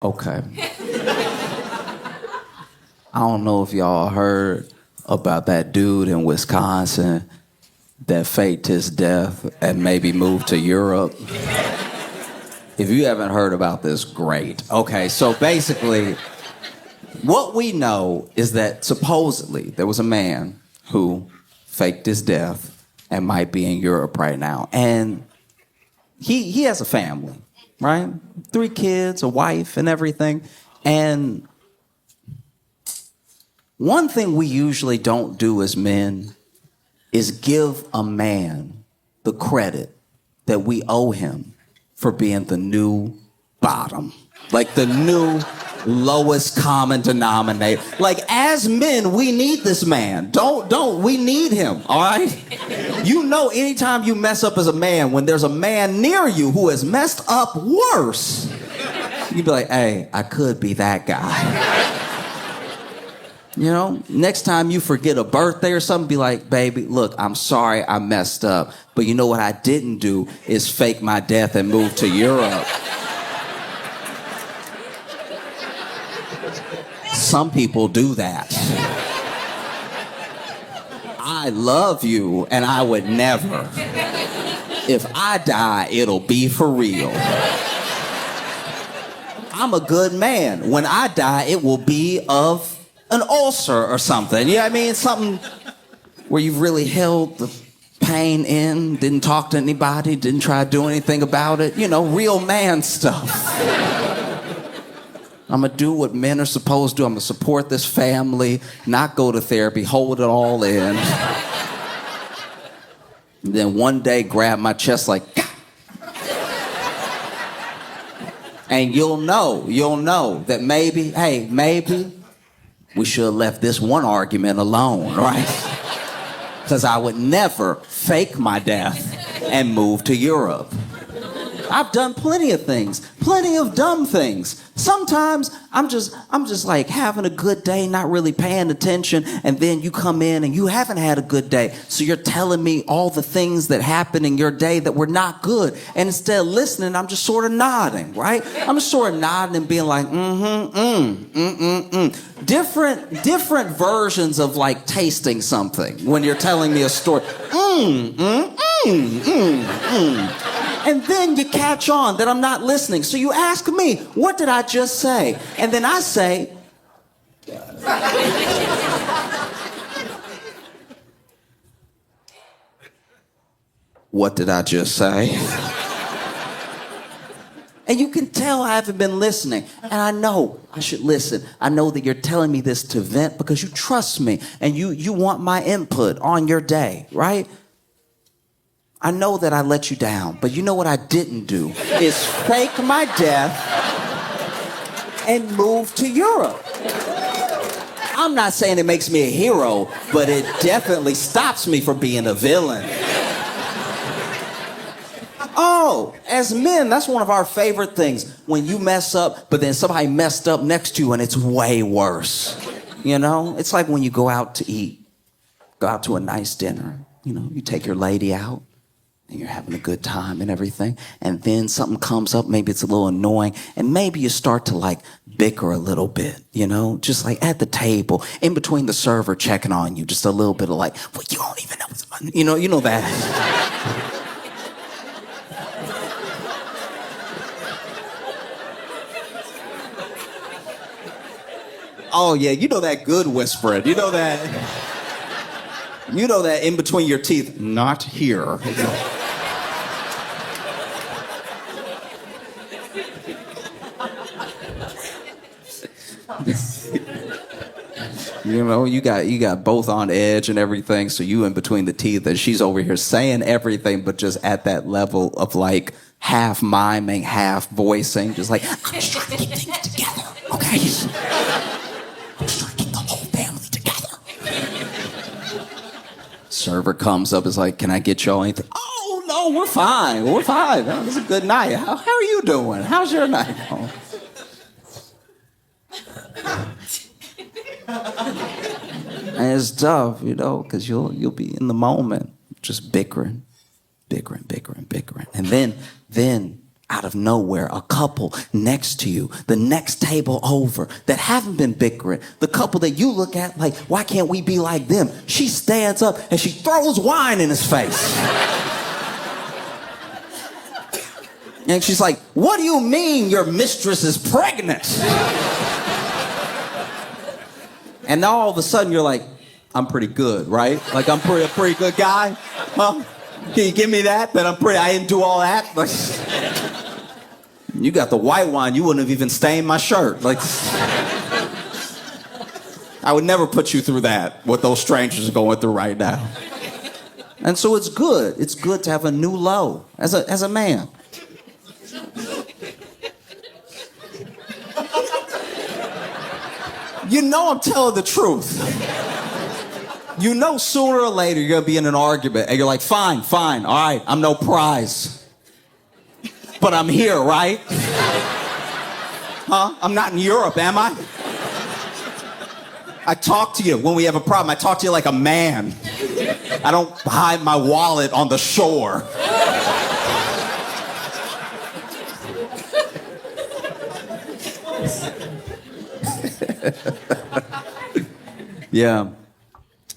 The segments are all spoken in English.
Okay. I don't know if y'all heard about that dude in Wisconsin that faked his death and maybe moved to Europe. If you haven't heard about this, great. Okay, so basically, what we know is that supposedly there was a man who faked his death and might be in Europe right now. And he has a family, right? 3 kids, a wife, and everything. And one thing we usually don't do as men is give a man the credit that we owe him for being the new bottom, like the new lowest common denominator. Like, as men, we need this man. We need him, all right? You know, anytime you mess up as a man, when there's a man near you who has messed up worse, you be like, hey, I could be that guy. You know, next time you forget a birthday or something, be like, baby, look, I'm sorry I messed up. But you know what I didn't do is fake my death and move to Europe. Some people do that. I love you, and I would never. If I die, it'll be for real. I'm a good man. When I die, it will be of an ulcer or something. You know what I mean? Something where you've really held the pain in, didn't talk to anybody, didn't try to do anything about it. You know, real man stuff. I'm gonna do what men are supposed to do. I'm gonna support this family, not go to therapy, hold it all in. And then one day grab my chest like, and you'll know that maybe we should have left this one argument alone, right? Because I would never fake my death and move to Europe. I've done plenty of things, plenty of dumb things. Sometimes I'm just like having a good day, not really paying attention, and then you come in and you haven't had a good day. So you're telling me all the things that happened in your day that were not good. And instead of listening, I'm just sort of nodding, right? I'm just sort of nodding and being like, Different versions of like tasting something when you're telling me a story. And then you catch on that I'm not listening. So you ask me, what did I just say? And then I say, what did I just say? And you can tell I haven't been listening. And I know I should listen. I know that you're telling me this to vent because you trust me and you want my input on your day, right? I know that I let you down, but you know what I didn't do is fake my death and move to Europe. I'm not saying it makes me a hero, but it definitely stops me from being a villain. Oh, as men, that's one of our favorite things. When you mess up, but then somebody messed up next to you and it's way worse. You know, it's like when you go out to eat, go out to a nice dinner, you know, you take your lady out. And you're having a good time and everything, and then something comes up, maybe it's a little annoying, and maybe you start to like bicker a little bit, you know, just like at the table, in between the server checking on you, just a little bit of like, well, you don't even know what's funny. You know that. Oh yeah, you know that good whispering, you know that in between your teeth, not here. You know, you got both on edge and everything, so you in between the teeth, and she's over here saying everything, but just at that level of like half miming, half voicing, just like, I'm just trying to keep things together, okay? I'm just trying to keep the whole family together. Server comes up, is like, can I get y'all anything? Oh, no, we're fine. Oh, this is a good night. How are you doing? How's your night? Oh. And it's tough, you know, because you'll be in the moment just bickering. And then out of nowhere, a couple next to you, the next table over, that haven't been bickering, the couple that you look at like, why can't we be like them? She stands up and she throws wine in his face. And she's like, what do you mean your mistress is pregnant? And now all of a sudden you're like, I'm pretty good, right? Like I'm a pretty good guy. Huh? Can you give me that? I didn't do all that? Like, you got the white wine, you wouldn't have even stained my shirt. Like, I would never put you through that, what those strangers are going through right now. And so it's good. It's good to have a new low as a man. You know I'm telling the truth. You know sooner or later you're gonna be in an argument and you're like, fine, all right, I'm no prize. But I'm here, right? Huh? I'm not in Europe, am I? I talk to you when we have a problem. I talk to you like a man. I don't hide my wallet on the shore.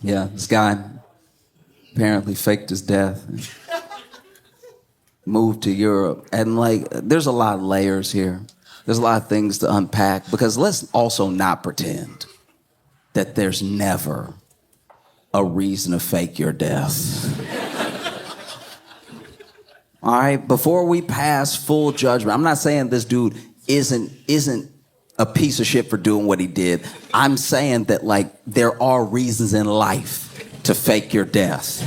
Yeah, this guy apparently faked his death. Moved to Europe. And like, there's a lot of layers here. There's a lot of things to unpack, because let's also not pretend that there's never a reason to fake your death. All right, before we pass full judgment, I'm not saying this dude isn't a piece of shit for doing what he did. I'm saying that like there are reasons in life to fake your death.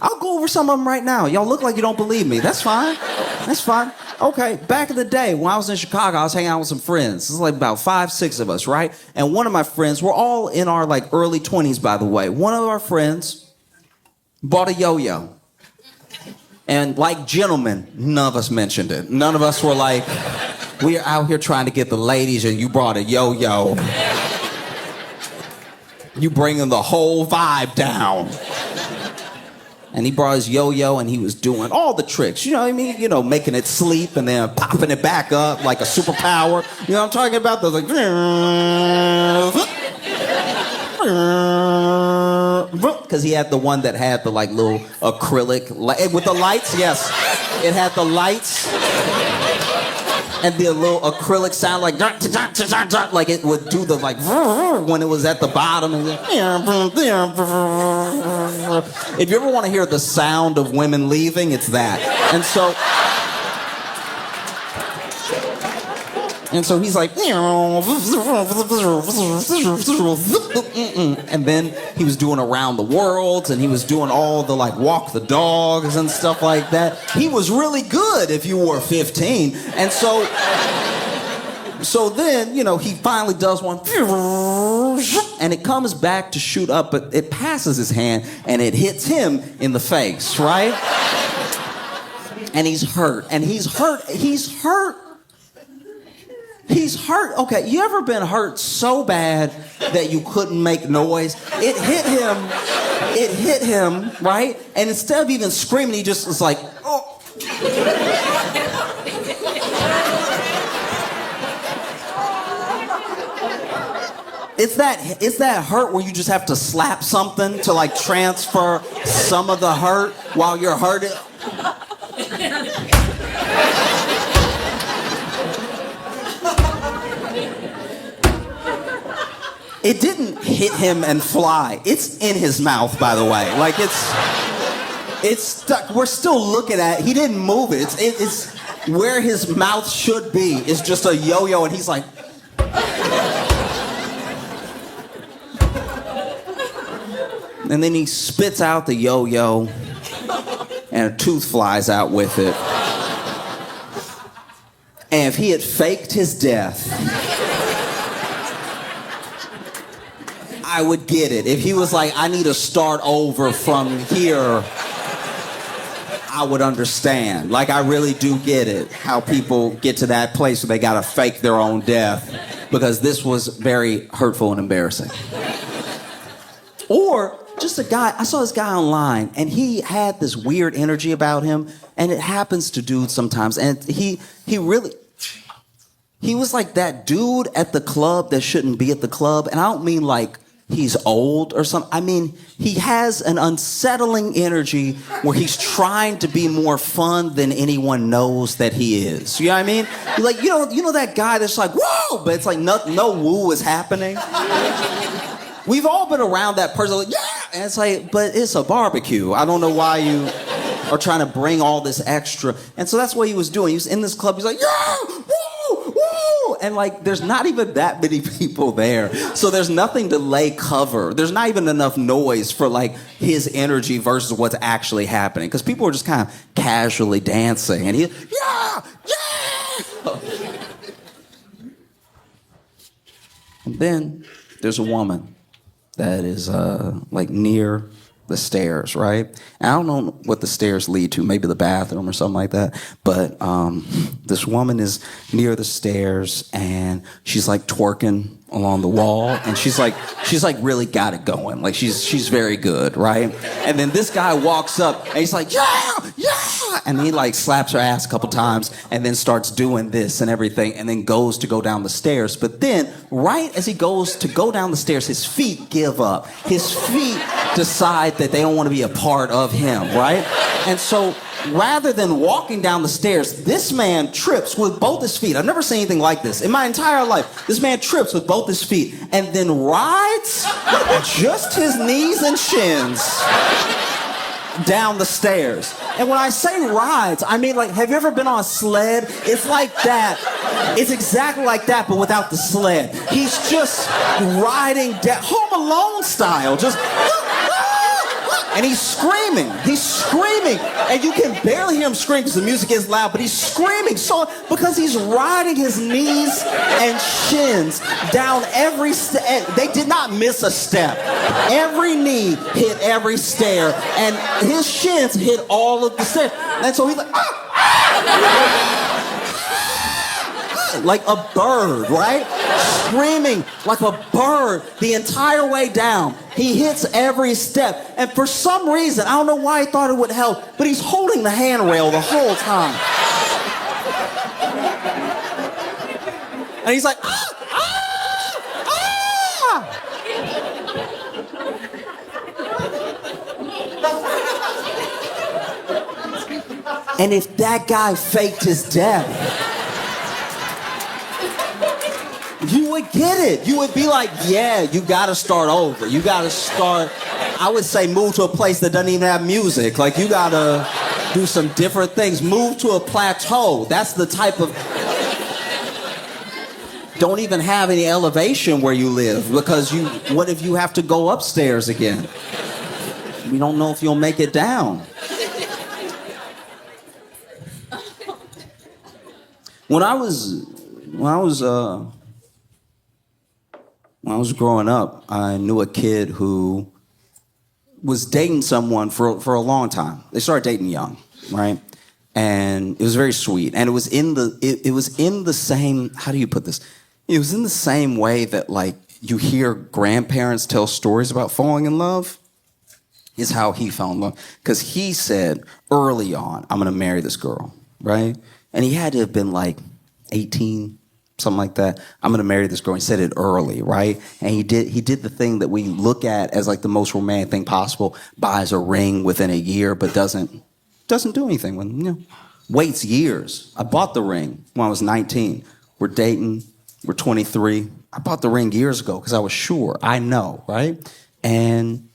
I'll go over some of them right now. Y'all look like you don't believe me. That's fine. Okay, back in the day when I was in Chicago, I was hanging out with some friends. This is like about 5, 6 of us, right? And one of my friends, we're all in our like early 20s, by the way. One of our friends bought a yo-yo. And like gentlemen, none of us mentioned it. None of us were like, we are out here trying to get the ladies and you brought a yo-yo. You bringing the whole vibe down. And he brought his yo-yo and he was doing all the tricks. You know what I mean? You know, making it sleep and then popping it back up like a superpower. You know what I'm talking about? Those like... Because he had the one that had the like little acrylic... with the lights, yes. It had the lights. And the little acrylic sound like it would do the like when it was at the bottom. And if you ever want to hear the sound of women leaving, it's that. And so he's like, and then he was doing Around the World, and he was doing all the like walk the dogs and stuff like that. He was really good if you were 15. And so then, you know, he finally does one, and it comes back to shoot up, but it passes his hand and it hits him in the face, right? And he's hurt. Okay, you ever been hurt so bad that you couldn't make noise? It hit him, right? And instead of even screaming, he just was like, oh. It's that hurt where you just have to slap something to like transfer some of the hurt while you're hurting. It didn't hit him and fly. It's in his mouth, by the way. Like it's stuck. We're still looking at it. He didn't move it. It's where his mouth should be. It's just a yo-yo, and he's like. And then he spits out the yo-yo, and a tooth flies out with it. And if he had faked his death, I would get it. If he was like, I need to start over from here, I would understand. Like, I really do get it, how people get to that place where they gotta fake their own death, because this was very hurtful and embarrassing. Or just a guy. I saw this guy online, and he had this weird energy about him, and it happens to dudes sometimes. And he was like that dude at the club that shouldn't be at the club. And I don't mean like he's old or something. I mean, he has an unsettling energy where he's trying to be more fun than anyone knows that he is. You know what I mean? Like, you know that guy that's like, whoa, but it's like no woo is happening. We've all been around that person, like, yeah, and it's like, but it's a barbecue. I don't know why you are trying to bring all this extra. And so that's what he was doing. He was in this club, he's like, yeah, woo, woo, and like, there's not even that many people there. So there's nothing to lay cover. There's not even enough noise for like his energy versus what's actually happening. Because people are just kind of casually dancing, and he, yeah, yeah. And then there's a woman that is like near the stairs, right? And I don't know what the stairs lead to, maybe the bathroom or something like that. But this woman is near the stairs, and she's like twerking along the wall, and she's like really got it going. Like she's very good, right? And then this guy walks up, and he's like, yeah, yeah, and he like slaps her ass a couple times, and then starts doing this and everything, and then goes to go down the stairs. But then, right as he goes to go down the stairs, his feet give up. His feet decide that they don't want to be a part of him, right? And so, rather than walking down the stairs, this man trips with both his feet. I've never seen anything like this in my entire life. This man trips with both his feet and then rides just his knees and shins down the stairs. And when I say rides, I mean, like, have you ever been on a sled? It's like that. It's exactly like that, but without the sled. He's just riding down, Home Alone style, just... And he's screaming, and you can barely hear him scream because the music is loud, but he's screaming so because he's riding his knees and shins down every step. They did not miss a step. Every knee hit every stair, and his shins hit all of the stairs. And so he's like, like a bird, right? Screaming like a bird the entire way down. He hits every step. And for some reason, I don't know why he thought it would help, but he's holding the handrail the whole time. And he's like, And if that guy faked his death, you would get it. You would be like, yeah, you gotta start over. You gotta start, I would say move to a place that doesn't even have music. Like, you gotta do some different things. Move to a plateau. That's the type of, don't even have any elevation where you live, because what if you have to go upstairs again? We don't know if you'll make it down. When I was growing up, I knew a kid who was dating someone for a long time. They started dating young, right? And it was very sweet. And it was in the same, how do you put this? It was in the same way that, like, you hear grandparents tell stories about falling in love, is how he fell in love. Because he said early on, I'm going to marry this girl, right? And he had to have been like 18, something like that. I'm going to marry this girl. He said it early, right? And he did the thing that we look at as like the most romantic thing possible, buys a ring within a year, but doesn't do anything with, waits years. I bought the ring when I was 19. We're dating. We're 23. I bought the ring years ago because I was sure. I know, right? And,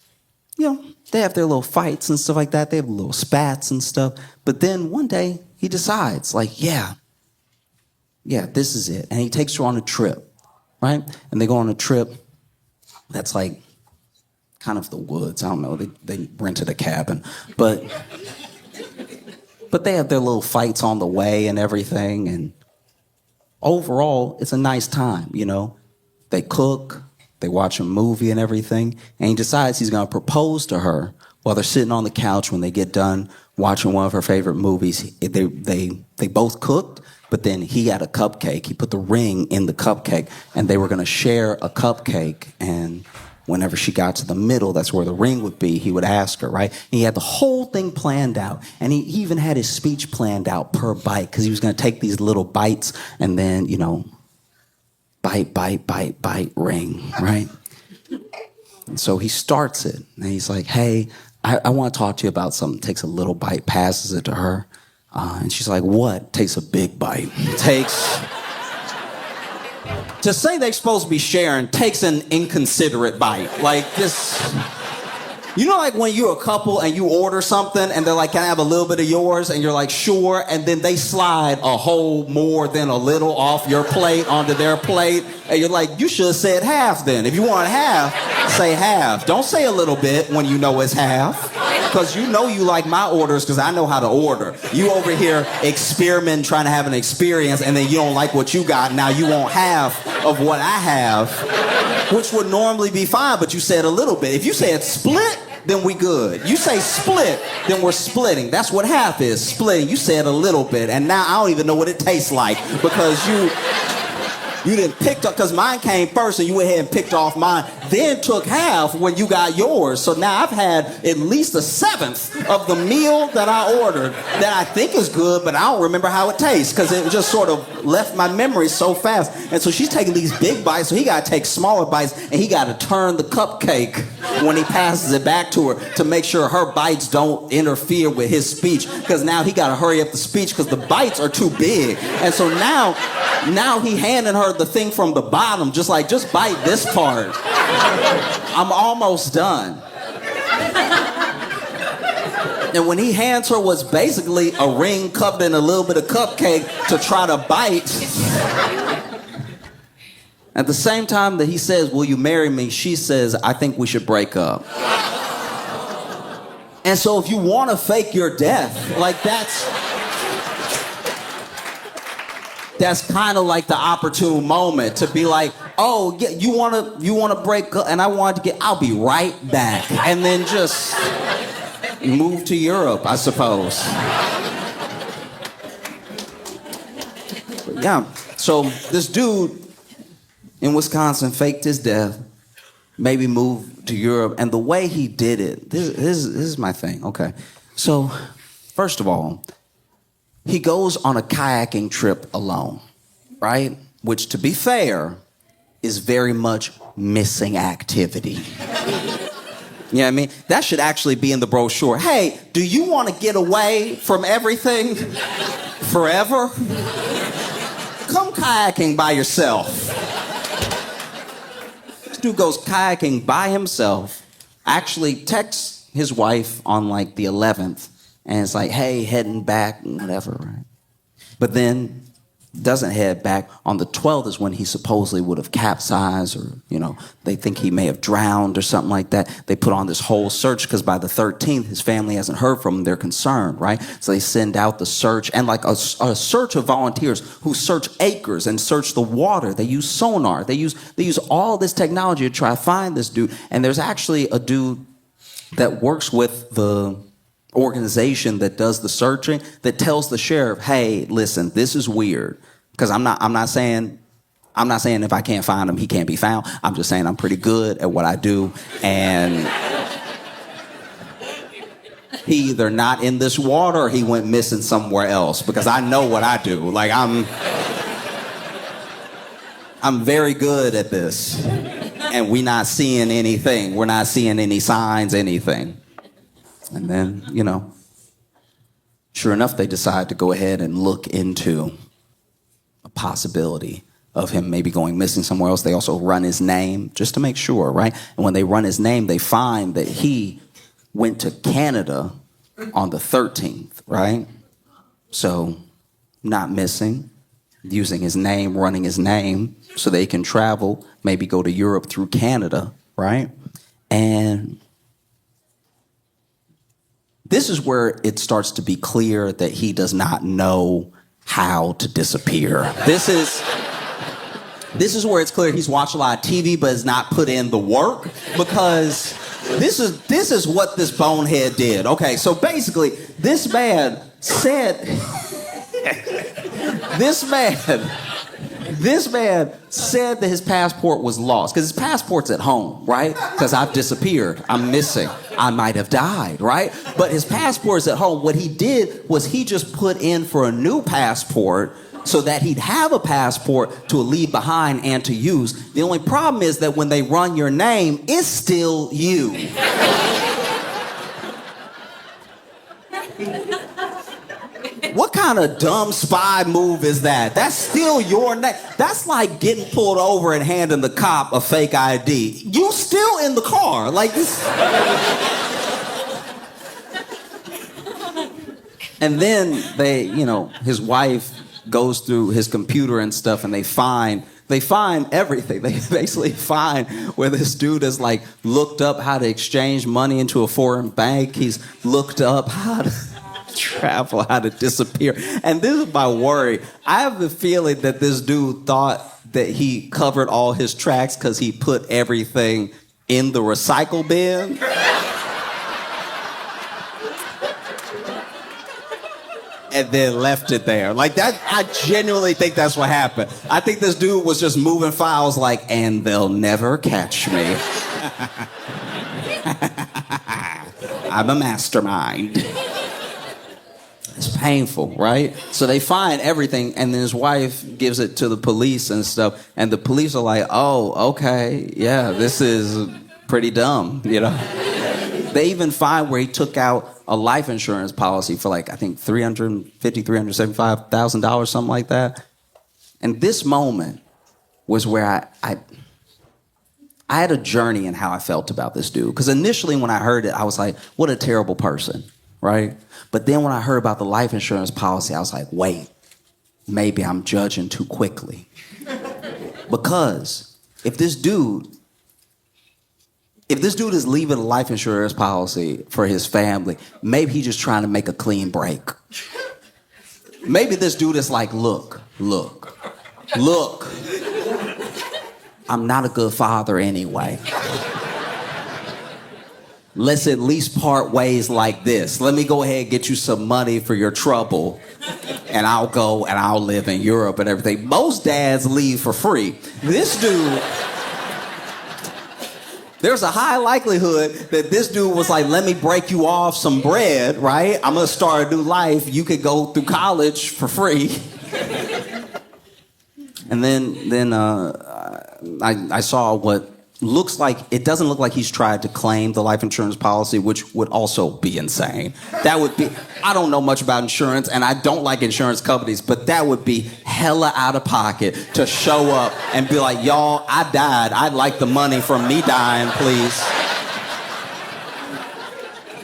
they have their little fights and stuff like that. They have little spats and stuff. But then one day he decides, like, yeah, this is it. And he takes her on a trip, right? And they go on a trip that's like kind of the woods. I don't know. They rented a cabin. But they have their little fights on the way and everything. And overall, it's a nice time, They cook. They watch a movie and everything. And he decides he's going to propose to her while they're sitting on the couch when they get done watching one of her favorite movies. They both cooked, but then he had a cupcake. He put the ring in the cupcake, and they were going to share a cupcake. And, whenever she got to the middle, that's where the ring would be, he would ask her, right? And he had the whole thing planned out. And he even had his speech planned out per bite, because he was going to take these little bites and then, bite, bite, bite, bite, ring, right? And so he starts it, and he's like, hey, I want to talk to you about something. Takes a little bite, passes it to her. And she's like, what? Takes a big bite. To say they're supposed to be sharing takes an inconsiderate bite. Like this, like when you're a couple and you order something and they're like, can I have a little bit of yours? And you're like, sure. And then they slide a whole more than a little off your plate onto their plate. And you're like, you should have said half then. If you want half, say half. Don't say a little bit when you know it's half. Because you like my orders because I know how to order. You over here experimenting, trying to have an experience, and then you don't like what you got. Now you want half of what I have, which would normally be fine, but you said a little bit. If you said split, then we good. You say split, then we're splitting. That's what half is, splitting. You said a little bit, and now I don't even know what it tastes like because you didn't pick up, because mine came first and you went ahead and picked off mine, then took half when you got yours. So now I've had at least a seventh of the meal that I ordered that I think is good, but I don't remember how it tastes because it just sort of left my memory so fast. And so she's taking these big bites, so he got to take smaller bites, and he got to turn the cupcake when he passes it back to her to make sure her bites don't interfere with his speech, because now he got to hurry up the speech because the bites are too big. And so now he handing her the thing from the bottom, just bite this part. I'm almost done. And when he hands her what's basically a ring cupped in a little bit of cupcake to try to bite, at the same time that he says, will you marry me, she says, I think we should break up. And so if you want to fake your death, that's kind of like the opportune moment to be like, oh, yeah, you want to break up, and I wanted to I'll be right back. And then just move to Europe, I suppose. But yeah, so this dude in Wisconsin faked his death, maybe moved to Europe, and the way he did it, this is my thing, okay. So, first of all, he goes on a kayaking trip alone, right? Which, to be fair, is very much missing activity. You know what I mean? That should actually be in the brochure. Hey, do you want to get away from everything forever? Come kayaking by yourself. This dude goes kayaking by himself, actually texts his wife on the 11th, and it's like, hey, heading back, whatever, right? But then doesn't head back. On the 12th is when he supposedly would have capsized, or, they think he may have drowned or something like that. They put on this whole search because by the 13th, his family hasn't heard from him. They're concerned, right? So they send out the search, and a search of volunteers who search acres and search the water. They use sonar. They use all this technology to try to find this dude. And there's actually a dude that works with the organization that does the searching that tells the sheriff, hey, listen, this is weird, because I'm not saying if I can't find him, he can't be found. I'm just saying I'm pretty good at what I do, and he either not in this water or he went missing somewhere else, because I know what I do. I'm very good at this, and we're not seeing anything. We're not seeing any signs, anything. And then, sure enough, they decide to go ahead and look into a possibility of him maybe going missing somewhere else. They also run his name just to make sure, right? And when they run his name, they find that he went to Canada on the 13th, right? So, not missing, using his name, running his name so they can travel, maybe go to Europe through Canada, right? And this is where it starts to be clear that he does not know how to disappear. This is where it's clear he's watched a lot of TV but has not put in the work, because this is what this bonehead did. Okay, so basically, this man This man said that his passport was lost because his passport's at home, right? Because I've disappeared. I'm missing. I might have died, right? But his passport's at home. What he did was he just put in for a new passport so that he'd have a passport to leave behind and to use. The only problem is that when they run your name, it's still you. What kind of dumb spy move is that? That's still your name. That's like getting pulled over and handing the cop a fake ID. You still in the car. Like this. And then his wife goes through his computer and stuff, and they find everything. They basically find where this dude has like looked up how to exchange money into a foreign bank. He's looked up how to travel, how to disappear. And this is my worry. I have the feeling that this dude thought that he covered all his tracks because he put everything in the recycle bin. And then left it there. Like that, I genuinely think that's what happened. I think this dude was just moving files like, and they'll never catch me. I'm a mastermind. It's painful, right? So they find everything, and then his wife gives it to the police and stuff, and the police are like, oh, okay, yeah, this is pretty dumb, They even find where he took out a life insurance policy for like, I think $375,000, something like that. And this moment was where I had a journey in how I felt about this dude. Because initially when I heard it, I was like, what a terrible person, right? But then when I heard about the life insurance policy, I was like, wait, maybe I'm judging too quickly. Because if this dude is leaving a life insurance policy for his family, maybe he's just trying to make a clean break. Maybe this dude is like, look. I'm not a good father anyway. Let's at least part ways like this. Let me go ahead and get you some money for your trouble, and I'll go and I'll live in Europe and everything. Most dads leave for free. This dude, there's a high likelihood that this dude was like, let me break you off some bread, right? I'm going to start a new life. You could go through college for free. And then I saw what it doesn't look like he's tried to claim the life insurance policy, which would also be insane. That would be, I don't know much about insurance, and I don't like insurance companies, but that would be hella out of pocket to show up and be like, y'all, I died. I'd like the money from me dying, please.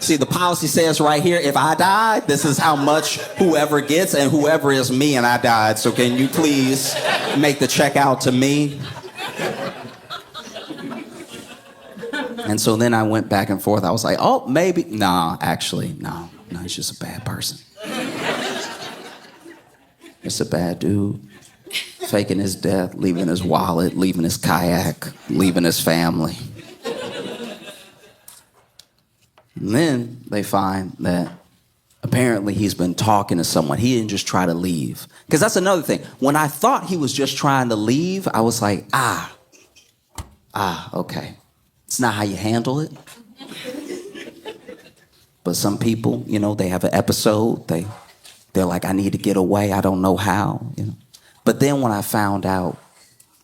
See, the policy says right here, if I die, this is how much whoever gets, and whoever is me and I died. So can you please make the check out to me? And so then I went back and forth. I was like, oh, maybe. No, actually, no, he's just a bad person. It's a bad dude. Faking his death, leaving his wallet, leaving his kayak, leaving his family. And then they find that apparently he's been talking to someone. He didn't just try to leave. Because that's another thing. When I thought he was just trying to leave, I was like, okay. It's not how you handle it. But some people, they have an episode. They're like, I need to get away. I don't know how. But then when I found out,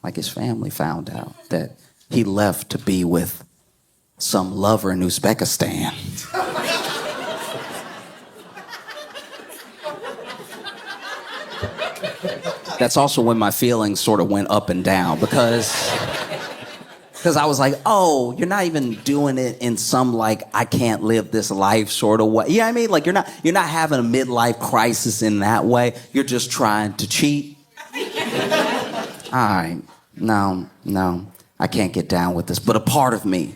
like his family found out, that he left to be with some lover in Uzbekistan. That's also when my feelings sort of went up and down because I was like, oh, you're not even doing it in some like I can't live this life sort of way. You know what I mean? Like you're not having a midlife crisis in that way. You're just trying to cheat. All right, no, I can't get down with this. But a part of me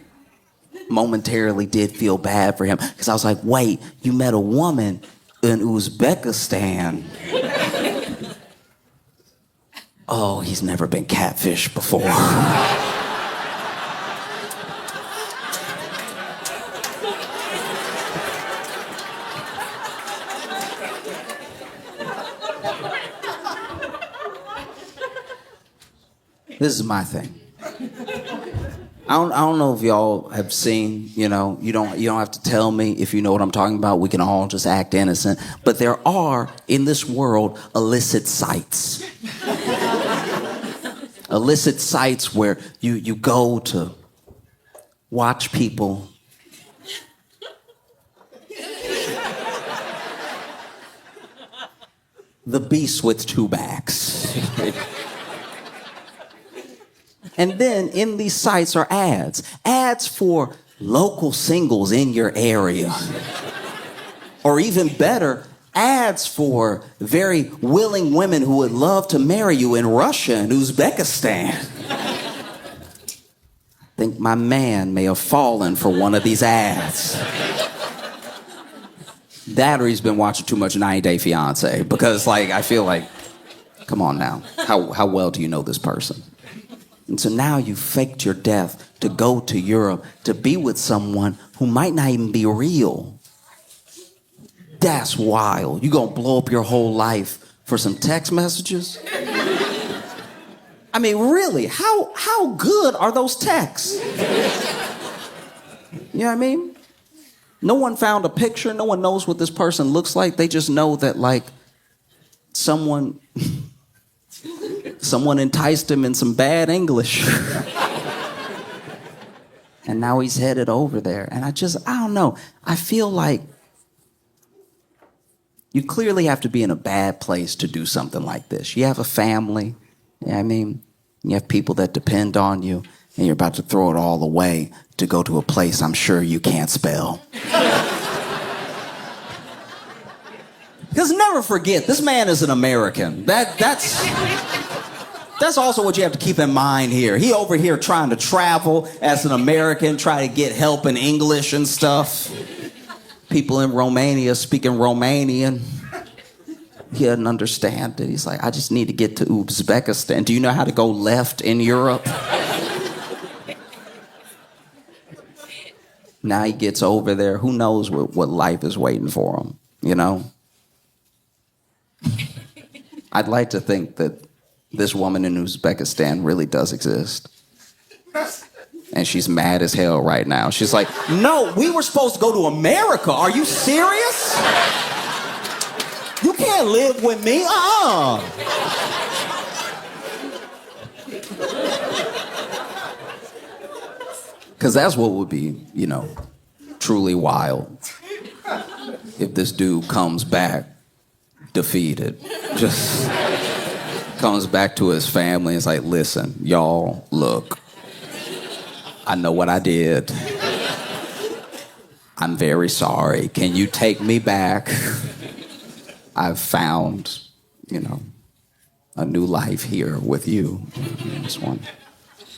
momentarily did feel bad for him because I was like, wait, you met a woman in Uzbekistan. Oh, he's never been catfished before. This is my thing. I don't know if y'all have seen, you don't have to tell me if you know what I'm talking about. We can all just act innocent. But there are, in this world, illicit sites. Illicit sites where you go to watch people the beast with two backs. And then in these sites are ads for local singles in your area. Or even better, ads for very willing women who would love to marry you in Russia and Uzbekistan. I think my man may have fallen for one of these ads. That or he's been watching too much 90 Day Fiance, because I feel like, come on now, how well do you know this person? And so now you faked your death to go to Europe to be with someone who might not even be real. That's wild. You gonna blow up your whole life for some text messages? I mean, really, how good are those texts? You know what I mean? No one found a picture. No one knows what this person looks like. They just know that, someone enticed him in some bad English. And now he's headed over there. And I don't know. I feel like you clearly have to be in a bad place to do something like this. You have a family, you know what I mean? You have people that depend on you, and you're about to throw it all away to go to a place I'm sure you can't spell. Because never forget, this man is an American. That's also what you have to keep in mind here. He over here trying to travel as an American, try to get help in English and stuff. People in Romania speaking Romanian. He doesn't understand it. He's like, I just need to get to Uzbekistan. Do you know how to go left in Europe? Now he gets over there. Who knows what life is waiting for him, you know? I'd like to think that this woman in Uzbekistan really does exist. And she's mad as hell right now. She's like, no, we were supposed to go to America. Are you serious? You can't live with me. Because that's what would be, truly wild. If this dude comes back defeated. Just comes back to his family and is like, listen, y'all, look. I know what I did. I'm very sorry. Can you take me back? I've found, a new life here with you. I just want to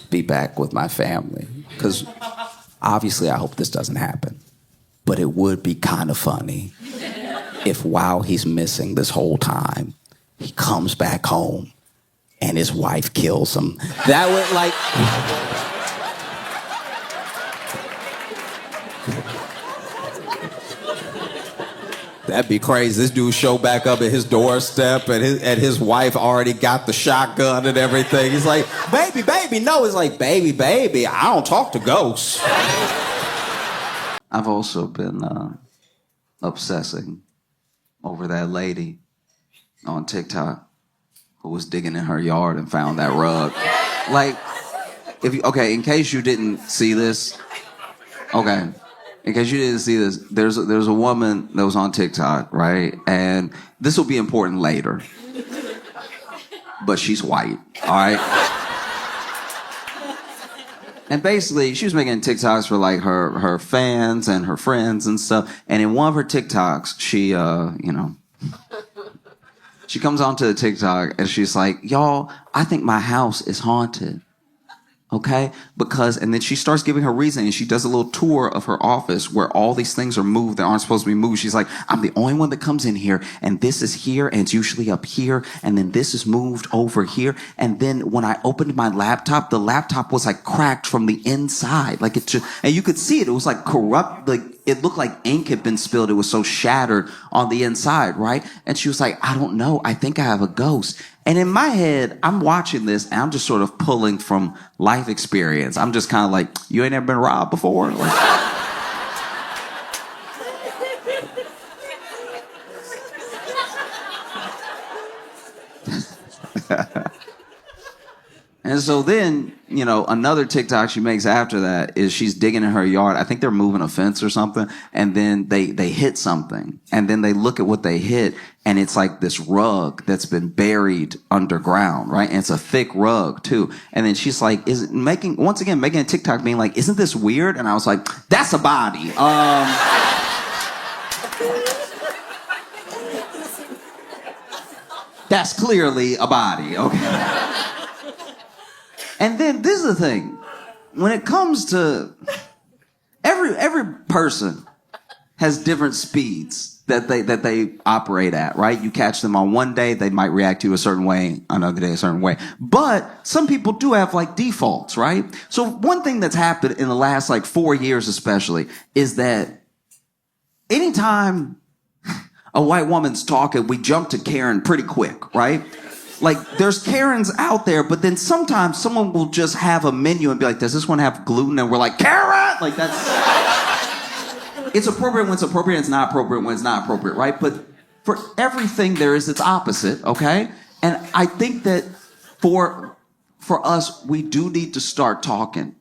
be back with my family. Because obviously I hope this doesn't happen. But it would be kind of funny if while he's missing this whole time, he comes back home and his wife kills him. That would that'd be crazy. This dude show back up at his doorstep and his wife already got the shotgun and everything. He's like, baby, no. He's like, baby, I don't talk to ghosts. I've also been obsessing over that lady on TikTok who was digging in her yard and found that rug. In case you didn't see this, there's a woman that was on TikTok, right? And this will be important later. But she's white, all right? And basically, she was making TikToks for her fans and her friends and stuff. And in one of her TikToks, she, she comes onto the TikTok and she's like, y'all, I think my house is haunted. Okay? And then she starts giving her reason, and she does a little tour of her office where all these things are moved that aren't supposed to be moved. She's like, I'm the only one that comes in here, and this is here, and it's usually up here, and then this is moved over here. And then when I opened my laptop, the laptop was cracked from the inside. And you could see it. It was corrupt. It looked like ink had been spilled. It was so shattered on the inside, right? And she was like, I don't know. I think I have a ghost. And in my head, I'm watching this and I'm just sort of pulling from life experience. I'm just kind of like, you ain't ever been robbed before? Like, and so then, another TikTok she makes after that is she's digging in her yard. I think they're moving a fence or something. And then they hit something. And then they look at what they hit. And it's like this rug that's been buried underground, right? And it's a thick rug too. And then she's like, making a TikTok being like, isn't this weird? And I was like, that's a body. That's clearly a body, okay? And then this is the thing. When it comes to every person has different speeds that they operate at, right? You catch them on one day, they might react to you a certain way, another day a certain way. But some people do have like defaults, right? So one thing that's happened in the last like 4 years especially is that anytime a white woman's talking, we jump to Karen pretty quick, right? Like, there's Karens out there, but then sometimes someone will just have a menu and be like, does this one have gluten? And we're like, Karen! Like, that's... It's appropriate when it's appropriate, it's not appropriate when it's not appropriate, right? But for everything, there is its opposite, okay? And I think that for us, we do need to start talking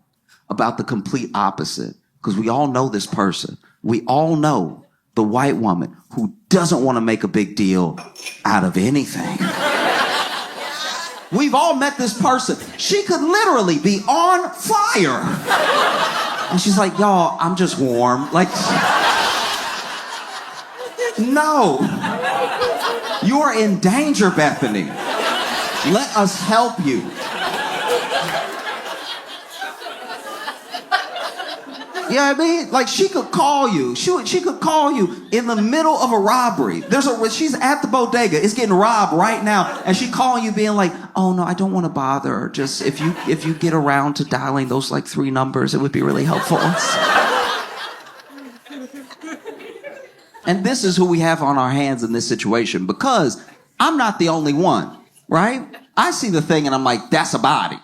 about the complete opposite, because we all know this person. We all know the white woman who doesn't want to make a big deal out of anything. We've all met this person. She could literally be on fire. And she's like, y'all, I'm just warm. Like, no. You are in danger, Bethany. Let us help you. You know what I mean? Like, she could call you. She could call you in the middle of a robbery. She's at the bodega. It's getting robbed right now. And she calling you being like, oh, no, I don't want to bother her. Just if you get around to dialing those, like, 3 numbers, it would be really helpful. And this is who we have on our hands in this situation, because I'm not the only one, right? I see the thing and I'm like, that's a body.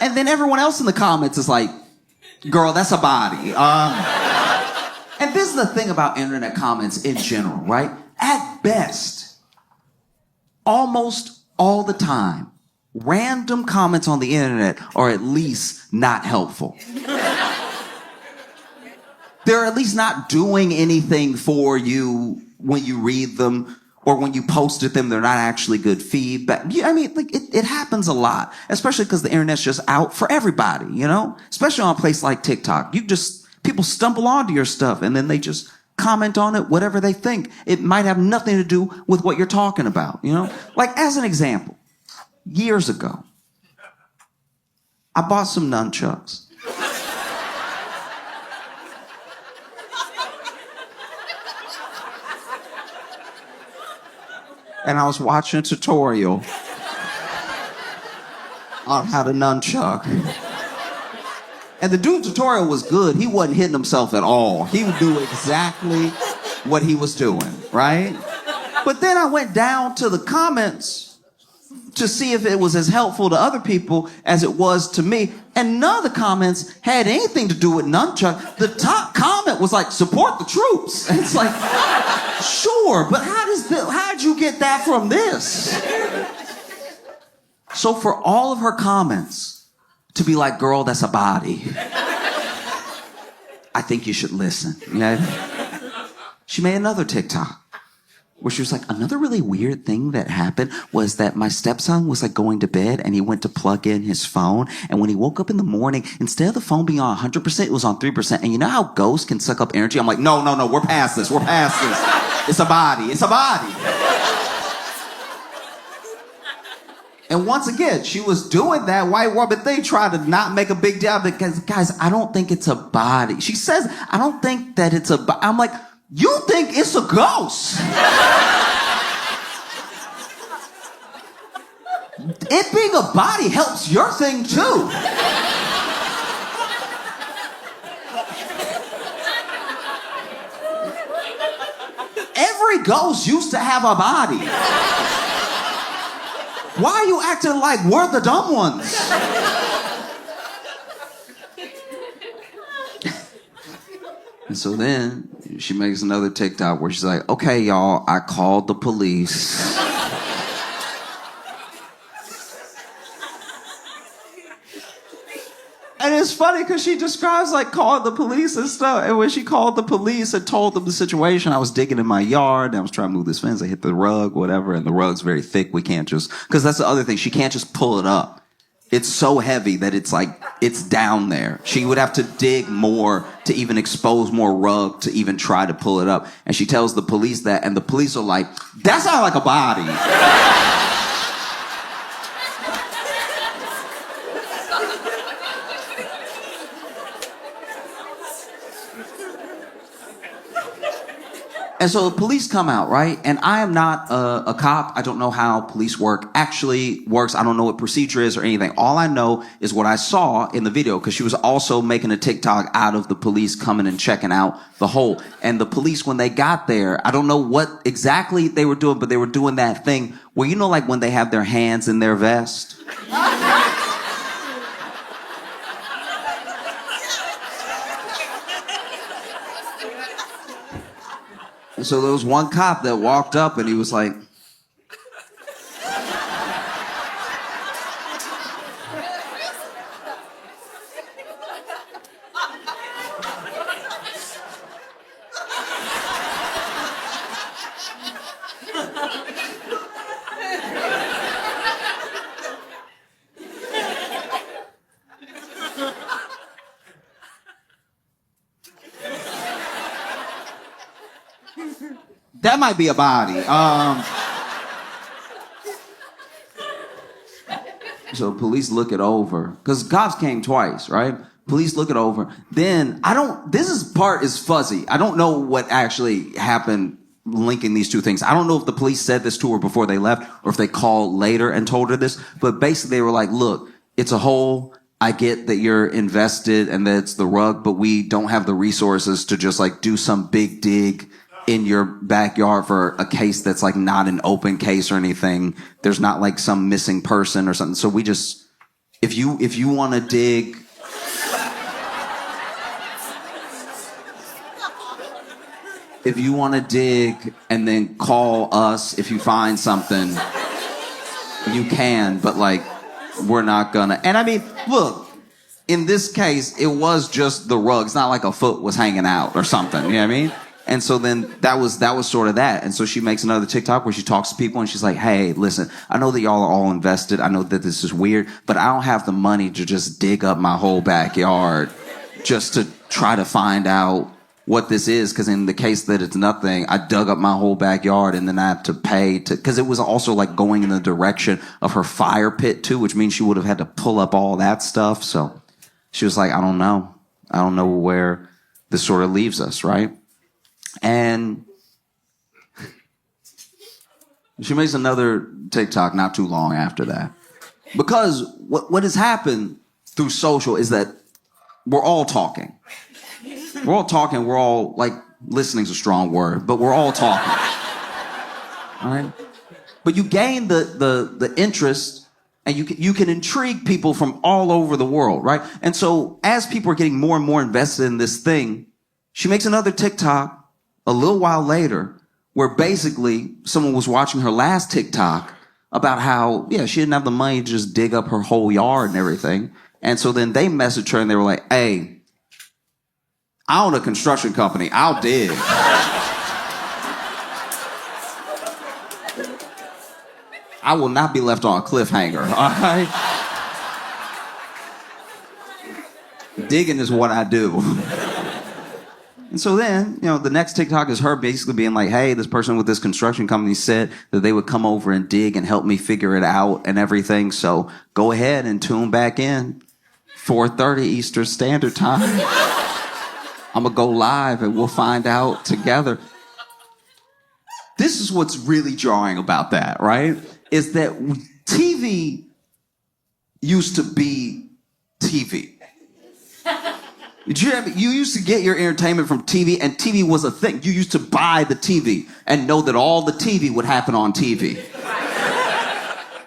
And then everyone else in the comments is like, girl, that's a body. And this is the thing about internet comments in general, right? At best, almost all the time, random comments on the internet are at least not helpful. They're at least not doing anything for you when you read them, or when you posted them, they're not actually good feedback. I mean, like, it happens a lot, especially because the internet's just out for everybody, Especially on a place like TikTok. People stumble onto your stuff and then they just comment on it, whatever they think. It might have nothing to do with what you're talking about, Like, as an example, years ago, I bought some nunchucks. And I was watching a tutorial on how to nunchuck. And the dude's tutorial was good. He wasn't hitting himself at all. He knew exactly what he was doing, right? But then I went down to the comments to see if it was as helpful to other people as it was to me. And none of the comments had anything to do with nunchuck. The top comment was like, support the troops. And it's like, sure, but how'd you get that from this? So for all of her comments to be like, girl, that's a body, I think you should listen. She made another TikTok where she was like, another really weird thing that happened was that my stepson was like going to bed and he went to plug in his phone. And when he woke up in the morning, instead of the phone being on 100%, it was on 3%. And you know how ghosts can suck up energy? I'm like, no, we're past this. It's a body. And once again, she was doing that white woman thing, trying to not make a big deal because, guys, I don't think it's a body. She says, I don't think that it's a body. I'm like, you think it's a ghost. It being a body helps your thing too. Every ghost used to have a body. Why are you acting like we're the dumb ones? And so then she makes another TikTok where she's like, okay, y'all, I called the police. And it's funny because she describes like calling the police and stuff. And when she called the police and told them the situation, I was digging in my yard and I was trying to move this fence. I hit the rug, whatever. And the rug's very thick. We can't just, because that's the other thing. She can't just pull it up. It's so heavy that it's like, it's down there. She would have to dig more to even expose more rug to even try to pull it up. And she tells the police that, and the police are like, that's not like a body. And so the police come out, right? And I am not a cop. I don't know how police work actually works. I don't know what procedure is or anything. All I know is what I saw in the video, because she was also making a TikTok out of the police coming and checking out the hole. And the police, when they got there, I don't know what exactly they were doing, but they were doing that thing where, you know, like when they have their hands in their vest? And so there was one cop that walked up and he was like, that might be a body. So police look it over. Because cops came twice, right? Police look it over. Then, part is fuzzy. I don't know what actually happened linking these two things. I don't know if the police said this to her before they left or if they called later and told her this. But basically they were like, look, it's a hole. I get that you're invested and that it's the rug, but we don't have the resources to just like do some big dig in your backyard for a case that's like not an open case or anything. There's not like some missing person or something. So we just, if you want to dig, and then call us if you find something, you can, but like, we're not gonna. And I mean, look, in this case, it was just the rug. It's not like a foot was hanging out or something, you know what I mean? And so then that was sort of that. And so she makes another TikTok where she talks to people and she's like, hey, listen, I know that y'all are all invested. I know that this is weird, but I don't have the money to just dig up my whole backyard just to try to find out what this is. Because in the case that it's nothing, I dug up my whole backyard and then I have to pay to, because it was also like going in the direction of her fire pit too, which means she would have had to pull up all that stuff. So she was like, I don't know. I don't know where this sort of leaves us, right? And she makes another TikTok not too long after that. Because what has happened through social is that we're all talking. We're all talking. We're all, like, listening's a strong word, but we're all talking. All right? But you gain the interest and you can intrigue people from all over the world, right? And so as people are getting more and more invested in this thing, she makes another TikTok a little while later, where basically someone was watching her last TikTok about how, yeah, she didn't have the money to just dig up her whole yard and everything. And so then they messaged her and they were like, hey, I own a construction company. I'll dig. I will not be left on a cliffhanger, all right? Digging is what I do. And so then, you know, the next TikTok is her basically being like, hey, this person with this construction company said that they would come over and dig and help me figure it out and everything. So go ahead and tune back in, 4:30 Eastern Standard Time. I'm going to go live and we'll find out together. This is what's really jarring about that, right? Is that TV used to be TV. You used to get your entertainment from TV, and TV was a thing. You used to buy the TV and know that all the TV would happen on TV.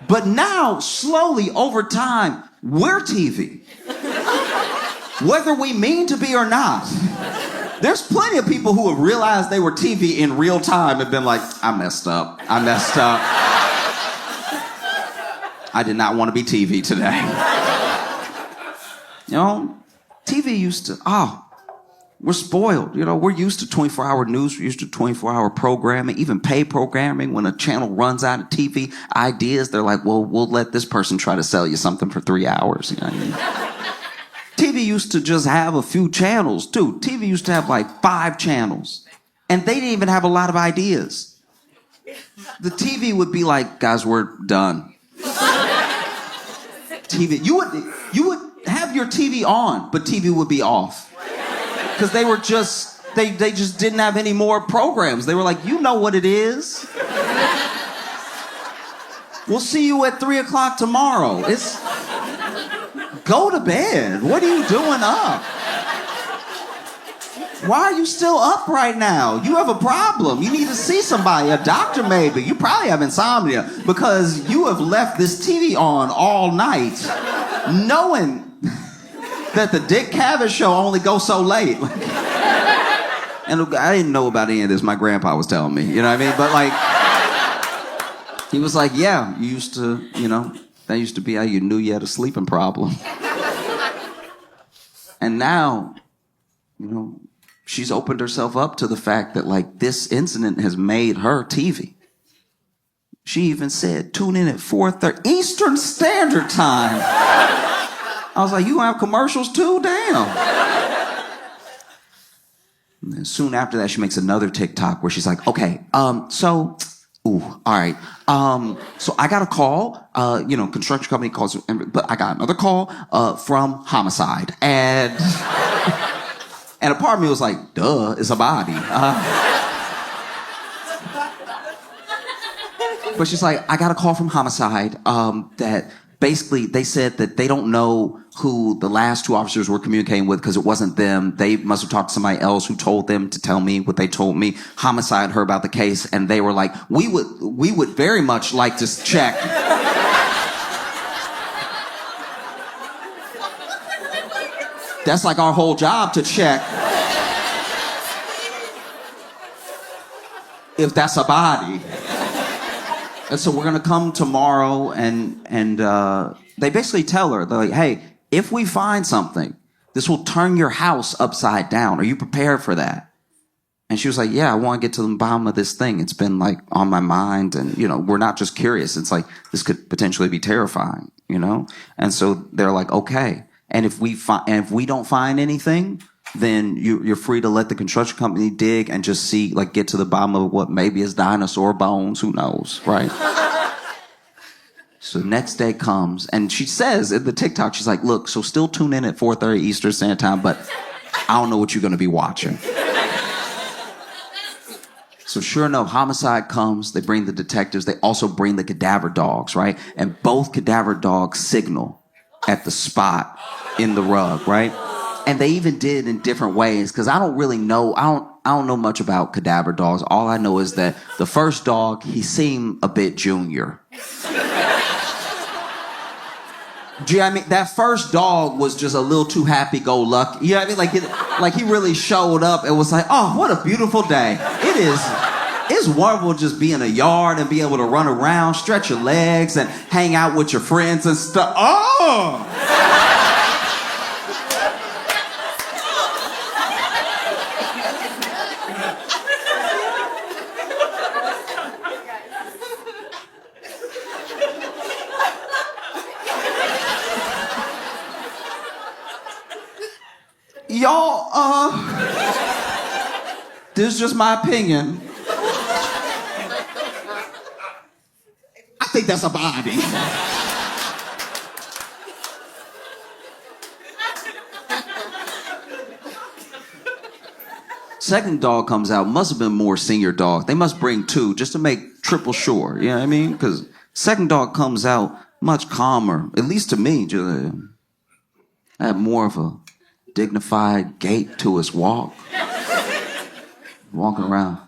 But now, slowly, over time, we're TV. Whether we mean to be or not. There's plenty of people who have realized they were TV in real time and been like, I messed up. I did not want to be TV today. You know, TV used to, we're spoiled. You know, we're used to 24-hour news. We're used to 24-hour programming, even pay programming. When a channel runs out of TV ideas, they're like, well, we'll let this person try to sell you something for 3 hours. You know what I mean? TV used to just have a few channels, too. TV used to have like 5 channels. And they didn't even have a lot of ideas. The TV would be like, guys, we're done. TV, you would have your TV on, but TV would be off. Because they were just, they just didn't have any more programs. They were like, you know what it is. We'll see you at 3 o'clock tomorrow. Go to bed. What are you doing up? Why are you still up right now? You have a problem. You need to see somebody, a doctor maybe. You probably have insomnia because you have left this TV on all night knowing that the Dick Cavett show only goes so late. And I didn't know about any of this. My grandpa was telling me, you know what I mean? But like, he was like, yeah, you used to, you know, that used to be how you knew you had a sleeping problem. And now, you know, she's opened herself up to the fact that, like, this incident has made her TV. She even said, tune in at 4:30 Eastern Standard Time. I was like, you have commercials too? Damn. And then soon after that, she makes another TikTok where she's like, okay, all right. So I got a call, construction company calls, but I got another call from homicide. And a part of me was like, duh, it's a body. But she's like, I got a call from homicide that basically they said that they don't know who the last 2 officers were communicating with because it wasn't them. They must have talked to somebody else who told them to tell me what they told me. Homicide heard about the case and they were like, we would very much like to check. That's like our whole job, to check if that's a body. And so we're gonna come tomorrow and they basically tell her, they're like, hey, if we find something, this will turn your house upside down. Are you prepared for that? And she was like, yeah, I want to get to the bottom of this thing. It's been like on my mind. And, you know, we're not just curious. It's like, this could potentially be terrifying, you know? And so they're like, okay. And if we don't find anything, then you're free to let the construction company dig and just see, like, get to the bottom of what maybe is dinosaur bones. Who knows, right? So the next day comes, and she says in the TikTok, she's like, look, so still tune in at 4:30 Eastern Standard Time, but I don't know what you're going to be watching. So sure enough, homicide comes. They bring the detectives. They also bring the cadaver dogs, right? And both cadaver dogs signal at the spot in the rug, right? And they even did in different ways, because I don't really know. I don't know much about cadaver dogs. All I know is that the first dog, he seemed a bit junior. Do you know what I mean? That first dog was just a little too happy-go-lucky. You know what I mean? Like he really showed up and was like, oh, what a beautiful day. It's wonderful just be in a yard and be able to run around, stretch your legs, and hang out with your friends and stuff. Oh! Y'all, this is just my opinion. I think that's a body. Second dog comes out, must have been more senior dog. They must bring 2 just to make triple sure, you know what I mean? Because second dog comes out much calmer, at least to me. Just, had more of a dignified gait to his walk. Walking around.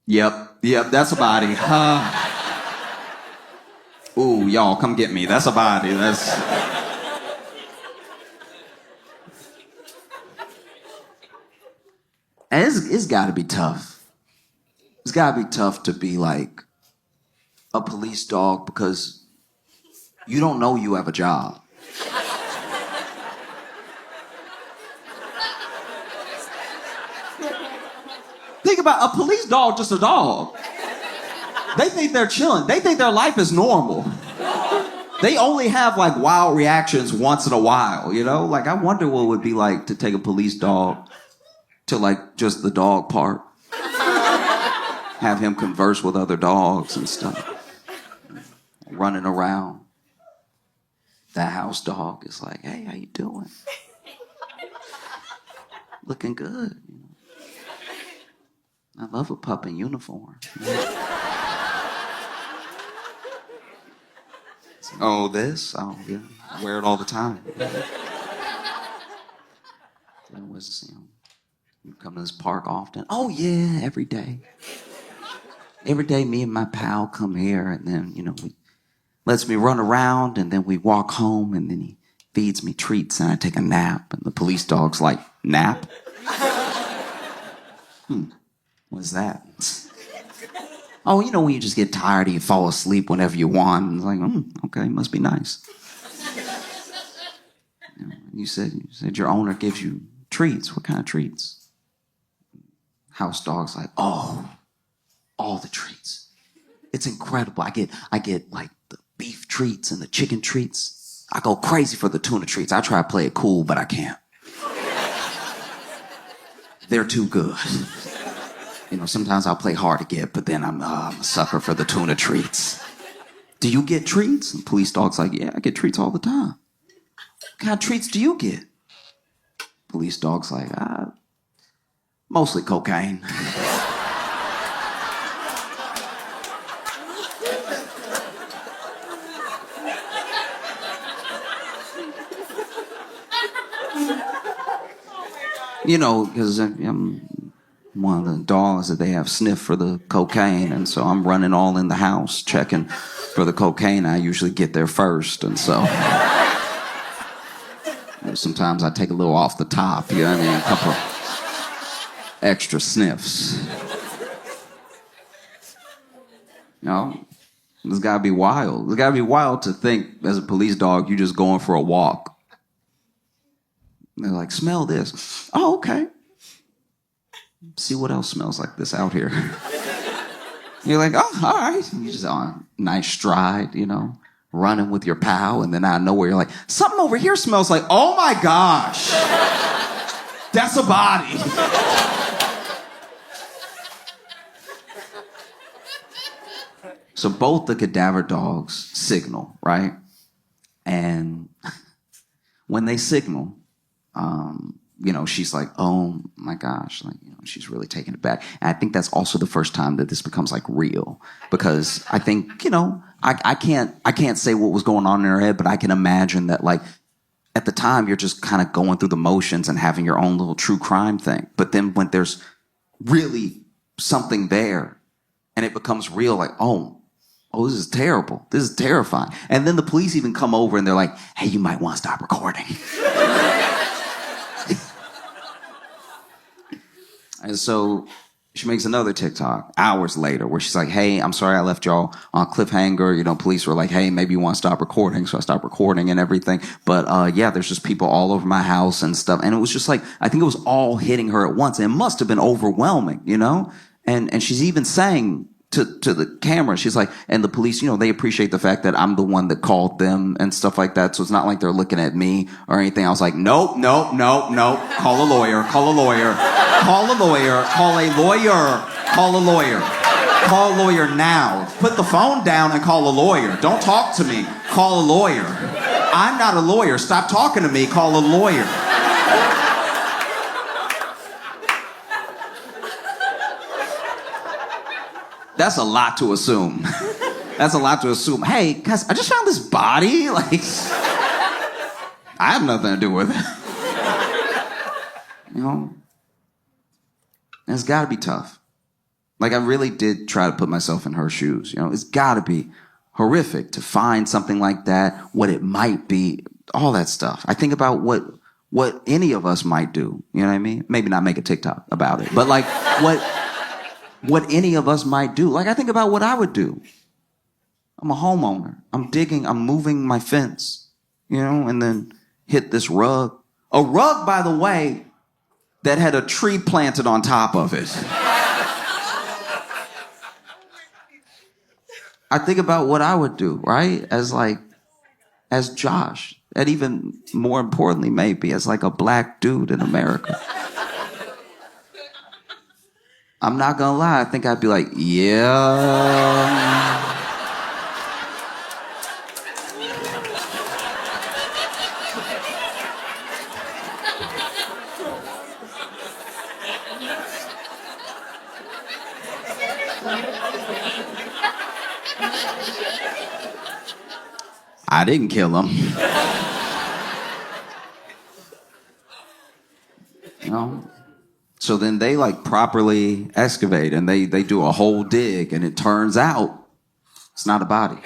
Yep, that's a body. Ooh, y'all, come get me. That's a body. And it's got to be tough. It's got to be tough to be like a police dog because you don't know you have a job. Think about a police dog, just a dog. They think they're chilling. They think their life is normal. They only have like wild reactions once in a while, you know? Like I wonder what it would be like to take a police dog to like just the dog park. Have him converse with other dogs and stuff. Running around. That house dog is like, hey, how you doing? Looking good. You know? I love a pup in uniform. Oh, this? Oh, yeah. I wear it all the time. You come to this park often? Oh, yeah, every day. Every day, me and my pal come here, and then, he lets me run around, and then we walk home, and then he feeds me treats, and I take a nap, and the police dog's like, nap? What's that? Oh, when you just get tired and you fall asleep whenever you want. It's like, okay, must be nice. You said your owner gives you treats. What kind of treats? House dog's like, oh, all the treats. It's incredible. I get like the beef treats and the chicken treats. I go crazy for the tuna treats. I try to play it cool, but I can't. They're too good. Sometimes I'll play hard to get, but then I'm a sucker for the tuna treats. Do you get treats? And police dog's like, yeah, I get treats all the time. What kind of treats do you get? Police dog's like, mostly cocaine. Because I'm one of the dogs that they have sniffed for the cocaine, and so I'm running all in the house checking for the cocaine. I usually get there first, and so sometimes I take a little off the top, you know what I mean? A couple extra sniffs. It's gotta be wild. It's gotta be wild to think as a police dog, you're just going for a walk. They're like, smell this. Oh, okay. See what else smells like this out here. You're like, oh, all right. You just on nice stride, running with your pal, and then out of nowhere you're like, something over here smells like, oh my gosh, that's a body. So both the cadaver dogs signal, right? And when they signal, she's like, oh my gosh, she's really taken it back. And I think that's also the first time that this becomes like real, because I think, I can't say what was going on in her head, but I can imagine that like at the time you're just kind of going through the motions and having your own little true crime thing. But then when there's really something there and it becomes real, like, oh, this is terrible. This is terrifying. And then the police even come over and they're like, hey, you might want to stop recording. And so she makes another TikTok hours later where she's like, hey, I'm sorry I left y'all on cliffhanger. Police were like, hey, maybe you want to stop recording. So I stopped recording and everything. But yeah, there's just people all over my house and stuff. And it was just like, I think it was all hitting her at once. And it must have been overwhelming, And she's even saying to the camera, she's like, and the police, they appreciate the fact that I'm the one that called them and stuff like that. So it's not like they're looking at me or anything. I was like, nope. Call a lawyer. Call a lawyer. Call a lawyer. Call a lawyer. Call a lawyer. Call a lawyer now. Put the phone down and call a lawyer. Don't talk to me. Call a lawyer. I'm not a lawyer. Stop talking to me. Call a lawyer. That's a lot to assume. That's a lot to assume. Hey, guys, I just found this body. Like, I have nothing to do with it. And it's got to be tough. Like, I really did try to put myself in her shoes. You know, it's got to be horrific to find something like that, what it might be, all that stuff. I think about what any of us might do. You know what I mean? Maybe not make a TikTok about it, but like what any of us might do. Like, I think about what I would do. I'm a homeowner. I'm moving my fence, you know, and then hit this rug. A rug, by the way, that had a tree planted on top of it. I think about what I would do, right? As Josh, and even more importantly, maybe as like a black dude in America. I'm not gonna lie, I think I'd be like, yeah. I didn't kill him. You know? So then they like properly excavate and they do a whole dig, and it turns out it's not a body.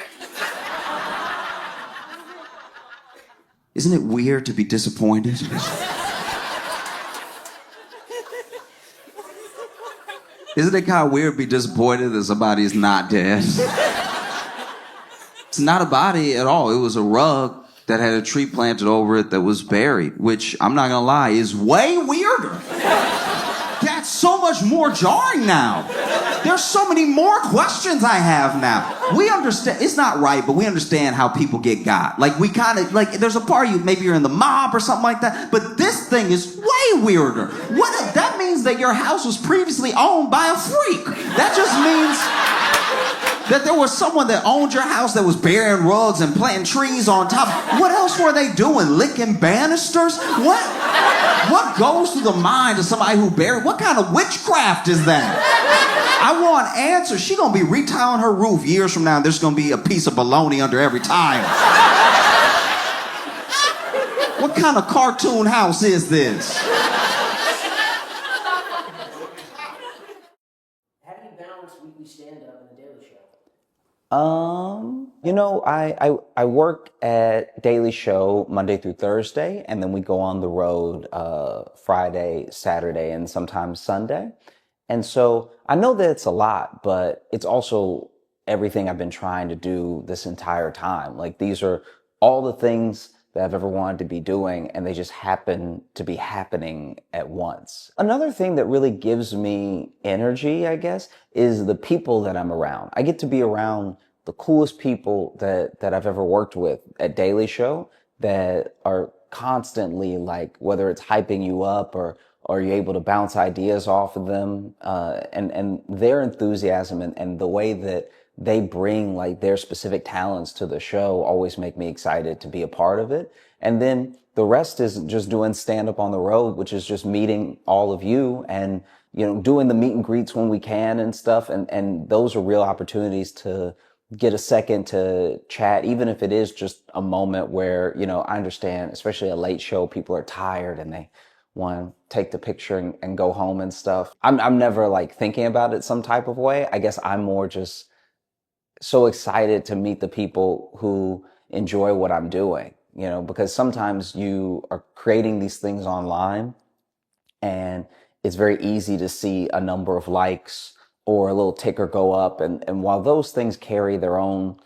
Isn't it weird to be disappointed? Isn't it kind of weird to be disappointed that somebody's not dead? It's not a body at all. It was a rug that had a tree planted over it that was buried, which, I'm not gonna lie, is way weirder. That's so much more jarring now. There's so many more questions I have now. We understand, it's not right, but we understand how people get got. Like, we kind of, like, there's a part of you, maybe you're in the mob or something like that, but this thing is way weirder. That means that your house was previously owned by a freak. That just means that there was someone that owned your house that was burying rugs and planting trees on top. What else were they doing? Licking banisters? What goes through the mind of somebody who buried? What kind of witchcraft is that? I want answers. She gonna be retiling her roof years from now, and there's gonna be a piece of bologna under every tile. What kind of cartoon house is this? You know, I work at Daily Show Monday through Thursday, and then we go on the road Friday, Saturday, and sometimes Sunday. And so I know that it's a lot, but it's also everything I've been trying to do this entire time. Like, these are all the things that I've ever wanted to be doing, and they just happen to be happening at once. Another thing that really gives me energy, I guess, is the people that I'm around. I get to be around the coolest people that I've ever worked with at Daily Show, that are constantly, like, whether it's hyping you up or you're able to bounce ideas off of them, and their enthusiasm and the way that they bring, like, their specific talents to the show always make me excited to be a part of it. And then the rest is just doing stand up on the road, which is just meeting all of you and, you know, doing the meet and greets when we can and stuff. And those are real opportunities to get a second to chat, even if it is just a moment where, you know, I understand, especially a late show, people are tired and they want to take the picture and go home and stuff. I'm never like thinking about it some type of way. I guess I'm more just so excited to meet the people who enjoy what I'm doing, you know, because sometimes you are creating these things online and it's very easy to see a number of likes or a little ticker go up. And while those things carry their own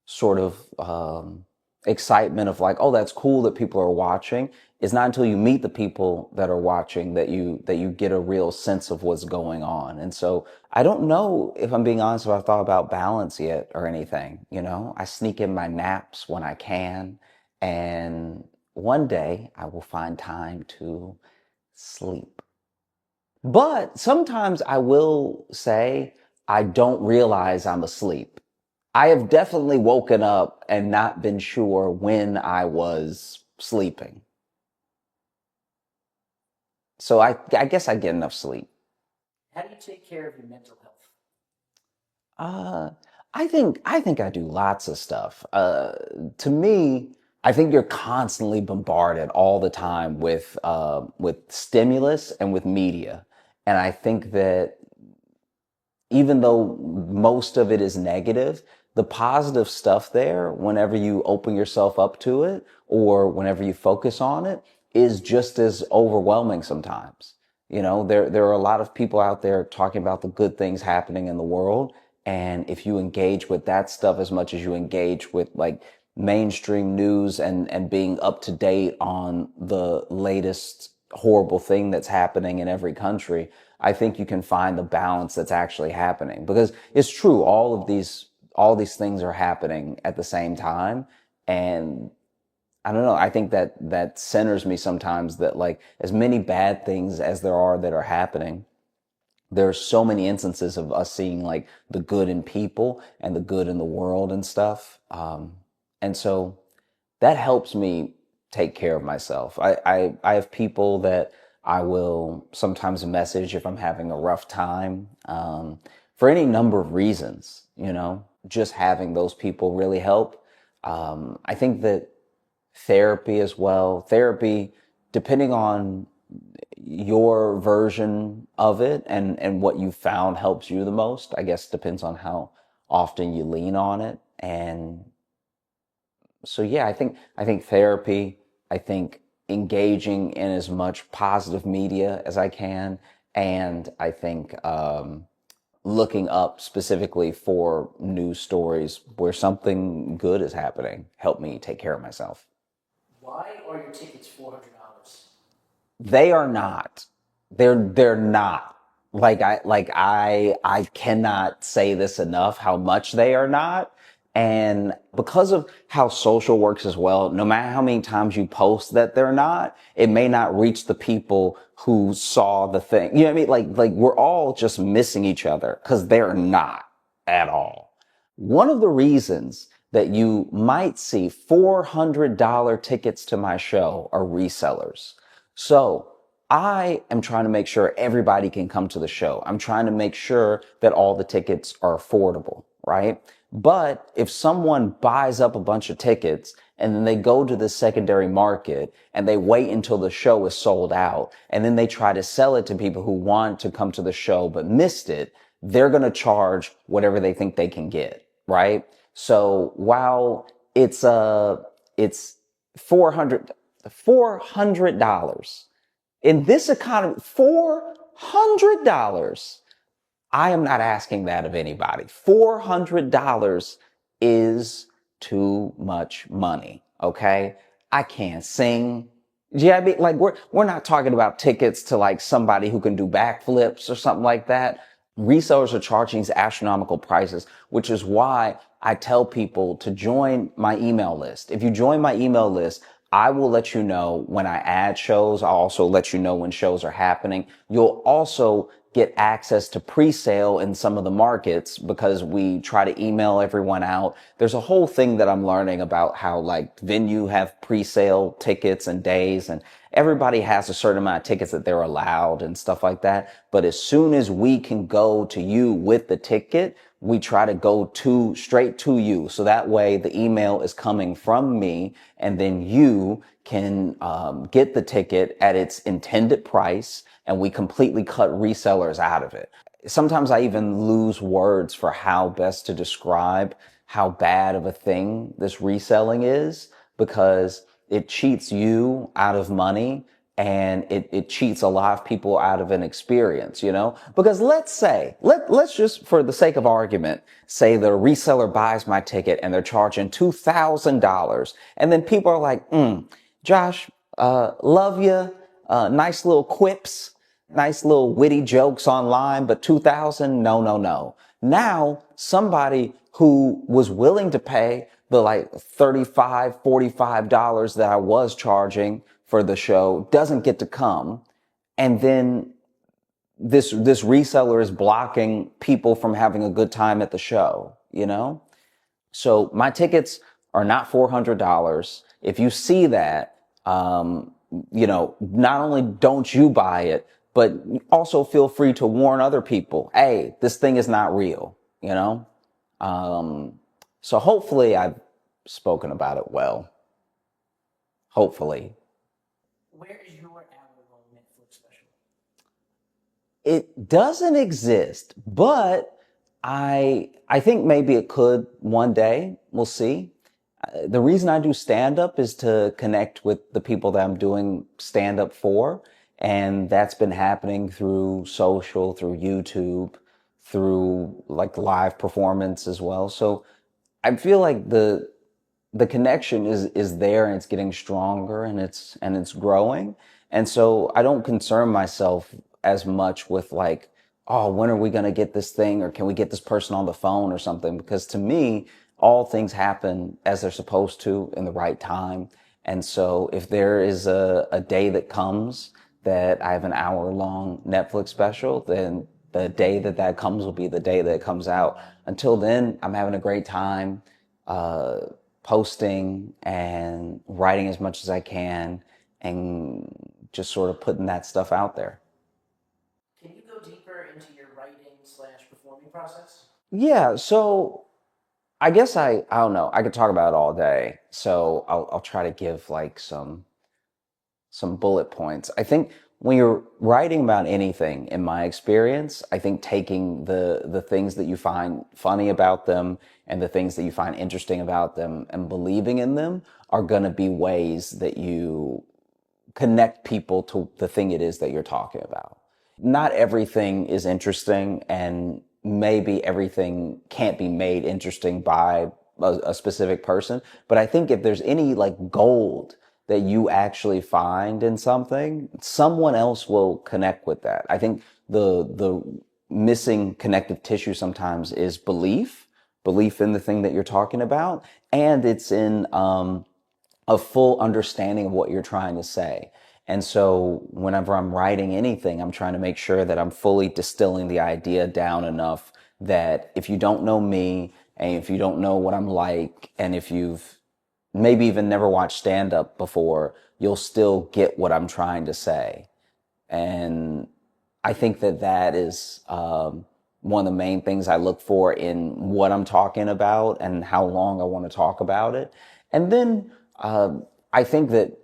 sort of excitement of like, oh, that's cool that people are watching, it's not until you meet the people that are watching that you get a real sense of what's going on. And so I don't know, if I'm being honest, if I've thought about balance yet or anything. You know, I sneak in my naps when I can, and one day I will find time to sleep. But sometimes I will say I don't realize I'm asleep. I have definitely woken up and not been sure when I was sleeping. So I guess I get enough sleep. How do you take care of your mental health? I think I do lots of stuff. To me, I think you're constantly bombarded all the time with stimulus and with media. And I think that even though most of it is negative, the positive stuff there, whenever you open yourself up to it or whenever you focus on it, is just as overwhelming sometimes. You know, there are a lot of people out there talking about the good things happening in the world. And if you engage with that stuff as much as you engage with like mainstream news and being up to date on the latest horrible thing that's happening in every country, I think you can find the balance that's actually happening, because it's true. All these things are happening at the same time. And I don't know. I think that centers me sometimes, that like as many bad things as there are that are happening, there's so many instances of us seeing like the good in people and the good in the world and stuff. And so that helps me take care of myself. I have people that I will sometimes message if I'm having a rough time, for any number of reasons, you know, just having those people really help. I think that therapy as well, depending on your version of it and what you found helps you the most, I guess depends on how often you lean on it. And so yeah, I think therapy, I think engaging in as much positive media as I can, and I think looking up specifically for news stories where something good is happening help me take care of myself. Why are your tickets $400? They are not. They're not. I cannot say this enough how much they are not. And because of how social works as well, no matter how many times you post that they're not, it may not reach the people who saw the thing. You know what I mean? Like we're all just missing each other because they're not at all. One of the reasons that you might see $400 tickets to my show are resellers. So I am trying to make sure everybody can come to the show. I'm trying to make sure that all the tickets are affordable, right? But if someone buys up a bunch of tickets and then they go to the secondary market and they wait until the show is sold out and then they try to sell it to people who want to come to the show but missed it, they're going to charge whatever they think they can get, right? So while it's 400 in this economy, $400. I am not asking that of anybody. $400 is too much money. Okay. I can't sing. Yeah, I mean, like we're not talking about tickets to like somebody who can do backflips or something like that. Resellers are charging these astronomical prices, which is why I tell people to join my email list. If you join my email list, I will let you know when I add shows. I'll also let you know when shows are happening. You'll also get access to pre-sale in some of the markets because we try to email everyone out. There's a whole thing that I'm learning about how like venue have pre-sale tickets and days, and everybody has a certain amount of tickets that they're allowed and stuff like that. But as soon as we can go to you with the ticket, we try to go straight to you. So that way the email is coming from me and then you can get the ticket at its intended price, and we completely cut resellers out of it. Sometimes I even lose words for how best to describe how bad of a thing this reselling is, because it cheats you out of money and it cheats a lot of people out of an experience, you know? Because let's just, for the sake of argument, say the reseller buys my ticket and they're charging $2,000. And then people are like, Josh, love you, nice little quips, nice little witty jokes online, but 2,000, no, no, no. Now, somebody who was willing to pay the like $35, $45 that I was charging for the show doesn't get to come. And then this reseller is blocking people from having a good time at the show, you know? So my tickets are not $400. If you see that, you know, not only don't you buy it, but also feel free to warn other people, hey, this thing is not real, you know? So hopefully I've spoken about it well. Hopefully. Where is your hour-long Netflix special? It doesn't exist, but I think maybe it could one day. We'll see. The reason I do stand up is to connect with the people that I'm doing stand up for. And that's been happening through social, through YouTube, through like live performance as well. So I feel like the connection is there and it's getting stronger and it's growing. And so I don't concern myself as much with like, oh, when are we going to get this thing, or can we get this person on the phone or something? Because to me, all things happen as they're supposed to in the right time. And so if there is a day that comes that I have an hour long Netflix special, then the day that that comes will be the day that it comes out. Until then, I'm having a great time uh, posting and writing as much as I can and just sort of putting that stuff out there. Can you go deeper into your writing slash performing process? Yeah, so I guess I don't know. I could talk about it all day. So I'll try to give like some bullet points. I think when you're writing about anything, in my experience, I think taking the things that you find funny about them and the things that you find interesting about them and believing in them are going to be ways that you connect people to the thing it is that you're talking about. Not everything is interesting, and maybe everything can't be made interesting by a specific person. But I think if there's any like gold that you actually find in something, someone else will connect with that. I think the missing connective tissue sometimes is belief in the thing that you're talking about, and it's in a full understanding of what you're trying to say. And so whenever I'm writing anything, I'm trying to make sure that I'm fully distilling the idea down enough that if you don't know me and if you don't know what I'm like, and if you've maybe even never watched stand up before, you'll still get what I'm trying to say. And I think that that is one of the main things I look for in what I'm talking about and how long I want to talk about it. And then I think that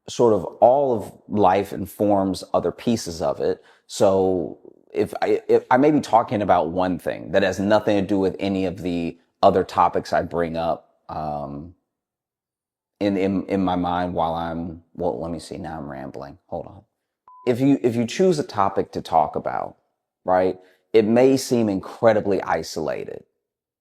sort of all of life informs other pieces of it. So if I may be talking about one thing that has nothing to do with any of the other topics I bring up in my mind while well, let me see, now I'm rambling. Hold on. If you choose a topic to talk about, right, it may seem incredibly isolated.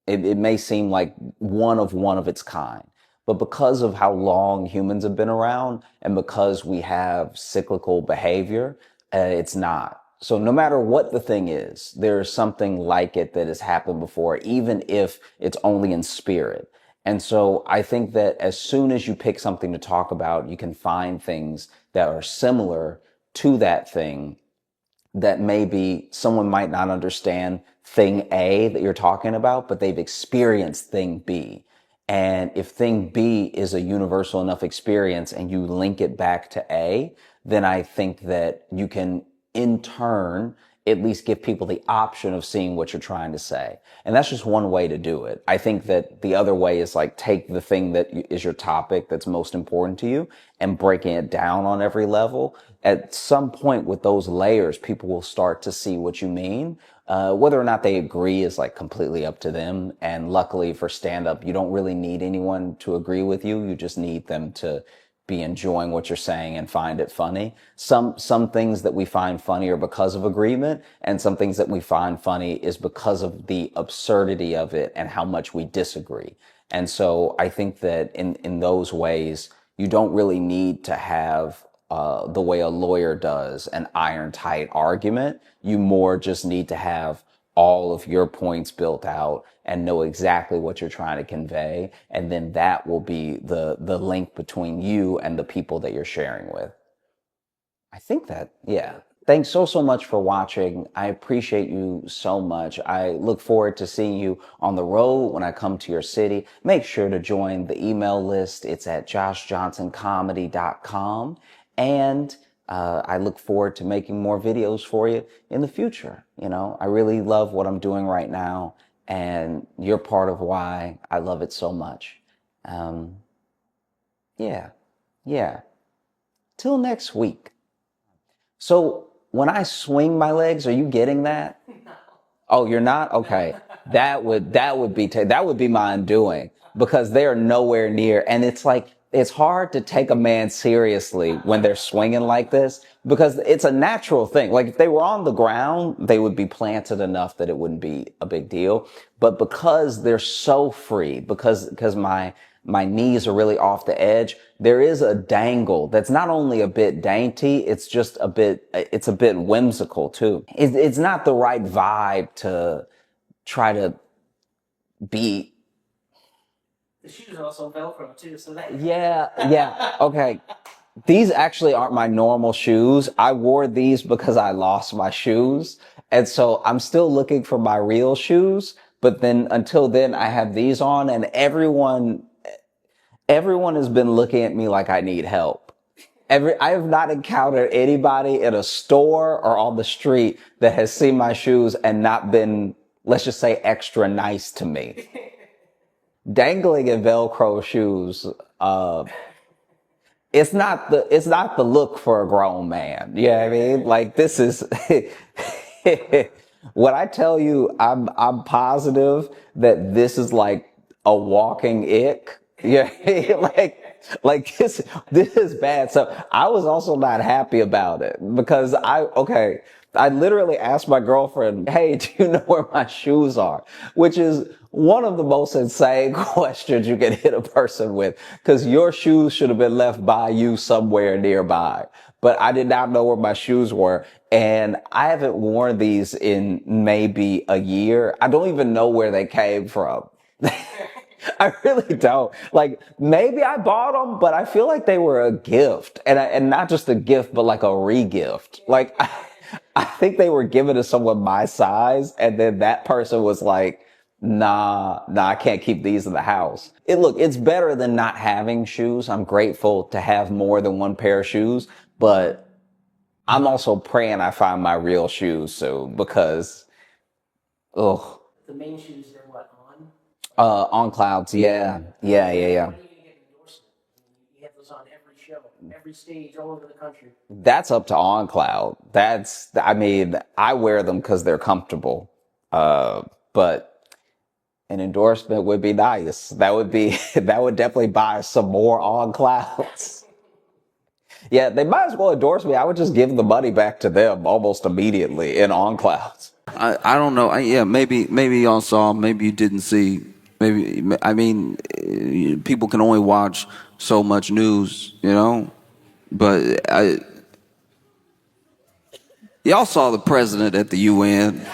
It may seem like one of its kind. But because of how long humans have been around and because we have cyclical behavior, it's not. So no matter what the thing is, there's something like it that has happened before, even if it's only in spirit. And so I think that as soon as you pick something to talk about, you can find things that are similar to that thing that maybe someone might not understand thing A that you're talking about, but they've experienced thing B. And if thing B is a universal enough experience and you link it back to A, then I think that you can in turn at least give people the option of seeing what you're trying to say. And that's just one way to do it. I think that the other way is like take the thing that is your topic that's most important to you and breaking it down on every level. At some point with those layers, people will start to see what you mean. Whether or not they agree is like completely up to them. And luckily for stand up, you don't really need anyone to agree with you. You just need them to be enjoying what you're saying and find it funny. Some things that we find funny are because of agreement, and some things that we find funny is because of the absurdity of it and how much we disagree. And so I think that in those ways, you don't really need to have the way a lawyer does an iron tight argument. You more just need to have all of your points built out and know exactly what you're trying to convey. And then that will be the link between you and the people that you're sharing with. I think that, yeah. Thanks so much for watching. I appreciate you so much. I look forward to seeing you on the road when I come to your city. Make sure to join the email list. It's at joshjohnsoncomedy.com. And I look forward to making more videos for you in the future. You know, I really love what I'm doing right now, and you're part of why I love it so much. Yeah, yeah. Till next week. So when I swing my legs, are you getting that? Oh, you're not? Okay. That would be my undoing because they are nowhere near. And it's like, it's hard to take a man seriously when they're swinging like this because it's a natural thing. Like if they were on the ground, they would be planted enough that it wouldn't be a big deal. But because they're so free, because my knees are really off the edge, there is a dangle that's not only a bit dainty, it's a bit whimsical too. It's not the right vibe to try to be. The shoes are also Velcro too, so that. Yeah, okay. These actually aren't my normal shoes. I wore these because I lost my shoes. And so I'm still looking for my real shoes. But then until then, I have these on and everyone has been looking at me like I need help. I have not encountered anybody in a store or on the street that has seen my shoes and not been, let's just say, extra nice to me. Dangling in Velcro shoes, it's not the look for a grown man. You know what I mean? Like this is, when I tell you, I'm positive that this is like a walking ick. Yeah, like this is bad. So I was also not happy about it because I literally asked my girlfriend, "Hey, do you know where my shoes are?" Which is one of the most insane questions you can hit a person with because your shoes should have been left by you somewhere nearby. But I did not know where my shoes were. And I haven't worn these in maybe a year. I don't even know where they came from. I really don't. Like maybe I bought them, but I feel like they were a gift, and not just a gift, but like a re-gift. Like I think they were given to someone my size, and then that person was like, "Nah, I can't keep these in the house." It's better than not having shoes. I'm grateful to have more than one pair of shoes, but I'm also praying I find my real shoes soon because, ugh. The main shoes are what, on? On clouds, yeah. When are you gonna get an endorsement? You have those on every show, every stage, all over the country. That's up to On Cloud. I wear them because they're comfortable. But an endorsement would be nice. That would definitely buy some more On Clouds. Yeah, they might as well endorse me. I would just give the money back to them almost immediately in On Clouds. I don't know. Yeah, maybe y'all saw. Maybe you didn't see. Maybe I mean, people can only watch so much news, you know. But y'all saw the president at the UN.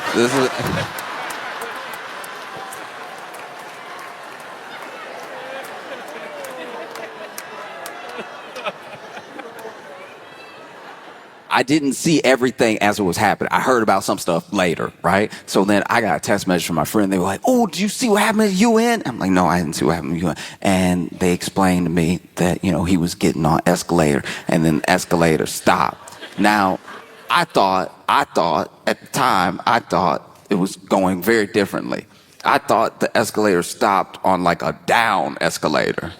I didn't see everything as it was happening. I heard about some stuff later, right? So then I got a text message from my friend. They were like, "Oh, did you see what happened at the UN?" I'm like, "No, I didn't see what happened at the UN." And they explained to me that, he was getting on escalator and then the escalator stopped. Now, I thought at the time, it was going very differently. I thought the escalator stopped on like a down escalator.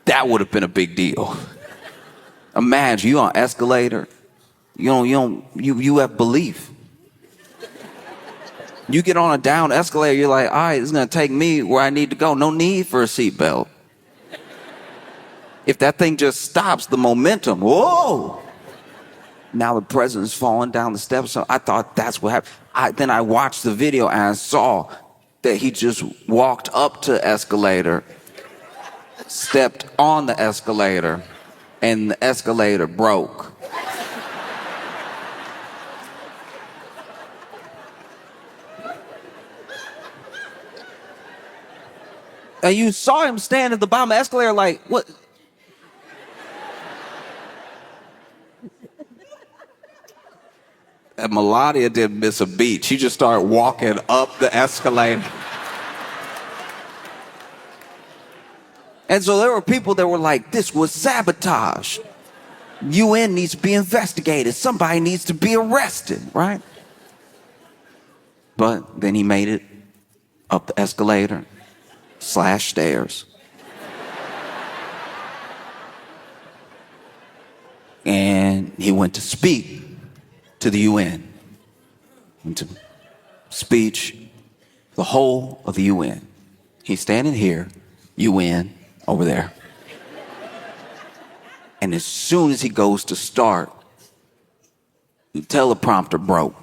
That would have been a big deal. Imagine you on escalator. You have belief. You get on a down escalator, you're like, all right, it's gonna take me where I need to go. No need for a seatbelt. If that thing just stops, the momentum, whoa! Now the president's falling down the steps. So I thought that's what happened. Then I watched the video and I saw that he just walked up to the escalator, stepped on the escalator, and the escalator broke. And you saw him stand at the bottom of the escalator like, what? And Melania didn't miss a beat. She just started walking up the escalator. And so there were people that were like, this was sabotage. UN needs to be investigated. Somebody needs to be arrested, right? But then he made it up the escalator / stairs. And he went to speak to the UN. Went to speech, the whole of the UN. He's standing here, UN over there. And as soon as he goes to start, the teleprompter broke.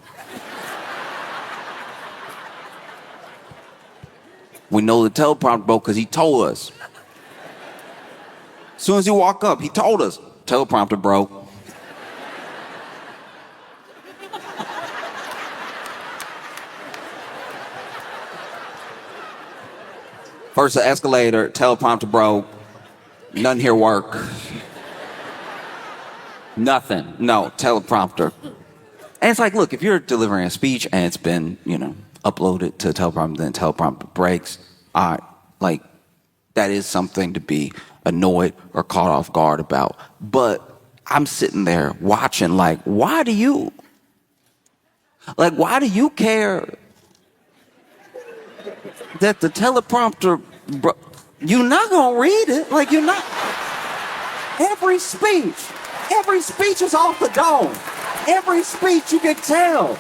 We know the teleprompter broke because he told us. As soon as he walked up, he told us, teleprompter broke. First the escalator, teleprompter broke. Nothing here work. Nothing. No, teleprompter. And it's like, look, if you're delivering a speech and it's been, uploaded to a teleprompter, then teleprompter breaks, all right, like, that is something to be annoyed or caught off guard about. But I'm sitting there watching, like, why do you care that the teleprompter, you're not gonna read it, like, you're not. Every speech is off the dome. Every speech you can tell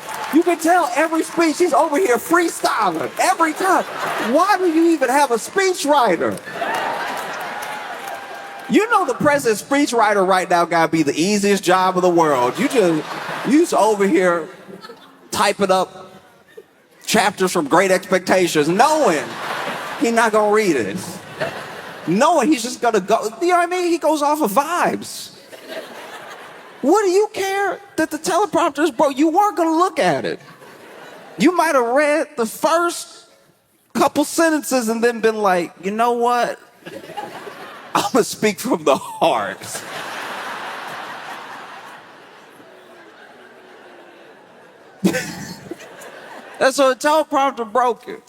every speech he's over here freestyling every time. Why do you even have a speechwriter? You know the president's speechwriter right now gotta be the easiest job in the world. You just over here typing up chapters from Great Expectations, knowing he's not gonna read it. Knowing he's just gonna go, you know what I mean? He goes off of vibes. What do you care that the teleprompter is broke? You weren't gonna look at it. You might have read the first couple sentences and then been like, you know what? I'm gonna speak from the heart. And so the teleprompter broke it.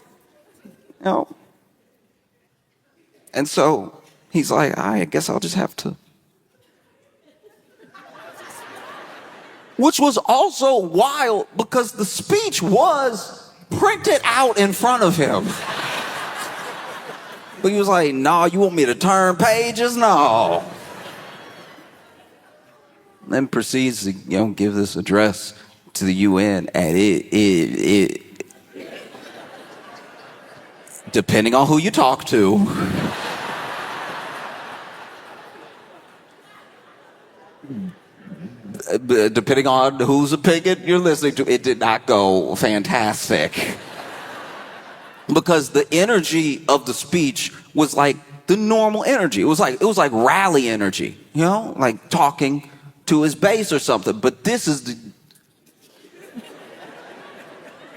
And so he's like, I guess I'll just have to. Which was also wild because the speech was printed out in front of him. But he was like, no, you want me to turn pages? No. Then proceeds to, give this address to the UN, and it depending on who you talk to, depending on whose opinion you're listening to, it did not go fantastic. Because the energy of the speech was like the normal energy. It was like rally energy, like talking to his base or something. But this is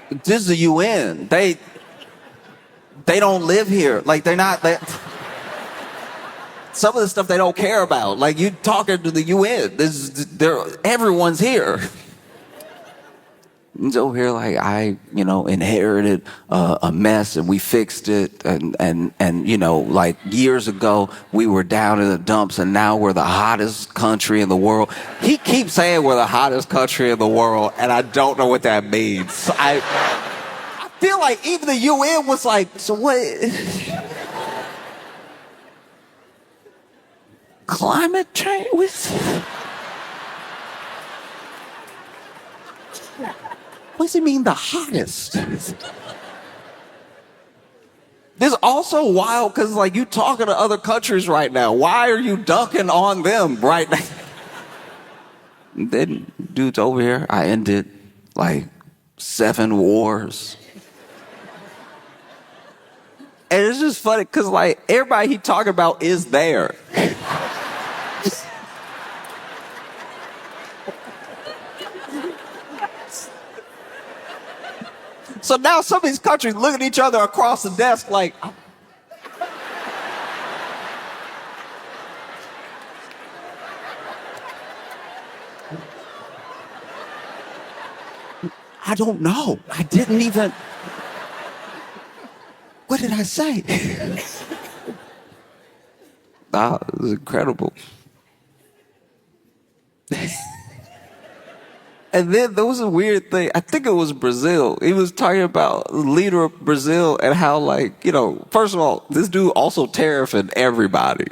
the UN. They don't live here. Like some of the stuff they don't care about. Like, you talking to the UN. Everyone's here. He's over here like, I inherited a mess and we fixed it. And like years ago, we were down in the dumps and now we're the hottest country in the world. He keeps saying we're the hottest country in the world, and I don't know what that means. I feel like even the UN was like, so what? Climate change? What does he mean the hottest? This is also wild because, like, you talking to other countries right now. Why are you dunking on them right now? Then dude's over here. I ended like 7 wars. And it's just funny because, like, everybody he talking about is there. So now some of these countries look at each other across the desk like, I don't know. I didn't even. What did I say? It was incredible. And then there was a weird thing. I think it was Brazil. He was talking about the leader of Brazil and how, like, first of all, this dude also tariffing everybody.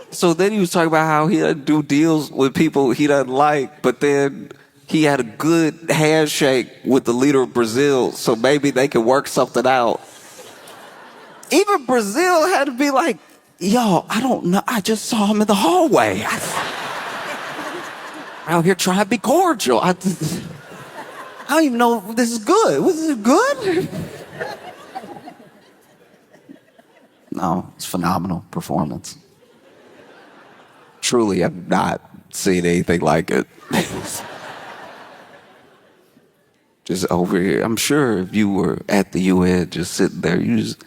So then he was talking about how he doesn't do deals with people he doesn't like, but then he had a good handshake with the leader of Brazil, so maybe they could work something out. Even Brazil had to be like, yo, I don't know. I just saw him in the hallway. Out here trying to be cordial. I don't even know if this is good. Was it good? No, it's phenomenal performance. Truly, I've not seen anything like it. Just over here. I'm sure if you were at the UN just sitting there, you just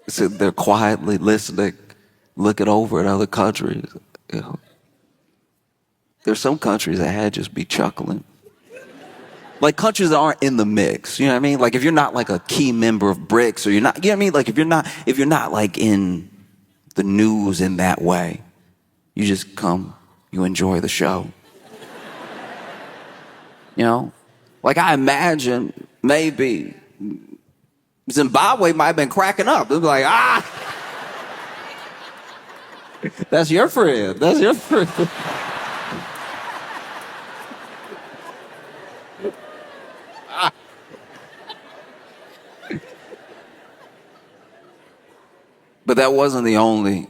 sitting there quietly listening, looking over at other countries. You know, there's some countries that had just be chuckling. Like countries that aren't in the mix, you know what I mean? Like if you're not like a key member of BRICS, or you're not, you know what I mean? Like if you're not like in the news in that way, you just come, you enjoy the show. You know? Like I imagine maybe Zimbabwe might have been cracking up. They'd be like, that's your friend. That's your friend. But that wasn't the only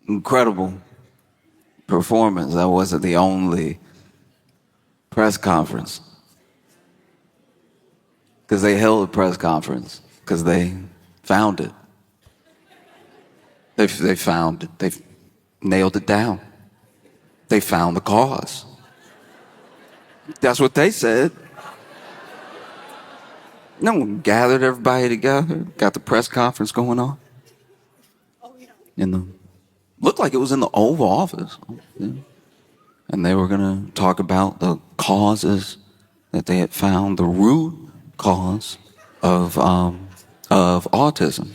incredible performance. That wasn't the only press conference. Because they held a press conference. Because they found it. They found it. They nailed it down. They found the cause. That's what they said. No one gathered everybody together. Got the press conference going on. Looked like it was in the Oval Office. Yeah. And they were going to talk about the causes that they had found, the root cause of autism.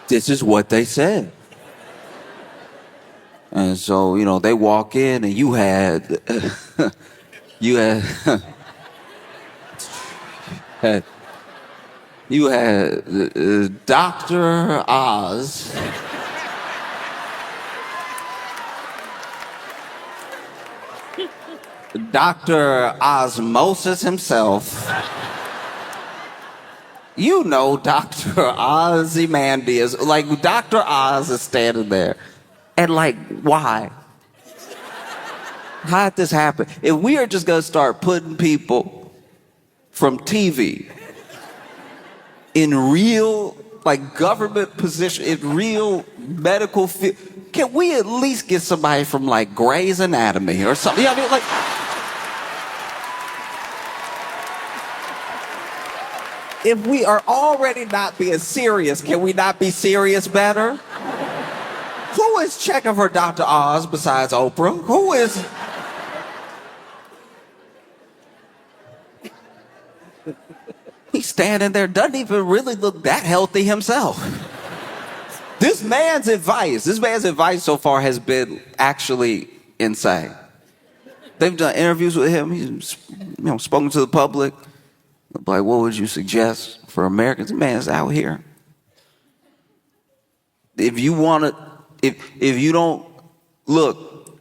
This is what they said. And so, you know, they walk in and you had Dr. Oz. Dr. Osmosis himself. You know Dr. Ozymandias. Like, Dr. Oz is standing there. And like, why? How did this happen? If we are just going to start putting people from TV in real, like, government position, in real medical field, can we at least get somebody from, like, Grey's Anatomy or something? You know what I mean? Like, if we are already not being serious, can we not be serious better? Who is checking for Dr. Oz besides Oprah? Who is... He's standing there, doesn't even really look that healthy himself. This man's advice so far has been actually insane. They've done interviews with him. He's, spoken to the public. Like, what would you suggest for Americans? The man's out here. If you want to, if you don't, look,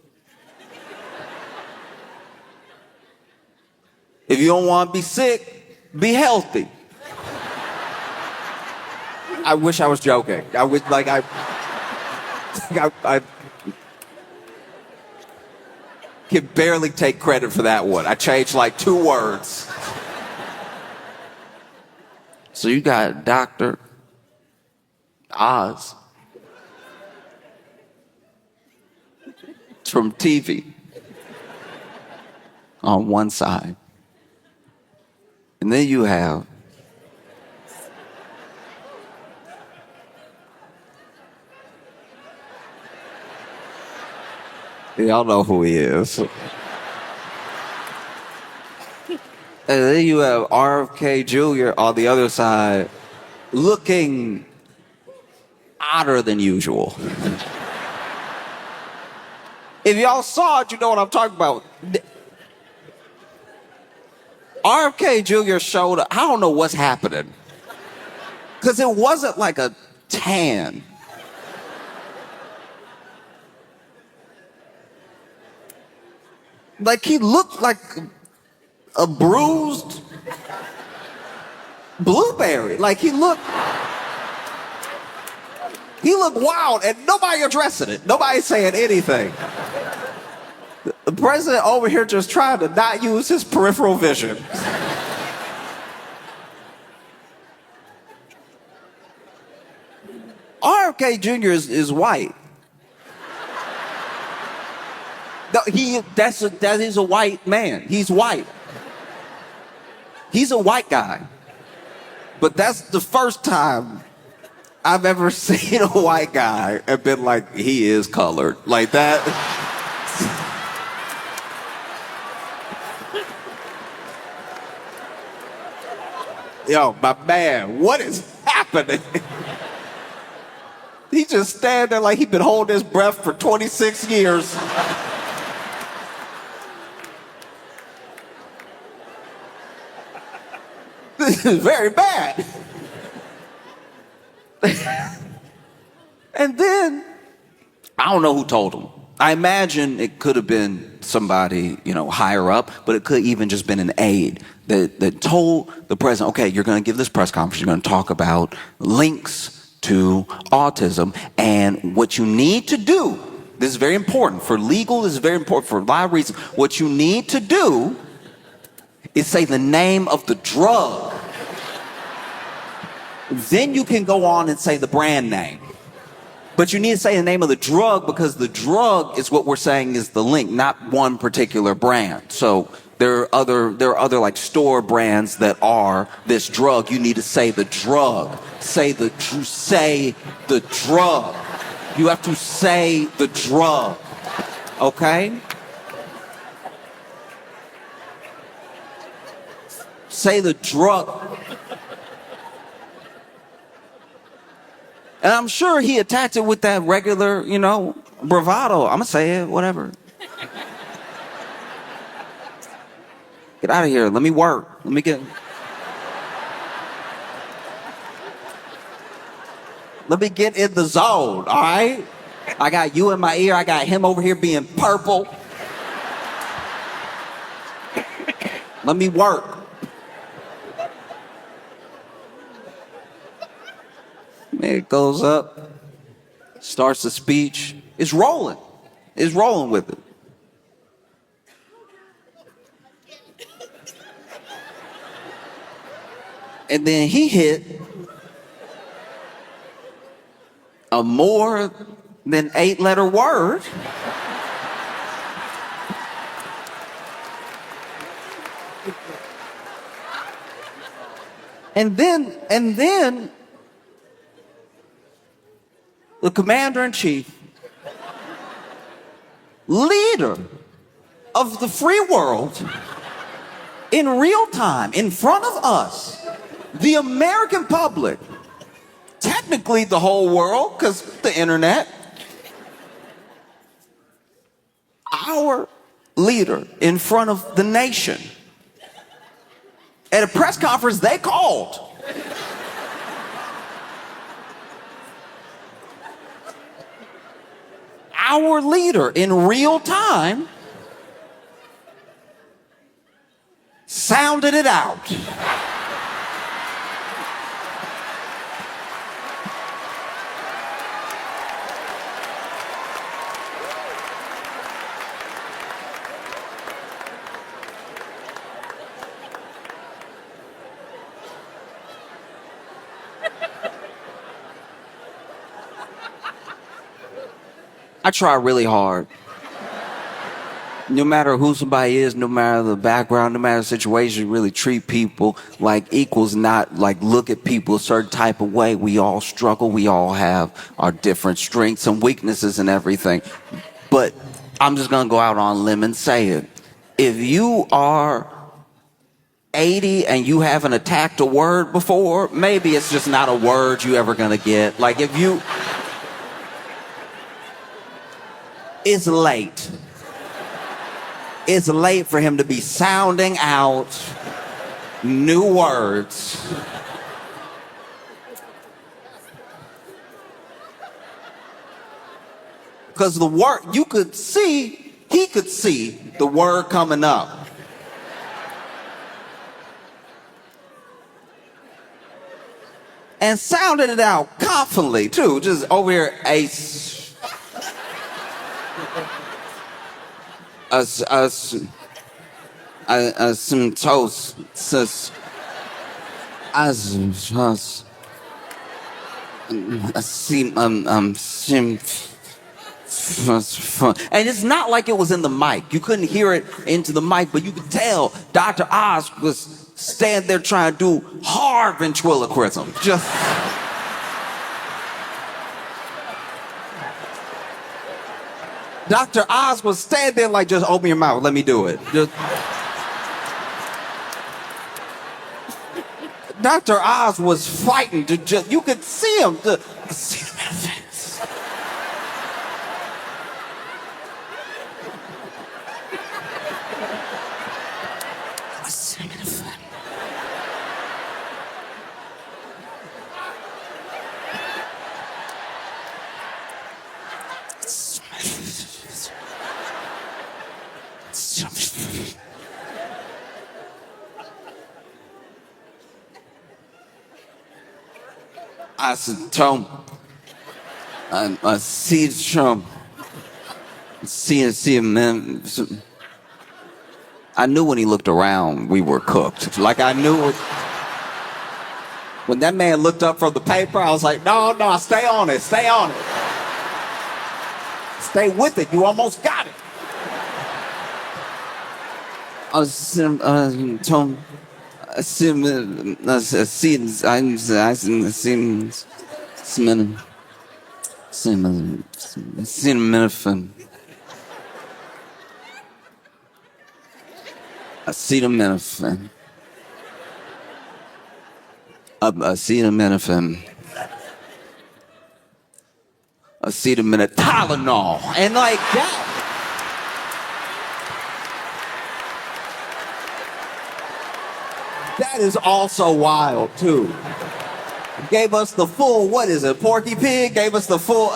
if you don't want to be sick, be healthy. I wish I was joking. I wish, like, I can barely take credit for that one. I changed like 2 words. So you got Dr. Oz from TV on one side. And then you have y'all know who he is. And then you have RFK Jr. on the other side, looking odder than usual. If y'all saw it, you know what I'm talking about. RFK Jr. showed up. I don't know what's happening. Because it wasn't like a tan. Like he looked like a bruised blueberry. Like he looked wild and nobody addressing it. Nobody saying anything. The president over here just trying to not use his peripheral vision. RFK Jr. is white. No, that is a white man. He's white. He's a white guy. But that's the first time I've ever seen a white guy and been like, he is colored. Like that. Yo, my man, what is happening? He just stand there like he been holding his breath for 26 years. This is very bad. And then, I don't know who told him. I imagine it could have been somebody, higher up, but it could even just been an aide that told the president, okay, you're going to give this press conference, you're going to talk about links to autism, and what you need to do, this is very important, for legal, this is very important for a lot of reasons, what you need to do is say the name of the drug. Then you can go on and say the brand name. But you need to say the name of the drug because the drug is what we're saying is the link, not one particular brand. So there are other like store brands that are this drug. You need to say the drug. Say the drug. You have to say the drug. Okay? Say the drug. And I'm sure he attacked it with that regular, bravado. I'm gonna say it, whatever. Get out of here. Let me work. Let me get in the zone, all right? I got you in my ear. I got him over here being purple. Let me work. It goes up, starts the speech. It's rolling. It's rolling with it. And then he hit a more than 8-letter word. And then the commander-in-chief, leader of the free world, in real time, in front of us, the American public, technically the whole world, because the internet, our leader in front of the nation, at a press conference they called. Our leader in real time sounded it out. I try really hard. No matter who somebody is, no matter the background, no matter the situation, really treat people like equals, not like look at people a certain type of way. We all struggle. We all have our different strengths and weaknesses and everything. But I'm just going to go out on a limb and say it. If you are 80 and you haven't attacked a word before, maybe it's just not a word you ever going to get. Like if you... It's late. It's late for him to be sounding out new words. Because the word, you could see he could see the word coming up. And sounded it out confidently, too. Just over here, ace. Some toast. And it's not like it was in the mic. You couldn't hear it into the mic, but you could tell Dr. Oz was standing there trying to do hard ventriloquism. Just. Dr. Oz was standing there like, just open your mouth, let me do it. Just. Dr. Oz was fighting to just, you could see him. See him in the face. Acetone. I see Trump. See him, man. I knew when he looked around, we were cooked. Like I knew it. When that man looked up from the paper, I was like, no, stay on it, stay on it. Stay with it, you almost got it. I see acetaminophen, Tylenol, and like that. That is also wild too. Gave us the full, what is it, Porky Pig? Gave us the full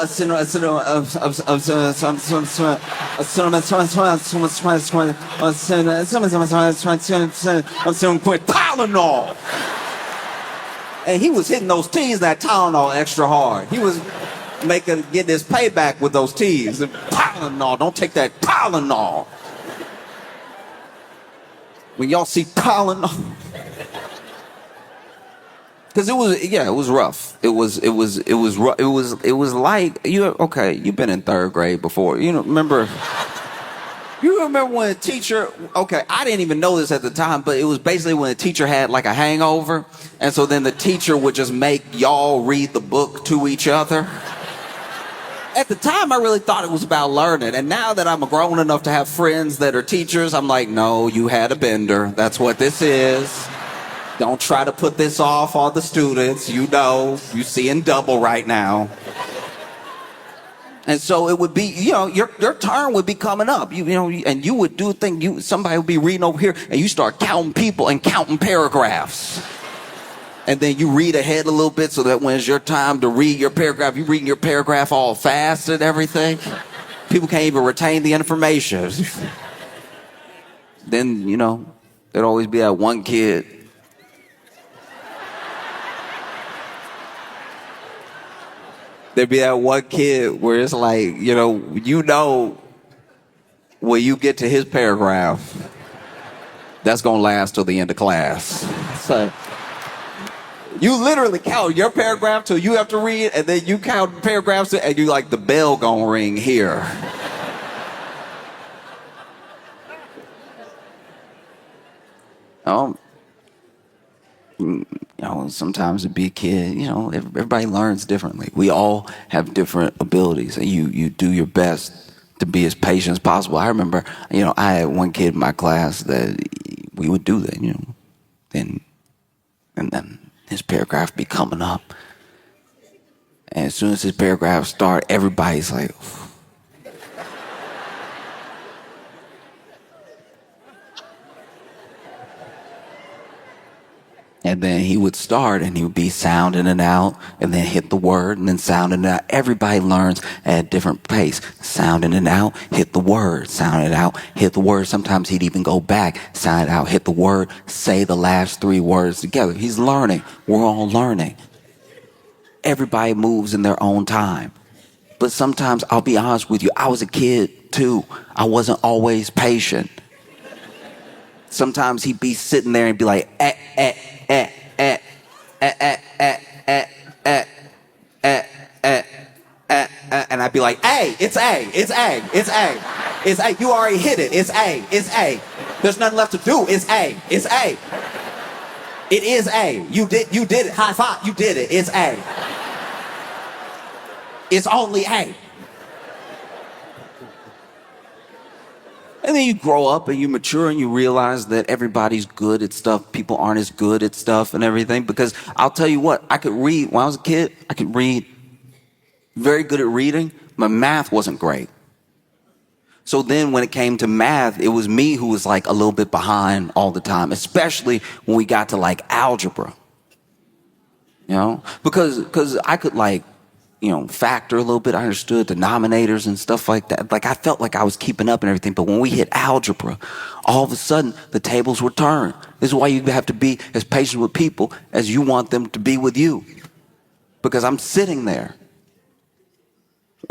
Tylenol. And he was hitting those T's, that Tylenol, extra hard. He was getting his payback with those T's. Tylenol, don't take that Tylenol. When y'all see Tylenol, because it was rough. It was rough. It was like you've been in third grade before. You remember when a teacher, I didn't even know this at the time, but it was basically when a teacher had like a hangover, and so then the teacher would just make y'all read the book to each other. At the time, I really thought it was about learning, and now that I'm grown enough to have friends that are teachers, I'm like, no, you had a bender. That's what this is. Don't try to put this off on the students. You see in double right now. And so it would be, your turn would be coming up, and you would do a thing. Somebody would be reading over here, and you start counting people and counting paragraphs. And then you read ahead a little bit so that when it's your time to read your paragraph, you're reading your paragraph all fast and everything. People can't even retain the information. Then, there'd always be that one kid. There'd be that one kid where it's like, when you get to his paragraph, that's going to last till the end of class. So you literally count your paragraph till you have to read, and then you count paragraphs, and you like, the bell gonna ring here. Sometimes to be a kid, everybody learns differently. We all have different abilities, and you do your best to be as patient as possible. I remember, I had one kid in my class that we would do that, and then his paragraph be coming up. And as soon as his paragraph start, everybody's like, And then he would start and he would be sounding it out and then hit the word and then sounding it out. Everybody learns at a different pace. Sounding it out, hit the word. Sound it out, hit the word. Sometimes he'd even go back, sound it out, hit the word, say the last 3 words together. He's learning. We're all learning. Everybody moves in their own time. But sometimes, I'll be honest with you, I was a kid too. I wasn't always patient. Sometimes he'd be sitting there and be like, eh, eh, eh, eh, eh, eh, eh, eh, eh, eh, eh, eh, and I'd be like, A, it's A, it's A, it's A, it's A. You already hit it. It's A, it's A. There's nothing left to do. It's A, it's A. It is A. You did it. High five. You did it. It's A. It's only A. And then you grow up and you mature and you realize that everybody's good at stuff. People aren't as good at stuff and everything. Because I'll tell you what, I could read. When I was a kid, I could read. Very good at reading. My math wasn't great. So then when it came to math, it was me who was like a little bit behind all the time. Especially when we got to like algebra. You know? Because I could like, factor a little bit. I understood denominators and stuff like that. Like I felt like I was keeping up and everything. But when we hit algebra, all of a sudden the tables were turned. This is why you have to be as patient with people as you want them to be with you. Because I'm sitting there.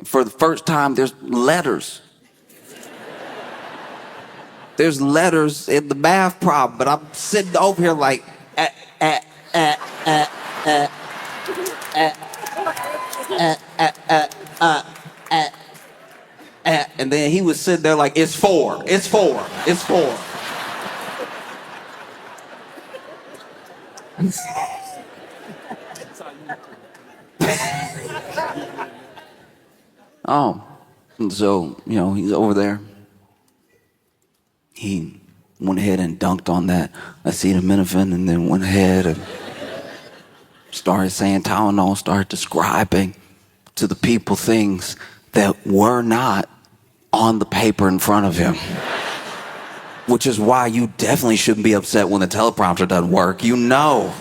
For the first time, there's letters. There's letters in the math problem, but I'm sitting over here like, and then he was sitting there like, it's 4, it's 4, it's 4. Oh, and so, he's over there. He went ahead and dunked on that acetaminophen and then went ahead and started saying Tylenol, started describing to the people things that were not on the paper in front of him. Which is why you definitely shouldn't be upset when the teleprompter doesn't work. You know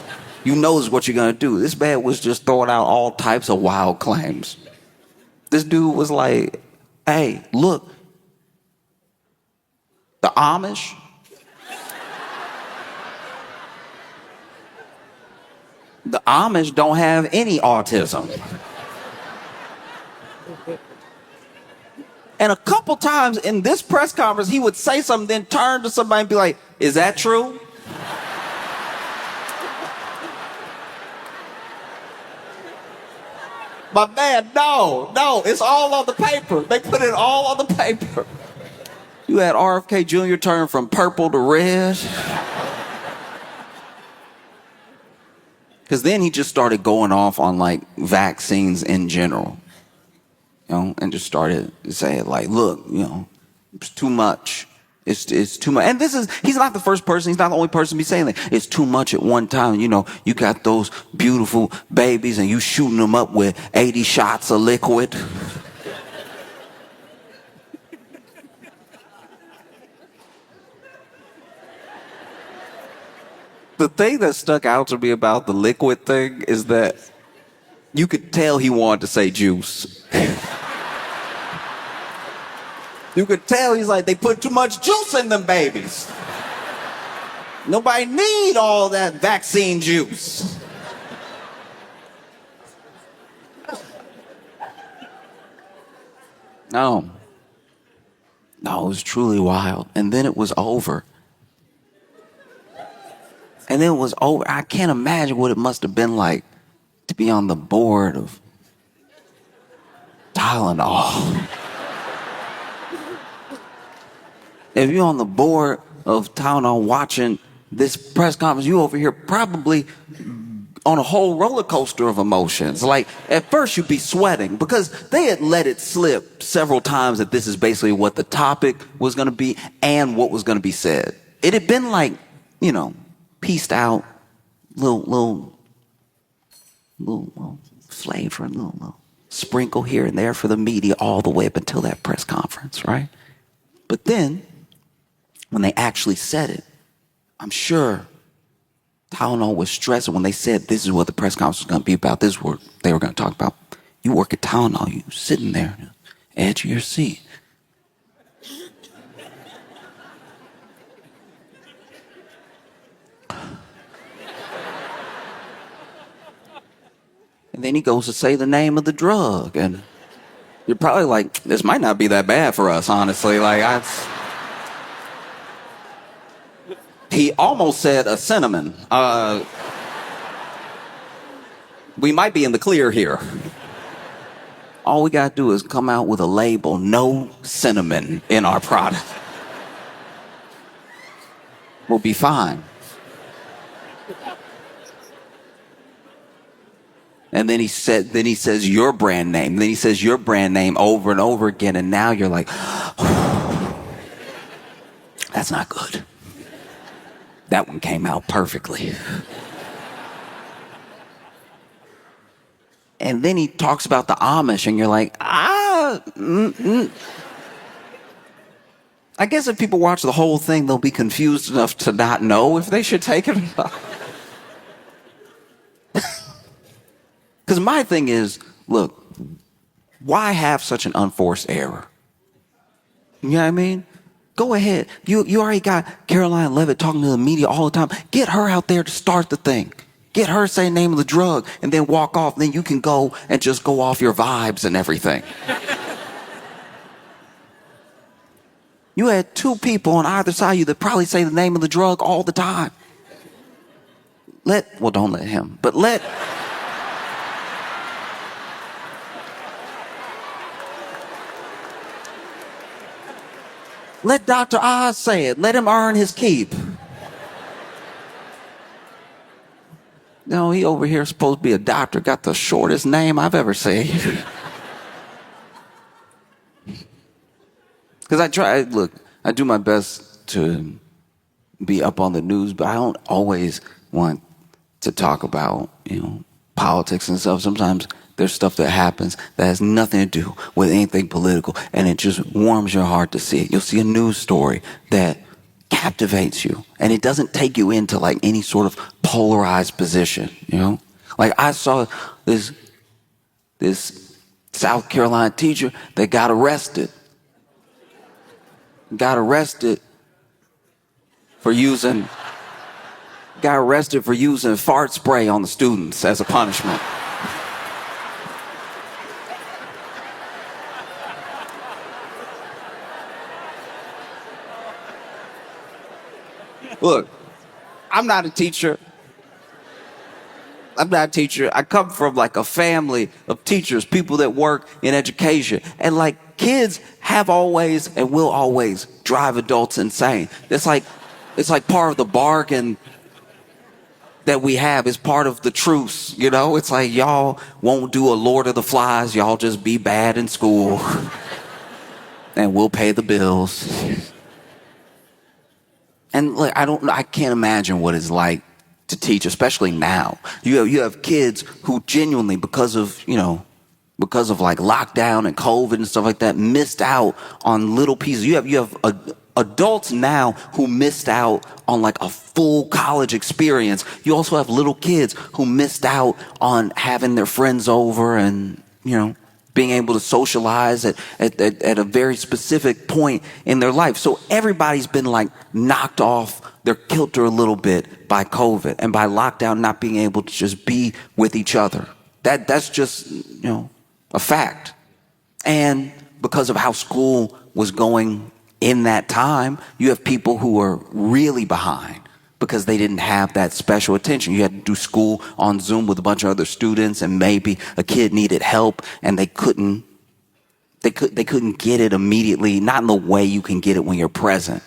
is what you're going to do. This man was just throwing out all types of wild claims. This dude was like, hey, look, the Amish, don't have any autism. And a couple times in this press conference, he would say something, then turn to somebody and be like, is that true? But man, no, it's all on the paper. They put it all on the paper. You had RFK Jr. turn from purple to red. Because then he just started going off on like vaccines in general. And just started saying like, look, it's too much. It's too much. And he's not the first person. He's not the only person to be saying that. It's too much at one time. You got those beautiful babies and you shooting them up with 80 shots of liquid. The thing that stuck out to me about the liquid thing is that you could tell he wanted to say juice. You could tell he's like, they put too much juice in them babies. Nobody need all that vaccine juice. No, it was truly wild. And then it was over. I can't imagine what it must have been like to be on the board of Tylenol. If you're on the board of Tylenol watching this press conference, you over here probably on a whole roller coaster of emotions. Like, at first you'd be sweating because they had let it slip several times that this is basically what the topic was going to be and what was going to be said. It had been like, pieced out, little flavor, little sprinkle here and there for the media all the way up until that press conference, right? But then, when they actually said it, I'm sure Tylenol was stressing when they said this is what the press conference was going to be about. This is what they were going to talk about. You work at Tylenol, you sitting there, edge of your seat. And then he goes to say the name of the drug, and you're probably like, this might not be that bad for us, honestly. He almost said a cinnamon. We might be in the clear here. All we gotta do is come out with a label, no cinnamon in our product. We'll be fine. And then he says your brand name. Then he says your brand name over and over again. And now you're like, that's not good. That one came out perfectly. And then he talks about the Amish, and you're like, I guess if people watch the whole thing, they'll be confused enough to not know if they should take it or not. Because my thing is, look, why have such an unforced error? You know what I mean? Go ahead. You already got Caroline Levitt talking to the media all the time. Get her out there to start the thing. Get her say the name of the drug and then walk off. Then you can go and just go off your vibes and everything. You had two people on either side of you that probably say the name of the drug all the time. Don't let him, but let Dr. Oz say it. Let him earn his keep. No, he over here supposed to be a doctor, got the shortest name I've ever seen. Because I do my best to be up on the news, but I don't always want to talk about, politics and stuff. Sometimes there's stuff that happens that has nothing to do with anything political, and it just warms your heart to see it. You'll see a news story that captivates you, and it doesn't take you into like any sort of polarized position, Like I saw this South Carolina teacher that got arrested for using fart spray on the students as a punishment. Look, I'm not a teacher. I come from like a family of teachers, people that work in education. And like kids have always and will always drive adults insane. It's like part of the bargain that we have. Is part of the truce, It's like y'all won't do a Lord of the Flies. Y'all just be bad in school. And we'll pay the bills. And look, I can't imagine what it's like to teach, especially now. You have kids who genuinely, because of like lockdown and COVID and stuff like that, missed out on little pieces. You have adults now who missed out on like a full college experience. You also have little kids who missed out on having their friends over and, being able to socialize at a very specific point in their life. So everybody's been like knocked off their kilter a little bit by COVID and by lockdown, not being able to just be with each other. That's just, a fact. And because of how school was going in that time, you have people who are really behind because they didn't have that special attention. You had to do school on Zoom with a bunch of other students, and maybe a kid needed help and they couldn't get it immediately, not in the way you can get it when you're present,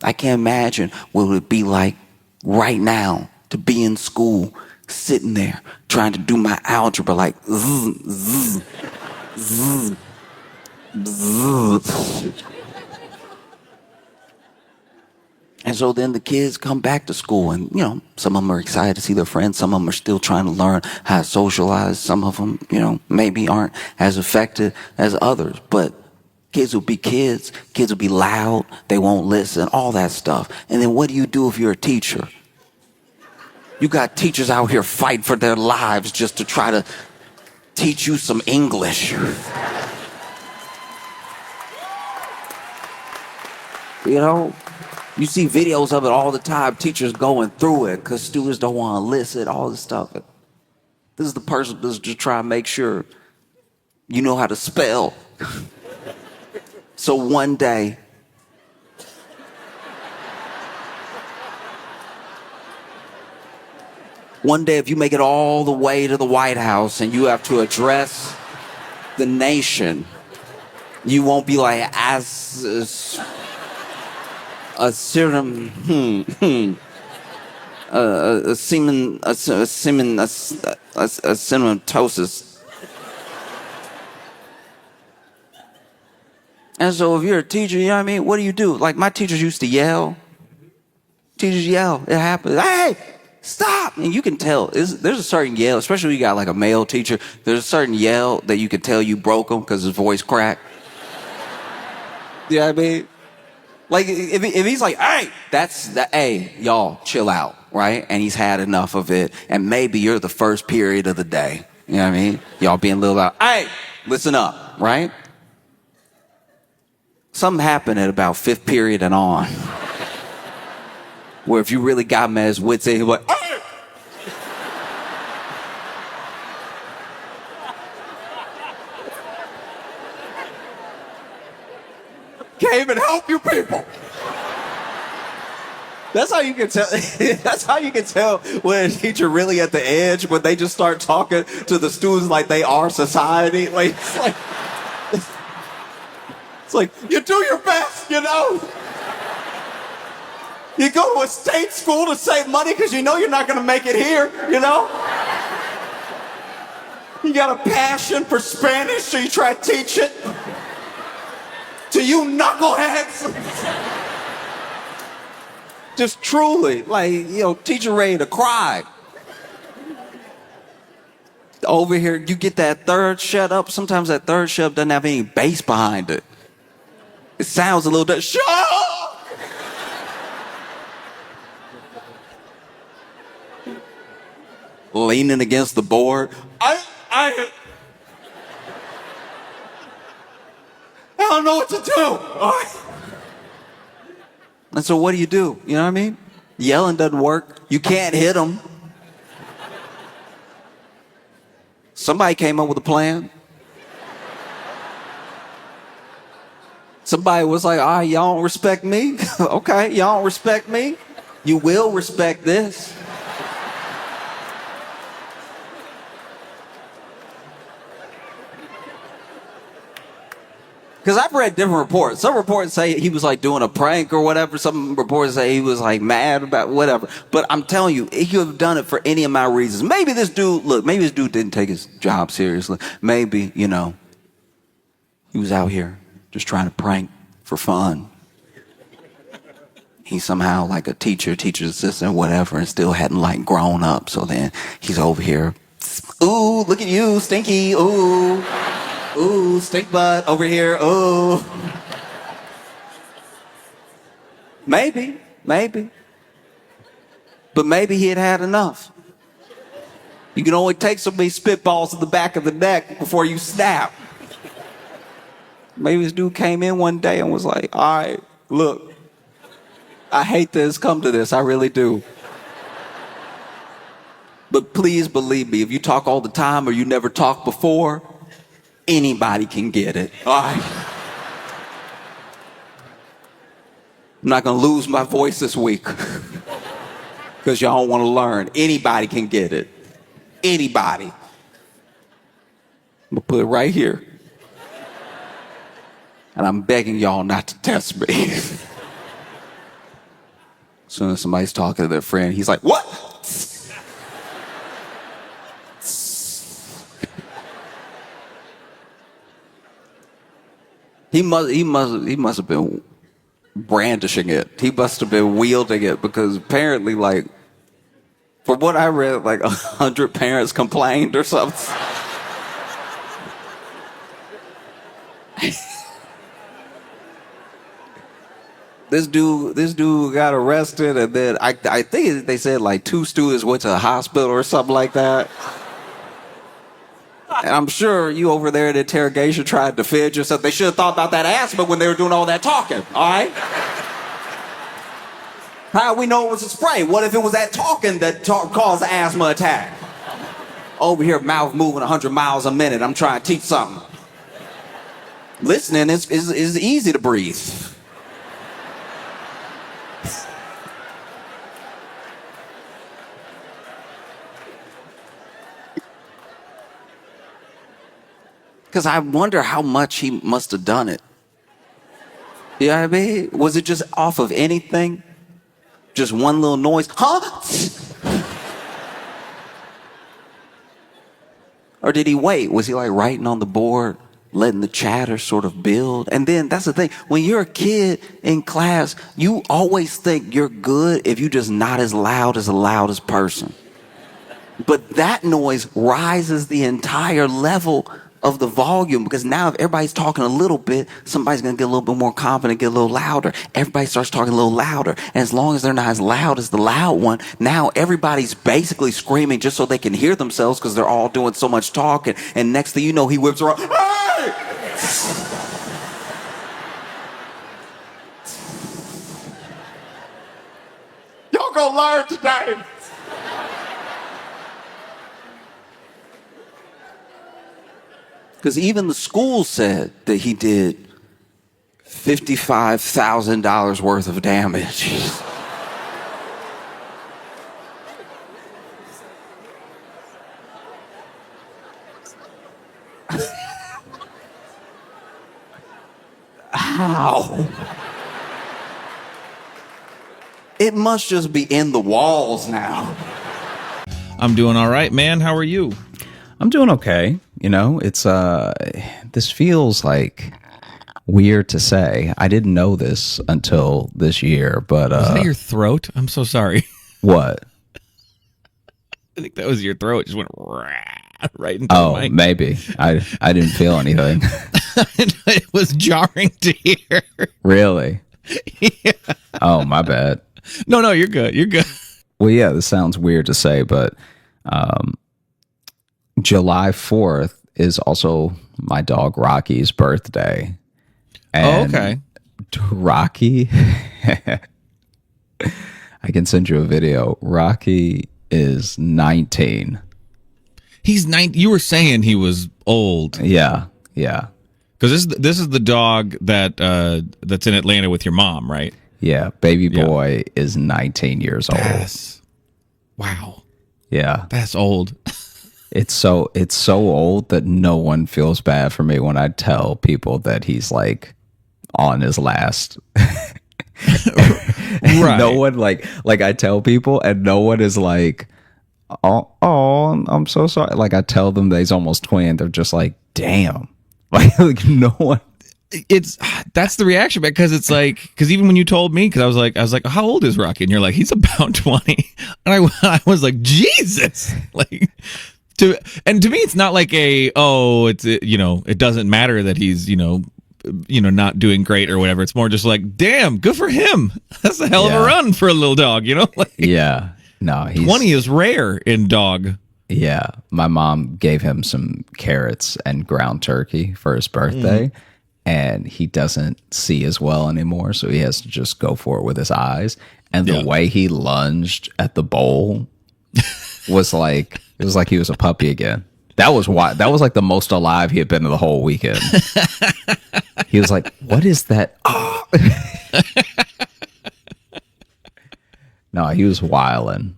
I can't imagine what it would be like right now to be in school, sitting there, trying to do my algebra like zzz, zzz, zzz, zzz. And so then the kids come back to school and, some of them are excited to see their friends. Some of them are still trying to learn how to socialize. Some of them, maybe aren't as affected as others. But kids will be kids. Kids will be loud. They won't listen, all that stuff. And then what do you do if you're a teacher? You got teachers out here fighting for their lives just to try to teach you some English. You know, you see videos of it all the time, teachers going through it because students don't want to listen, all this stuff. This is the person that's just trying to make sure you know how to spell. So one day, if you make it all the way to the White House and you have to address the nation, you won't be like, as a serum, a cinematosis. And so if you're a teacher, you know what I mean? What do? Like my teachers used to yell. Teachers yell. It happens. Hey, stop! And you can tell. There's a certain yell, especially when you got like a male teacher. There's a certain yell that you can tell you broke him because his voice cracked. You know what I mean? Like if he's like, hey, hey, y'all, chill out, right? And he's had enough of it. And maybe you're the first period of the day. You know what I mean? Y'all being a little loud. Hey, listen up, right? Something happened at about 5th period and on. Where if you really got him at his wits end, he'd be like, hey! Can't even help you people. That's how you can tell. That's how you can tell when a teacher really at the edge, when they just start talking to the students like they are society. Like it's like you do your best, you know. You go to a state school to save money because you know you're not going to make it here, you know. You got a passion for Spanish, so you try to teach it to you knuckleheads. Just truly, like, you know, teacher ready to cry. Over here, you get that third shut up. Sometimes that third shut up doesn't have any bass behind it. It sounds a little bit, shut up! Leaning against the board. I don't know what to do. And so what do? You know what I mean? Yelling doesn't work. You can't hit them. Somebody came up with a plan. Somebody was like, all right, y'all don't respect me? Okay, y'all don't respect me? You will respect this. Because I've read different reports. Some reports say he was like doing a prank or whatever. Some reports say he was like mad about whatever. But I'm telling you, he could have done it for any amount of reasons. Maybe this dude didn't take his job seriously. Maybe, you know, he was out here just trying to prank for fun. He's somehow like a teacher's assistant, whatever, and still hadn't like grown up. So then he's over here. Ooh, look at you, stinky. Ooh. Ooh, stink butt over here. Ooh. Maybe. But maybe he had enough. You can only take so many spitballs to the back of the neck before you snap. Maybe this dude came in one day and was like, all right, look, I hate that it's come to this. I really do. But please believe me, if you talk all the time or you never talked before, anybody can get it. All right. I'm not going to lose my voice this week because y'all don't want to learn. Anybody can get it. Anybody. I'm going to put it right here. And I'm begging y'all not to test me. As soon as somebody's talking to their friend, he's like, what? He must have been brandishing it. He must have been wielding it because apparently, like, from what I read, like 100 parents complained or something. this dude got arrested, and then I think they said like 2 students went to the hospital or something like that. And I'm sure you over there in interrogation tried to defend yourself. They should have thought about that asthma when they were doing all that talking, all right? How we know it was a spray? What if it was that talking that caused the asthma attack? Over here, mouth moving 100 miles a minute. I'm trying to teach something. Listening is easy to breathe. Because I wonder how much he must have done it. You know what I mean? Was it just off of anything? Just one little noise? Huh? Or did he wait? Was he like writing on the board, letting the chatter sort of build? And then that's the thing. When you're a kid in class, you always think you're good if you're just not as loud as the loudest person. But that noise rises the entire level of the volume, because now if everybody's talking a little bit, somebody's going to get a little bit more confident, get a little louder. Everybody starts talking a little louder. And as long as they're not as loud as the loud one, now everybody's basically screaming just so they can hear themselves because they're all doing so much talking. And next thing you know, he whips around. Hey! Y'all gonna learn today. Because even the school said that he did $55,000 worth of damage. How? It must just be in the walls now. I'm doing all right, man. How are you? I'm doing okay. You know, it's this feels like weird to say. I didn't know this until this year, but Was that your throat? I'm so sorry. what? I think that was your throat. It just went right into the mic. Maybe. I didn't feel anything. It was jarring to hear. Really? Yeah. Oh, my bad. No, you're good. You're good. Well, yeah, this sounds weird to say, but July 4th is also my dog Rocky's birthday. And okay. Rocky, I can send you a video. Rocky is 19. He's 9. You were saying he was old. Yeah. Because this is the dog that's in Atlanta with your mom, right? Yeah, baby boy is 19 years old. Wow. Yeah. That's old. It's so old that no one feels bad for me when I tell people that he's like on his last. Right. No one like I tell people and no one is like, oh, I'm so sorry. Like I tell them that he's almost 20 and they're just like, damn. Like no one. That's the reaction, because it's like, because even when you told me, because I was like, how old is Rocky? And you're like, he's about 20. And I was like, Jesus. Like, to me, it's not like it doesn't matter that he's, not doing great or whatever. It's more just like, damn, good for him. That's a hell of a run for a little dog, Like, yeah. No, 20 is rare in dog. Yeah. My mom gave him some carrots and ground turkey for his birthday. And he doesn't see as well anymore, so he has to just go for it with his eyes. And the way he lunged at the bowl was like, it was like he was a puppy again. That was why. That was like the most alive he had been the whole weekend. He was like, "What is that?" Oh. No, he was wilding.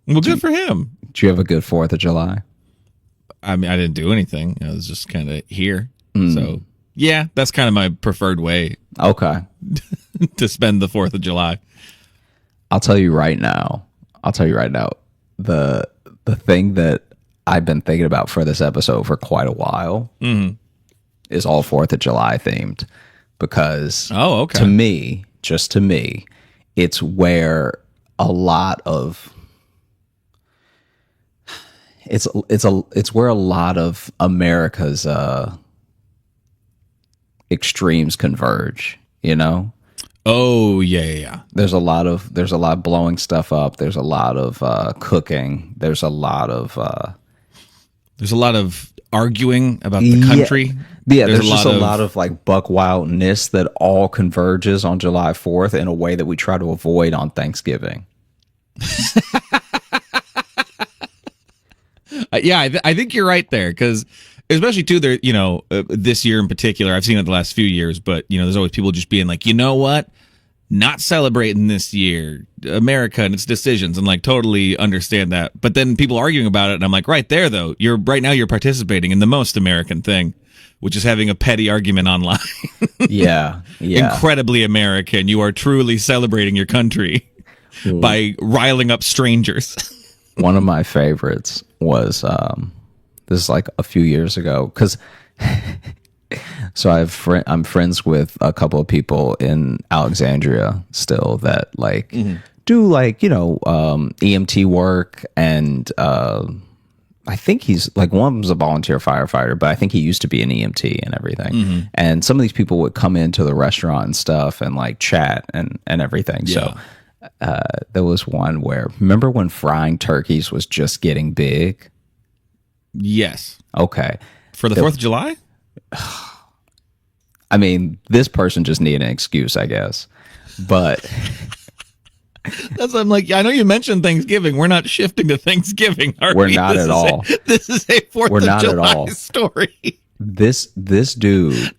Well, good for him. Did you have a good 4th of July? I mean, I didn't do anything. I was just kind of here. So, yeah, that's kind of my preferred way. Okay. To spend the 4th of July. I'll tell you right now. The thing that I've been thinking about for this episode for quite a while is all 4th of July themed, because to me, it's where a lot of it's where a lot of America's extremes converge, Oh yeah. There's a lot of blowing stuff up. There's a lot of cooking. There's a lot of arguing about the country. Yeah, there's just a lot of like buck wildness that all converges on July 4th in a way that we try to avoid on Thanksgiving. I think you're right there, because especially too there, this year in particular, I've seen it the last few years, but there's always people just being like, you know what, not celebrating this year, America and its decisions, and like totally understand that. But then people arguing about it, and I'm like, right there though, you're participating in the most American thing, which is having a petty argument online. Yeah. Incredibly American. You are truly celebrating your country by riling up strangers. One of my favorites was this is like a few years ago, because so I'm friends with a couple of people in Alexandria still that like do like EMT work, and I think he's like, one of them's a volunteer firefighter, but I think he used to be an EMT and everything. And some of these people would come into the restaurant and stuff and like chat and everything. So there was one where, remember when frying turkeys was just getting big? Yes. Okay. For the 4th of July? I mean, this person just needed an excuse, I guess. But that's what I'm like, I know you mentioned Thanksgiving. We're not shifting to Thanksgiving, are we? We're not at all. This is a 4th of July story. This dude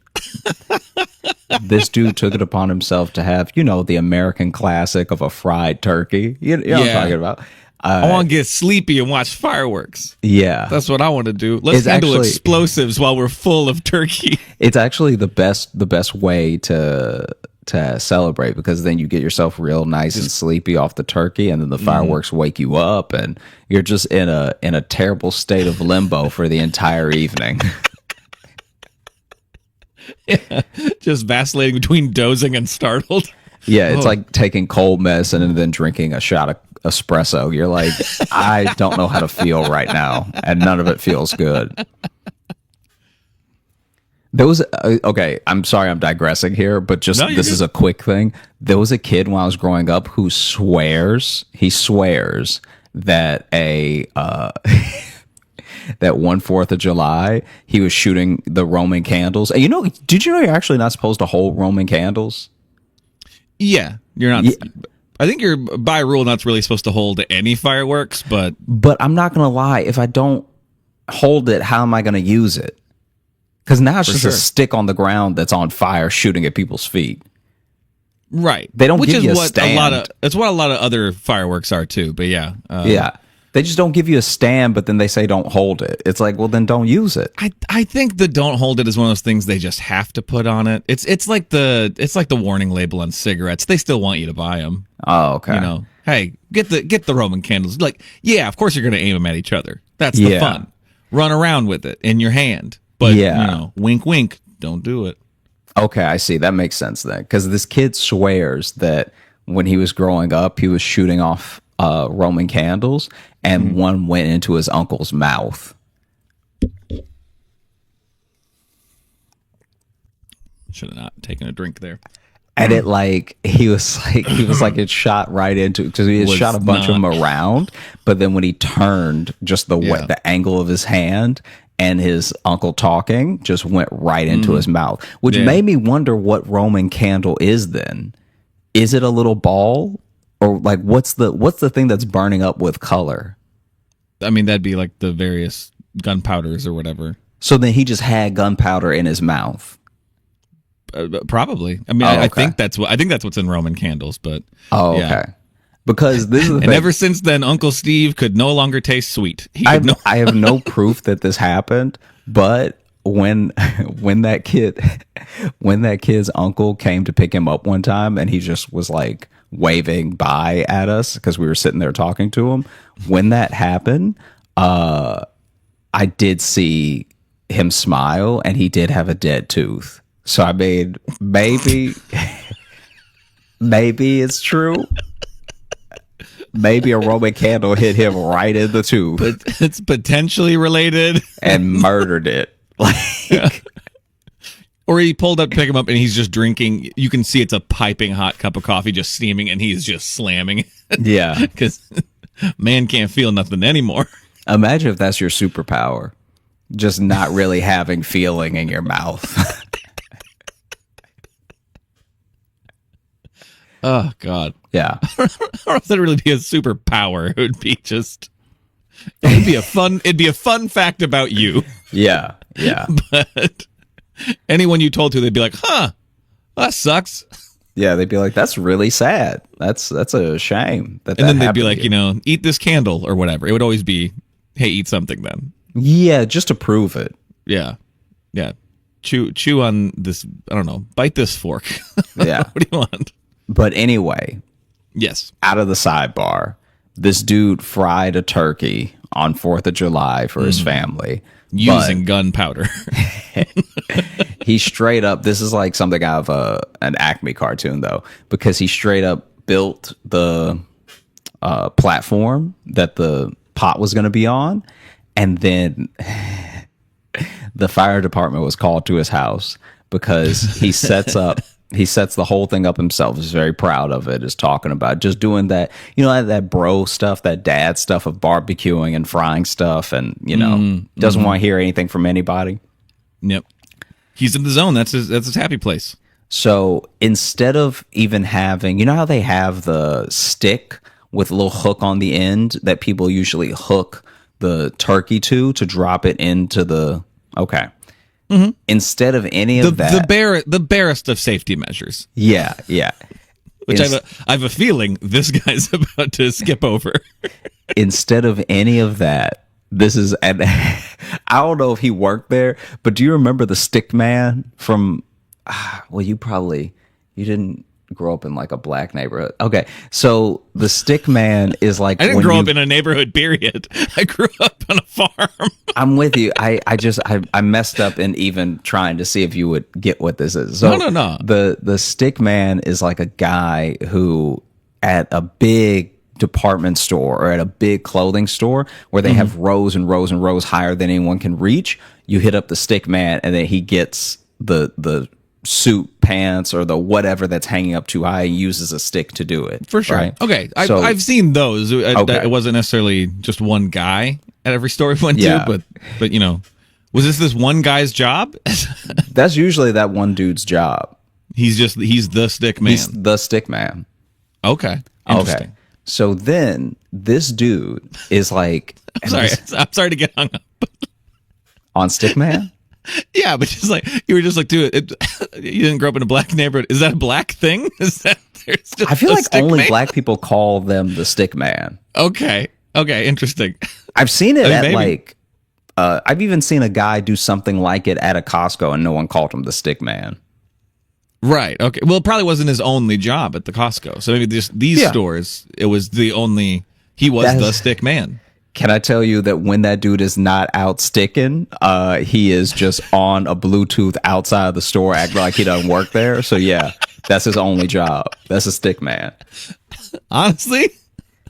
took it upon himself to have, the American classic of a fried turkey. You know what I'm talking about? I want to get sleepy and watch fireworks. Yeah. That's what I want to do. Let's handle explosives while we're full of turkey. It's actually the best way to celebrate, because then you get yourself real nice and sleepy off the turkey, and then the fireworks wake you up, and you're just in a terrible state of limbo for the entire evening. Yeah, just vacillating between dozing and startled. Yeah, it's like taking cold medicine and then drinking a shot of espresso. You're like, I don't know how to feel right now, and none of it feels good. There was okay, I'm sorry I'm digressing here, but just this is a quick thing. There was a kid when I was growing up who swears that that 1/4 of July he was shooting the Roman candles. And did you know you're actually not supposed to hold Roman candles? Yeah, you're not. Yeah. I think you're by rule not really supposed to hold any fireworks, but I'm not gonna lie. If I don't hold it, how am I gonna use it? Because now it's just a stick on the ground that's on fire shooting at people's feet. Right. They don't give you a stand. That's what a lot of other fireworks are too. But yeah. Yeah. They just don't give you a stand, but then they say don't hold it. It's like, well, then don't use it. I think the don't hold it is one of those things they just have to put on it. It's like the warning label on cigarettes. They still want you to buy them. Oh, okay. Hey, get the Roman candles. Like, yeah, of course you're going to aim them at each other. That's the fun. Run around with it in your hand. But, wink, wink, don't do it. Okay, I see. That makes sense then. Because this kid swears that when he was growing up, he was shooting off Roman candles, and one went into his uncle's mouth. Should have not taken a drink there. And it he was like it shot right into, because he had shot a bunch of them around, but then when he turned, just the angle of his hand and his uncle talking just went right into his mouth, which made me wonder what Roman candle is then. Is it a little ball, or like what's the thing that's burning up with color? I mean, that'd be like the various gunpowders or whatever. So then he just had gunpowder in his mouth. Probably. I mean, I think that's what's in Roman candles. But okay. Because this is the thing. And ever since then, Uncle Steve could no longer taste sweet. I have no proof that this happened, but when that kid's uncle came to pick him up one time, and he just was like waving bye at us because we were sitting there talking to him. When that happened, I did see him smile, and he did have a dead tooth. So I mean, maybe it's true. Maybe a Roman candle hit him right in the tooth. But it's potentially related. And murdered it. Or he pulled up to pick him up and he's just drinking. You can see it's a piping hot cup of coffee just steaming and he's just slamming it. Yeah. Because man can't feel nothing anymore. Imagine if that's your superpower. Just not really having feeling in your mouth. Oh, God. Yeah. I don't know if that'd really be a superpower. It would be just... It'd be a fun fact about you. Yeah. Yeah. But anyone you told to, they'd be like, huh, that sucks. Yeah, they'd be like, "That's really sad. That's a shame." And then they'd be like, eat this candle or whatever. It would always be, hey, eat something then. yeah, just to prove it. Yeah. Yeah. Chew on this, I don't know, bite this fork. Yeah. What do you want? But anyway, Yes. out of the sidebar, this dude fried a turkey on 4th of July for his family. Using gunpowder. He straight up, this is like something out of an Acme cartoon, though, because he straight up built the platform that the pot was going to be on. And then the fire department was called to his house because he sets the whole thing up himself. He's very proud of it. Is talking about just doing that, that bro stuff, that dad stuff of barbecuing and frying stuff, and doesn't want to hear anything from anybody. Yep. He's in the zone. That's his happy place. So instead of even having, how they have the stick with a little hook on the end that people usually hook the turkey to drop it into the instead of any of that, the barest of safety measures. yeah, Which I have a feeling this guy's about to skip over. Instead of any of that, this is, and I don't know if he worked there, but do you remember the stick man from? Well, you didn't grow up in like a black neighborhood. Okay, so the stick man is like, I didn't grow up in a neighborhood, period. I grew up on a farm. I'm with you. I messed up in even trying to see if you would get what this is. So No. The stick man is like a guy who at a big department store or at a big clothing store where they have rows and rows and rows higher than anyone can reach. You hit up the stick man and then he gets the suit, pants, or the whatever that's hanging up too high, uses a stick to do it. For sure. Right? Okay. I've seen those. Okay. It wasn't necessarily just one guy at every store we went Yeah. to, but was this one guy's job? That's usually that one dude's job. He's the stick man. He's the stick man. Okay. Interesting. Okay. So then this dude is like, I'm sorry to get hung up. on stick man? Yeah, but you were just like, dude, you didn't grow up in a black neighborhood. Is that a black thing? Is that there's just I feel a like stick only man? black people call them the stick man. Okay, interesting. I've seen it at maybe. I've even seen a guy do something like it at a Costco and no one called him the stick man. Right. Okay. Well, it probably wasn't his only job at the Costco. So maybe these stores, it was he was the stick man. Can I tell you that when that dude is not out sticking, he is just on a Bluetooth outside of the store acting like he doesn't work there. So yeah, that's his only job. That's a stick man. Honestly,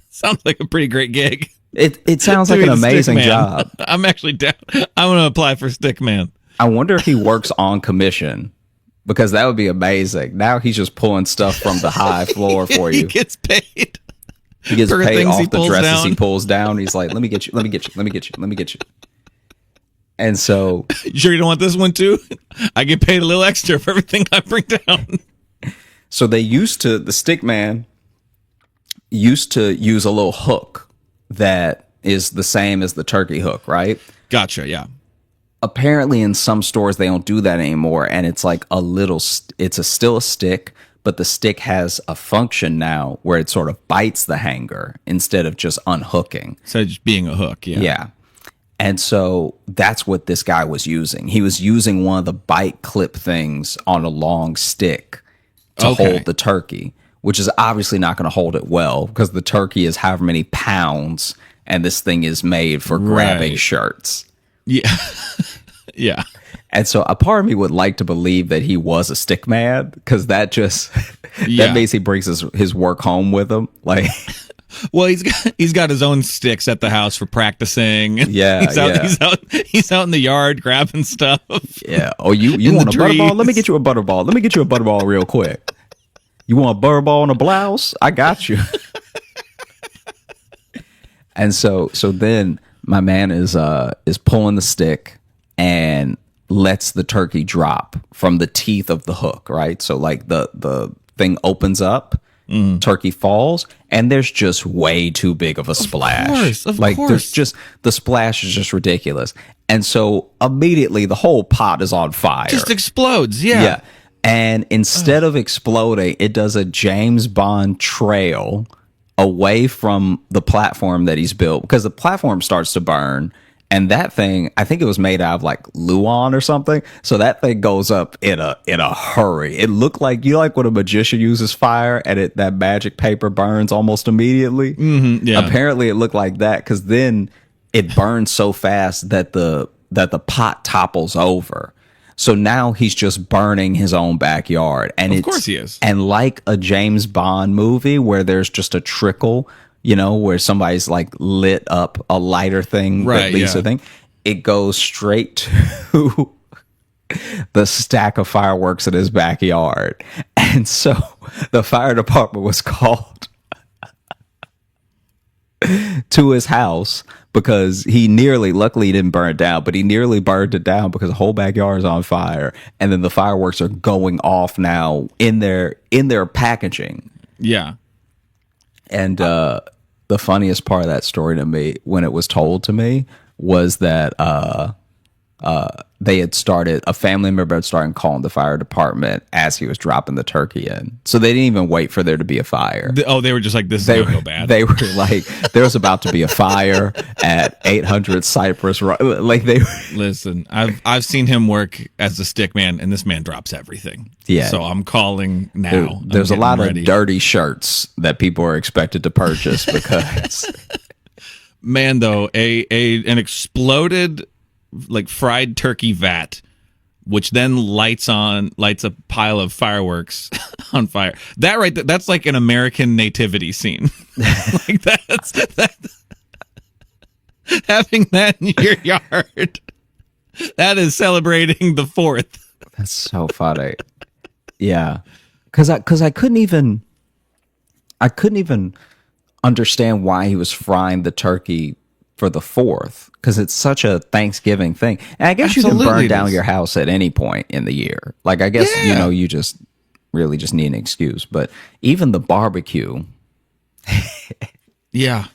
sounds like a pretty great gig. It sounds like an amazing job. I'm actually down. I'm going to apply for stick man. I wonder if he works on commission, because that would be amazing. Now he's just pulling stuff from the high floor for you. He gets paid. He gets for paid things he off the pulls dresses down. he pulls down. He's like, let me get you, let me get you, let me get you, let me get you. And so, You sure you don't want this one too? I get paid a little extra for everything I bring down. so the stick man used to use a little hook that is the same as the turkey hook, right? Gotcha, yeah. Apparently in some stores they don't do that anymore, and it's like still a stick, but the stick has a function now where it sort of bites the hanger instead of just unhooking. So just being a hook, yeah. Yeah. And so that's what this guy was using. He was using one of the bite clip things on a long stick to hold the turkey, which is obviously not going to hold it well because the turkey is however many pounds and this thing is made for grabbing Right. shirts. Yeah. Yeah. And so a part of me would like to believe that he was a stick man, because that just Yeah. that basically brings his work home with him. Like Well, he's got his own sticks at the house for practicing. Yeah, he's out in the yard grabbing stuff. Yeah. Oh, you In want the a butterball? Let me trees. get you a butterball. Let me get you a butterball real quick. You want a butterball and a blouse? I got you. And so then my man is pulling the stick and lets the turkey drop from the teeth of the hook, right? So like the thing opens up, turkey falls, and there's just way too big of a splash. Of Like course. there's just the splash is just ridiculous. And so immediately the whole pot is on fire. Just explodes. Yeah. Yeah. And instead of exploding, it does a James Bond trail away from the platform that he's built, because the platform starts to burn. And that thing, I think it was made out of like Luan or something. So that thing goes up in a hurry. It looked like, you know, like when a magician uses fire and that magic paper burns almost immediately. Yeah. Apparently it looked like that, because then it burns so fast that the pot topples over. So now he's just burning his own backyard. And Of course he is. And like a James Bond movie where there's just a trickle, you know, where somebody's like lit up a lighter thing that Right, leads to yeah. a thing, it goes straight to the stack of fireworks in his backyard. And so the fire department was called to his house, because luckily he didn't burn it down, but he nearly burned it down because the whole backyard is on fire. And then the fireworks are going off now in their packaging. Yeah. And the funniest part of that story to me, when it was told to me, was that a family member had started calling the fire department as he was dropping the turkey in. So they didn't even wait for there to be a fire. They were just like, this is going to go bad. They were like, there was about to be a fire at 800 Cypress Road. Like Listen, I've seen him work as a stick man, and this man drops everything. Yeah. So I'm calling now. there's a I'm lot getting of ready. dirty shirts that people are expected to purchase because Man, though, an exploded like fried turkey vat, which then lights a pile of fireworks on fire. That's like an American nativity scene. Like that having that in your yard. That is celebrating the 4th. that's so funny. Yeah. Cause I couldn't even understand why he was frying the turkey for the 4th, because it's such a Thanksgiving thing. And I guess you can Absolutely burn it down is. your house at any point in the year. Like, I guess, you Yeah. know, you just really just need an excuse. But even the barbecue, Yeah.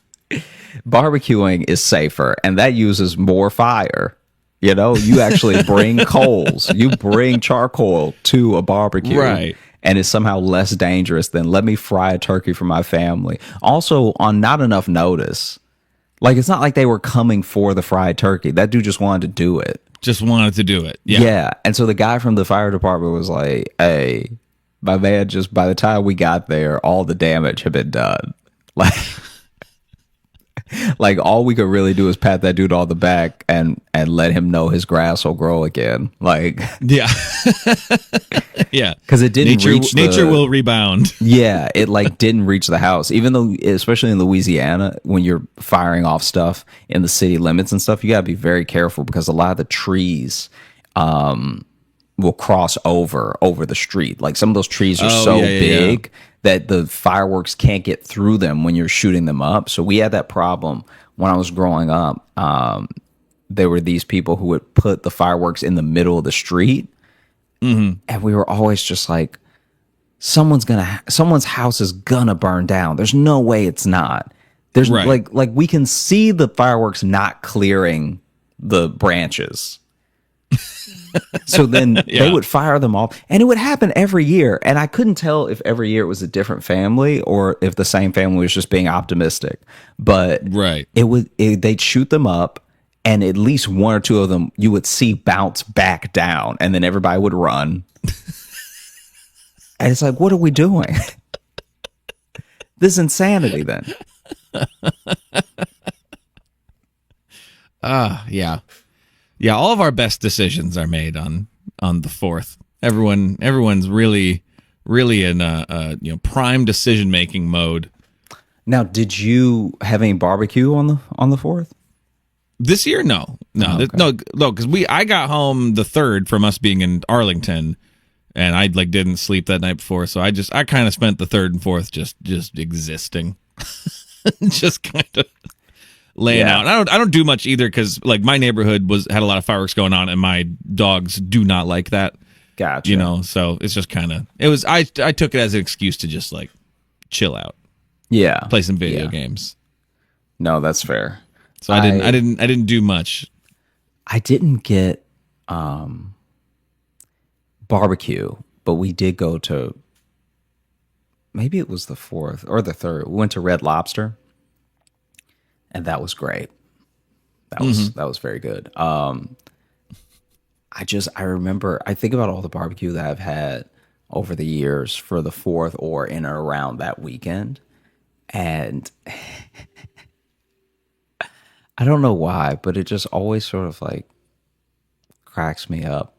barbecuing is safer, and that uses more fire. You know, you actually bring coals, you bring charcoal to a barbecue. Right. And it's somehow less dangerous than let me fry a turkey for my family. Also, on not enough notice. Like, it's not like they were coming for the fried turkey. That dude just wanted to do it. Just wanted to do it. Yeah. Yeah. And so the guy from the fire department was like, hey, my man, just by the time we got there, all the damage had been done. Like all we could really do is pat that dude on the back and let him know his grass will grow again. Like, Yeah. Yeah. because it didn't reach nature will rebound. Yeah, it like didn't reach the house. Even though, especially in Louisiana, when you're firing off stuff in the city limits and stuff, you gotta be very careful, because a lot of the trees will cross over the street. Like, some of those trees are so yeah, big that the fireworks can't get through them when you're shooting them up. So we had that problem when I was growing up. There were these people who would put the fireworks in the middle of the street. And we were always just like, someone's house is gonna burn down. There's no way it's not. There's Right. like we can see the fireworks not clearing the branches. So then they would fire them off, and it would happen every year. And I couldn't tell if every year it was a different family or if the same family was just being optimistic. But Right. they'd shoot them up, and at least one or two of them you would see bounce back down, and then everybody would run. And it's like, what are we doing? This is insanity then. Yeah. Yeah, all of our best decisions are made on the 4th. Everyone's really in a prime decision making mode. Now, did you have any barbecue on the 4th? This year, no, no, because I got home the 3rd from us being in Arlington, and I like didn't sleep that night before, so I kind of spent the 3rd and 4th just existing, just kind of laying out. And I don't do much either because like my neighborhood had a lot of fireworks going on, and my dogs do not like that. Gotcha. You know, so it's just kind of I took it as an excuse to just like chill out, play some video games. No, that's fair. So I didn't do much. I didn't get barbecue, but we did go to, maybe it was the 4th or the 3rd. We went to Red Lobster, and that was great. That was very good. I remember, I think about all the barbecue that I've had over the years for the 4th or in or around that weekend, and I don't know why, but it just always sort of like cracks me up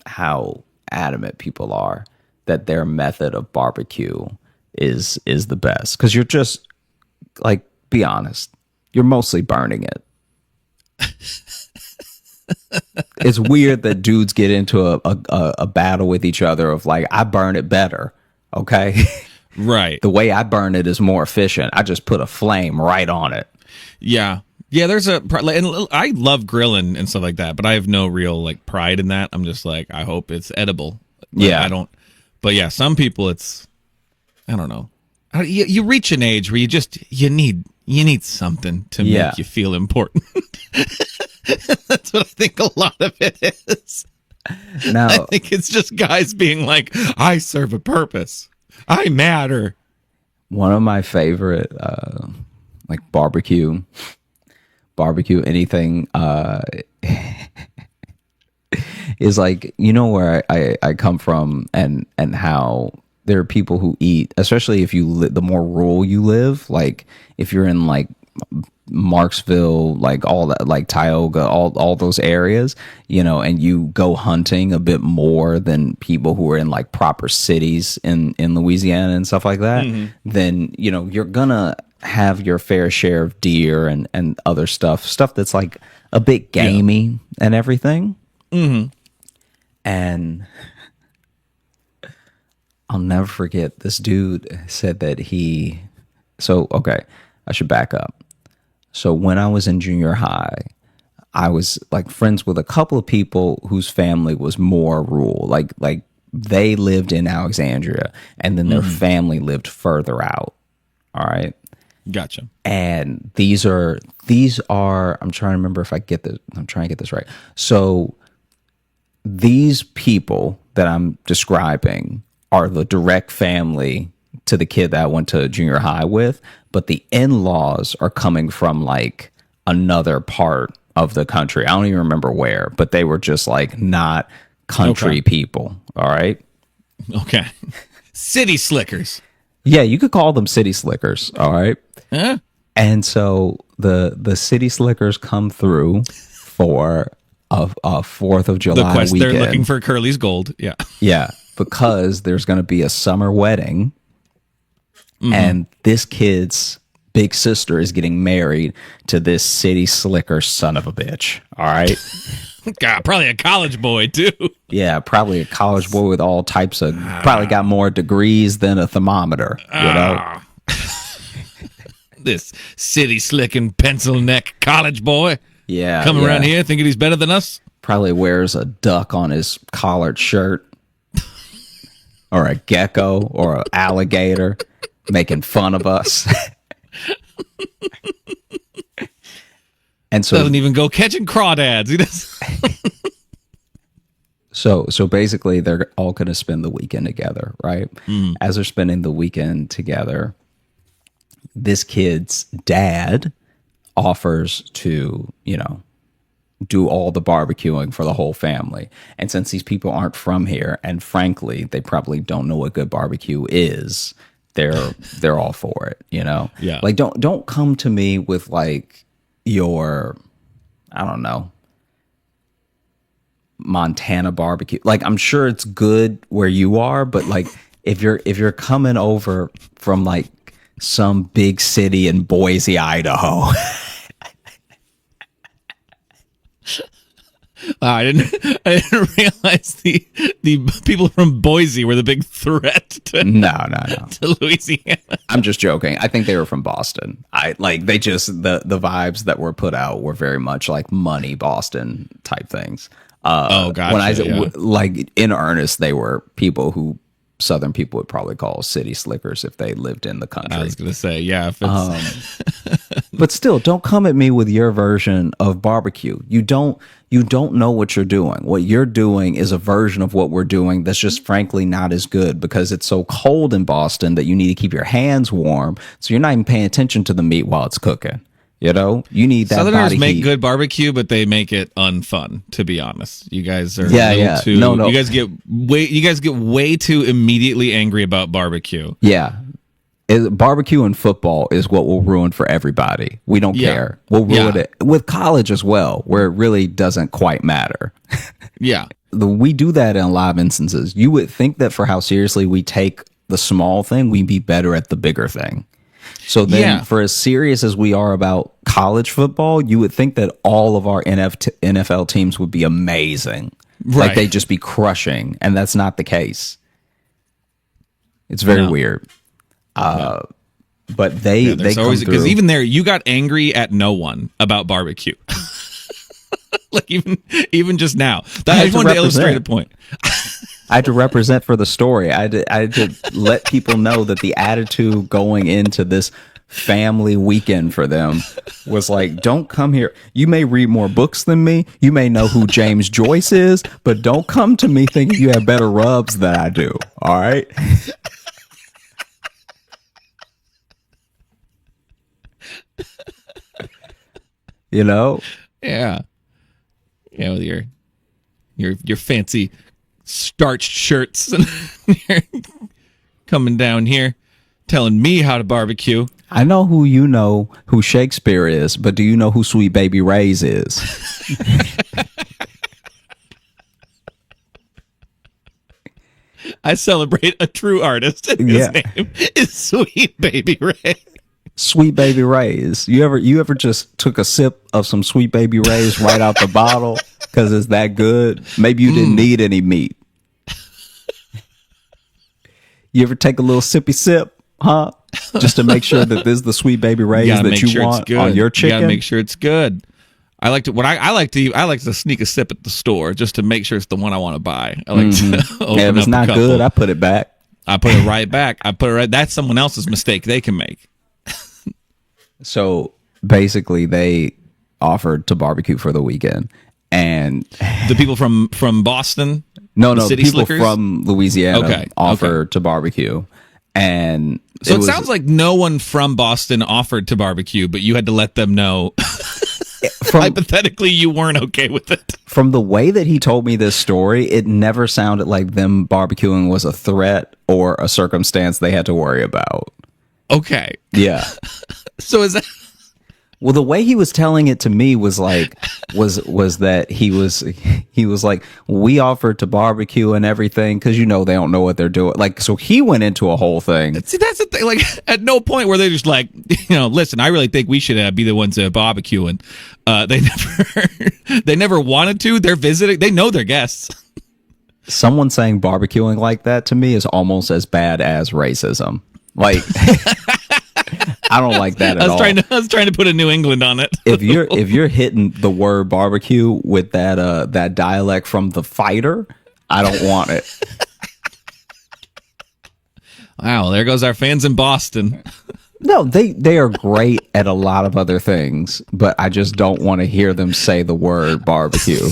how adamant people are that their method of barbecue is the best. Because you're just like, be honest, you're mostly burning it. It's weird that dudes get into a battle with each other of like, I burn it better, okay? Right. The way I burn it is more efficient. I just put a flame right on it. Yeah. Yeah, and I love grilling and stuff like that, but I have no real like pride in that. I'm just like, I hope it's edible. Yeah. I don't. But yeah, some people I don't know. You reach an age where you need something to make you feel important. That's what I think a lot of it is. Now, I think it's just guys being like, I serve a purpose. I matter. One of my favorite like barbecue anything is like, you know, where I come from and how there are people who eat, especially if the more rural you live, like if you're in like Marksville, like all that, like Tioga, all those areas, you know, and you go hunting a bit more than people who are in like proper cities in Louisiana and stuff like that, then, you know, you're gonna have your fair share of deer and other stuff that's like a bit gamey and everything. And I'll never forget, this dude said that okay, I should back up. So when I was in junior high, I was like friends with a couple of people whose family was more rural. Like they lived in Alexandria, and then their family lived further out. All right. Gotcha. And these are I'm trying to remember if I'm trying to get this right. So these people that I'm describing are the direct family to the kid that I went to junior high with, but the in-laws are coming from like another part of the country. I don't even remember where, but they were just like not country people. All right. Okay. City slickers. Yeah, you could call them city slickers. All right. Huh? And so the city slickers come through for a 4th of July The quest, weekend. they're looking for Curly's gold. Yeah. Yeah, because there's going to be a summer wedding, and this kid's big sister is getting married to this city slicker son of a bitch. All right. God, probably a college boy too. Yeah, probably a college boy with all types of, probably got more degrees than a thermometer, you know? This city slicking pencil neck college boy. Yeah. Coming yeah. around here thinking he's better than us. Probably wears a duck on his collared shirt, or a gecko, or an alligator, making fun of us. And so Doesn't even go catching crawdads. He does. So basically, they're all going to spend the weekend together, right? As they're spending the weekend together, this kid's dad offers to, you know, do all the barbecuing for the whole family. And since these people aren't from here, and frankly, they probably don't know what good barbecue is, they're all for it, you know? Yeah. Like, don't come to me with like your, I don't know, Montana barbecue. Like, I'm sure it's good where you are, but like if you're coming over from like some big city in Boise, Idaho. I didn't realize the people from Boise were the big threat to, No. to Louisiana. I'm just joking. I think they were from Boston. They just the vibes that were put out were very much like money Boston type things. Gotcha. When I yeah. like in earnest, they were people who Southern people would probably call city slickers if they lived in the country. I was gonna say, yeah. If it's, But still, don't come at me with your version of barbecue. You don't know what you're doing. What you're doing is a version of what we're doing that's just frankly not as good because it's so cold in Boston that you need to keep your hands warm. So you're not even paying attention to the meat while it's cooking. You know, you need that Southerners body make heat. good barbecue, but they make it unfun. To be honest, you guys are Yeah. too. No. You guys get way too immediately angry about barbecue. Yeah. Barbecue and football is what will ruin for everybody. We don't Yeah. care. We'll ruin Yeah. it with college as well, where it really doesn't quite matter. Yeah, We do that in a lot of instances. You would think that for how seriously we take the small thing, we'd be better at the bigger thing. So then, Yeah. for as serious as we are about college football, you would think that all of our NFL teams would be amazing. Right. Like they'd just be crushing. And that's not the case. It's very No. weird. But they there's come always through. because even there, you got angry at no one about barbecue. Like even just now, had I just to wanted to illustrate a represent. point. I had to represent for the story. I had to let people know that the attitude going into this family weekend for them was like, don't come here. You may read more books than me. You may know who James Joyce is, but don't come to me thinking you have better rubs than I do. All right. You know? Yeah, with your fancy starched shirts and you're coming down here telling me how to barbecue. I know who Shakespeare is, but do you know who Sweet Baby Ray's is? I celebrate a true artist, and his Yeah. name is Sweet Baby Ray. Sweet Baby Ray's. You ever just took a sip of some Sweet Baby Ray's right out the bottle because it's that good? Maybe you didn't need any meat. You ever take a little sippy sip, huh? Just to make sure that this is the Sweet Baby Ray's gotta that make you sure it's want good. on your You chicken. gotta make sure it's good. I like to sneak a sip at the store just to make sure it's the one I want to buy. I like to open Yeah, if it's up a not couple. good, I put it back. I put it right back. That's someone else's mistake they can make. So basically, they offered to barbecue for the weekend, and The people from Boston. no, the city people slickers? from Louisiana Okay, offered to barbecue, and So it was- sounds like no one from Boston offered to barbecue, but you had to let them know. Hypothetically, you weren't okay with it. from the way that he told me this story, it never sounded like them barbecuing was a threat or a circumstance they had to worry about. Okay. Yeah. So is that Well, the way he was telling it to me was like was that he was like, we offered to barbecue and everything because they don't know what they're doing. Like, so he went into a whole thing. see? That's the thing. Like, at no point were they just like, listen. I really think we should be the ones barbecuing. They never wanted to. They're visiting. They know their guests. Someone saying barbecuing like that to me is almost as bad as racism. Like, I don't like that at all. I was trying to put a New England on it. If you're hitting the word barbecue with that dialect from The Fighter, I don't want it. Wow, there goes our fans in Boston. No, they are great at a lot of other things, but I just don't want to hear them say the word barbecue.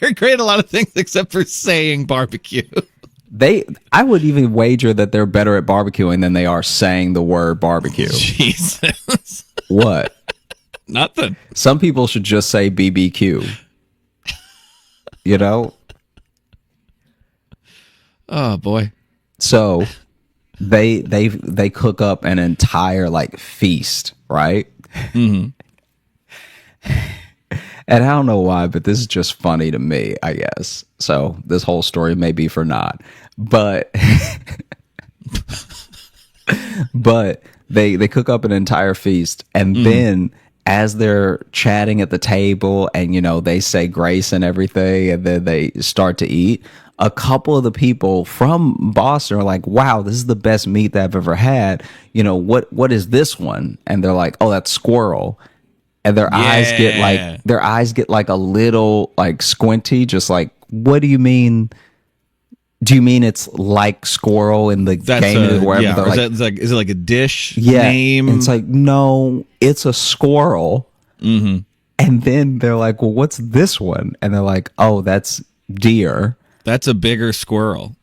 They're great at a lot of things except for saying barbecue. I would even wager that they're better at barbecuing than they are saying the word barbecue. Jesus. What? Nothing. Some people should just say BBQ. You know? Oh boy. So they cook up an entire like feast, right? Mm-hmm. And I don't know why, but this is just funny to me, I guess. So this whole story may be for naught. But But they cook up an entire feast, and then as they're chatting at the table, and they say grace and everything, and then they start to eat. A couple of the people from Boston are like, "Wow, this is the best meat that I've ever had." What is this one? And they're like, "Oh, that's squirrel." And their eyes get like a little like squinty, just like, "What do you mean? Do you mean it's like squirrel in the game or wherever?" Yeah. They're Is it like a dish yeah, name? and it's like, no, it's a squirrel. Mm-hmm. And then they're like, "Well, what's this one?" And they're like, "Oh, that's deer." That's a bigger squirrel.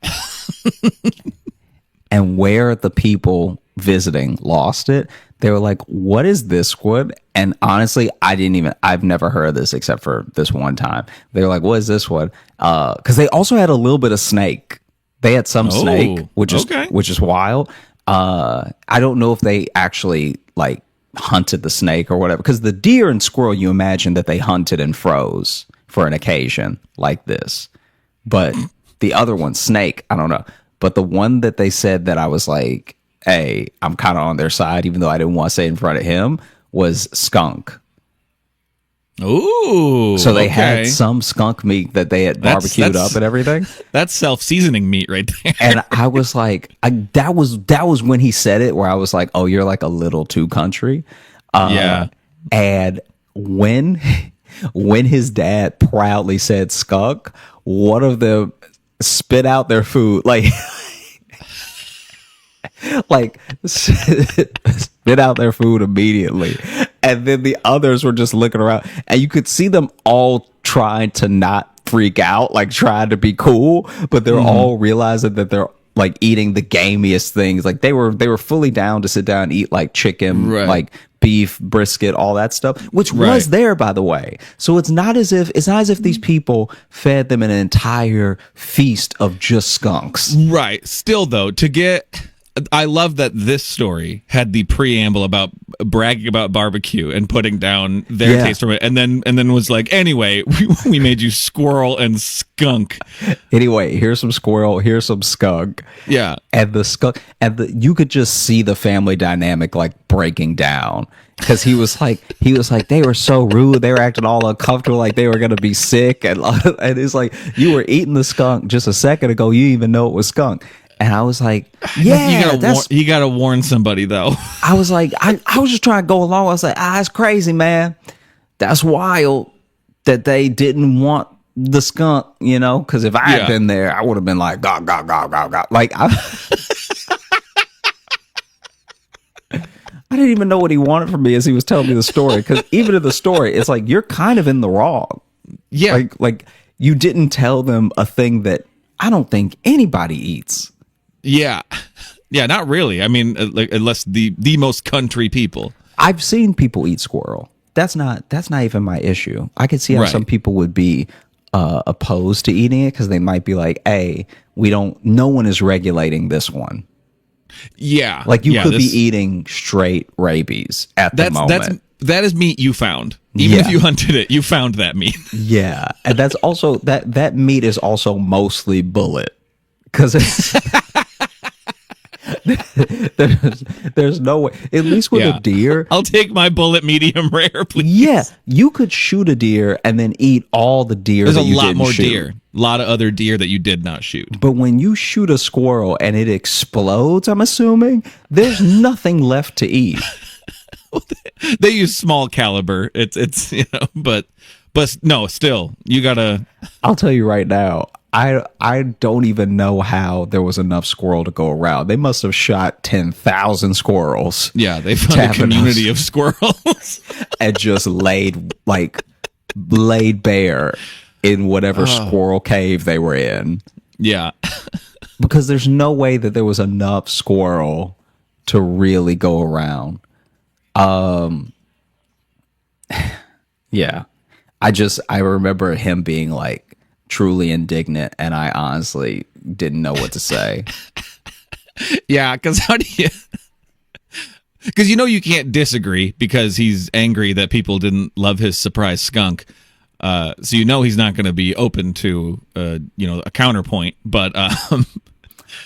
And where the people visiting lost it, they were like, "What is this one?" And honestly, I've never heard of this except for this one time. They were like, "What is this one?" Because they also had a little bit of snake. They had some snake, which is wild. I don't know if they actually like hunted the snake or whatever. Because the deer and squirrel, you imagine that they hunted and froze for an occasion like this. But the other one, snake, I don't know. But the one that they said that I was like, "Hey, I'm kind of on their side," even though I didn't want to say it in front of him, was skunk. Ooh. So they had some skunk meat that they had barbecued up and everything. That's self-seasoning meat right there. And I was like, that was when he said it, where I was like, "Oh, you're like a little too country." Yeah. And when his dad proudly said skunk, one of them spit out their food, like spit out their food immediately. And then the others were just looking around, and you could see them all trying to not freak out, like trying to be cool, but they're all realizing that they're like eating the gamiest things. Like they were fully down to sit down and eat like chicken, like beef, brisket, all that stuff, which was there, by the way. So it's not as if these people fed them an entire feast of just skunks. Right. Still, though, I love that this story had the preamble about bragging about barbecue and putting down their taste from it, and then was like, "Anyway, we made you squirrel and skunk." Anyway, here's some squirrel, here's some skunk. Yeah, and the skunk, you could just see the family dynamic like breaking down, because he was like, they were so rude, they were acting all uncomfortable, like they were gonna be sick, and it's like, you were eating the skunk just a second ago, you didn't even know it was skunk. And I was like, "Yeah, you gotta warn somebody though." I was like, I was just trying to go along. I was like, "It's crazy, man. That's wild that they didn't want the skunk, because if I had been there, I would have been like, gah, gah, gah, gah, gah." Like, I didn't even know what he wanted from me as he was telling me the story. Because even in the story, it's like, you're kind of in the wrong. Yeah. Like you didn't tell them a thing that I don't think anybody eats. Yeah. Yeah, not really. I mean, unless the most country people. I've seen people eat squirrel. That's not even my issue. I could see how some people would be opposed to eating it, because they might be like, "Hey, no one is regulating this one." Yeah. Like you could be eating straight rabies at the moment. That is meat you found. Even if you hunted it, you found that meat. Yeah. And that's also that meat is also mostly bullet, because it's there's no way, at least with a deer. I'll take my bullet medium rare, please. Yeah, you could shoot a deer and then eat all the deer. There's a lot more deer, a lot of other deer that you did not shoot. But when you shoot a squirrel and it explodes, I'm assuming there's nothing left to eat. They use small caliber. It's but no, still you gotta. I'll tell you right now, I don't even know how there was enough squirrel to go around. They must have shot 10,000 squirrels. Yeah, they found a community of squirrels and just laid bare in whatever squirrel cave they were in. Yeah, because there's no way that there was enough squirrel to really go around. Yeah, I remember him being like truly indignant, and I honestly didn't know what to say. Yeah, because how do you? Because you can't disagree, because he's angry that people didn't love his surprise skunk. So he's not going to be open to a counterpoint. But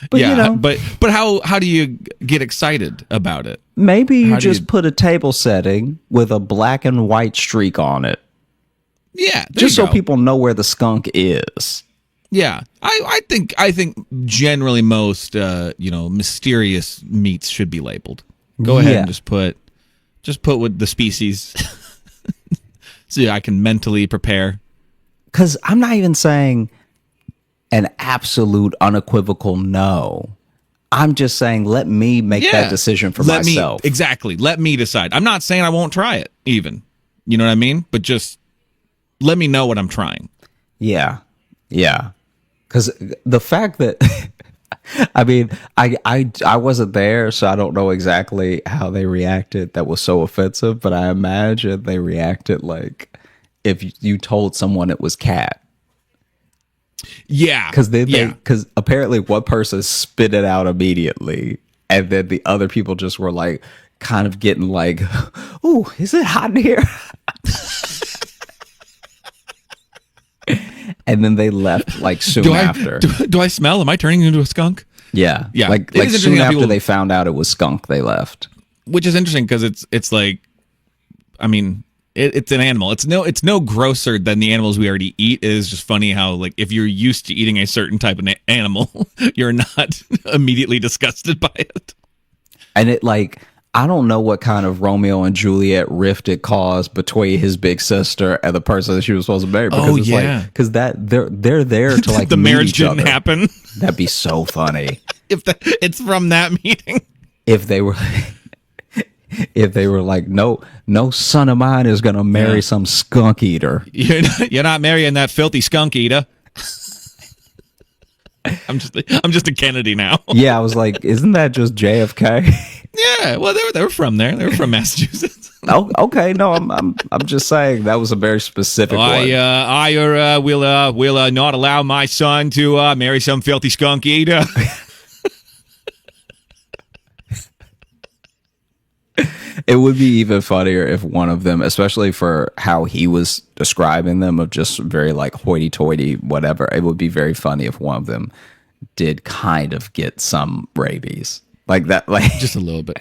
But you know, but how do you get excited about it? maybe you how do just you- put a table setting with a black and white streak on it, Yeah, there just you so go. people know where the skunk is. Yeah, I think generally most mysterious meats should be labeled. Go ahead Yeah. and just put with the species, so I can mentally prepare. Because I'm not even saying an absolute unequivocal no. I'm just saying let me make that decision for myself. Exactly. Let me decide. I'm not saying I won't try it. Even, you know what I mean? But just let me know what I'm trying. Yeah. Because the fact that, I mean, I wasn't there, so I don't know exactly how they reacted. That was so offensive, but I imagine they reacted like if you told someone it was cat. Yeah, Because apparently one person spit it out immediately, and then the other people just were like, kind of getting like, "Ooh, is it hot in here?" And then they left like soon after. Do I smell? Am I turning into a skunk? Yeah. Yeah. Like It is interesting soon how after people- they found out it was skunk, they left. Which is interesting because it's like, I mean, it's an animal. It's no grosser than the animals we already eat. It is just funny how, like, if you're used to eating a certain type of animal, you're not immediately disgusted by it. And it like, I don't know what kind of Romeo and Juliet rift it caused between his big sister and the person that she was supposed to marry. Because it's like, because that they're there to like the meet marriage each didn't other. happen. That'd be so funny It's from that meeting. if they were. If they were like, no son of mine is gonna marry some skunk eater. You're not marrying that filthy skunk eater. I'm just a Kennedy now. Yeah, I was like, isn't that just JFK? Yeah, well, they were from there. They were from Massachusetts. Oh, okay, no, I'm just saying that was a very specific one. I will not allow my son to marry some filthy skunk eater. It would be even funnier if one of them, especially for how he was describing them, of just very like hoity-toity, whatever. It would be very funny if one of them did kind of get some rabies, like that, like Just a little bit.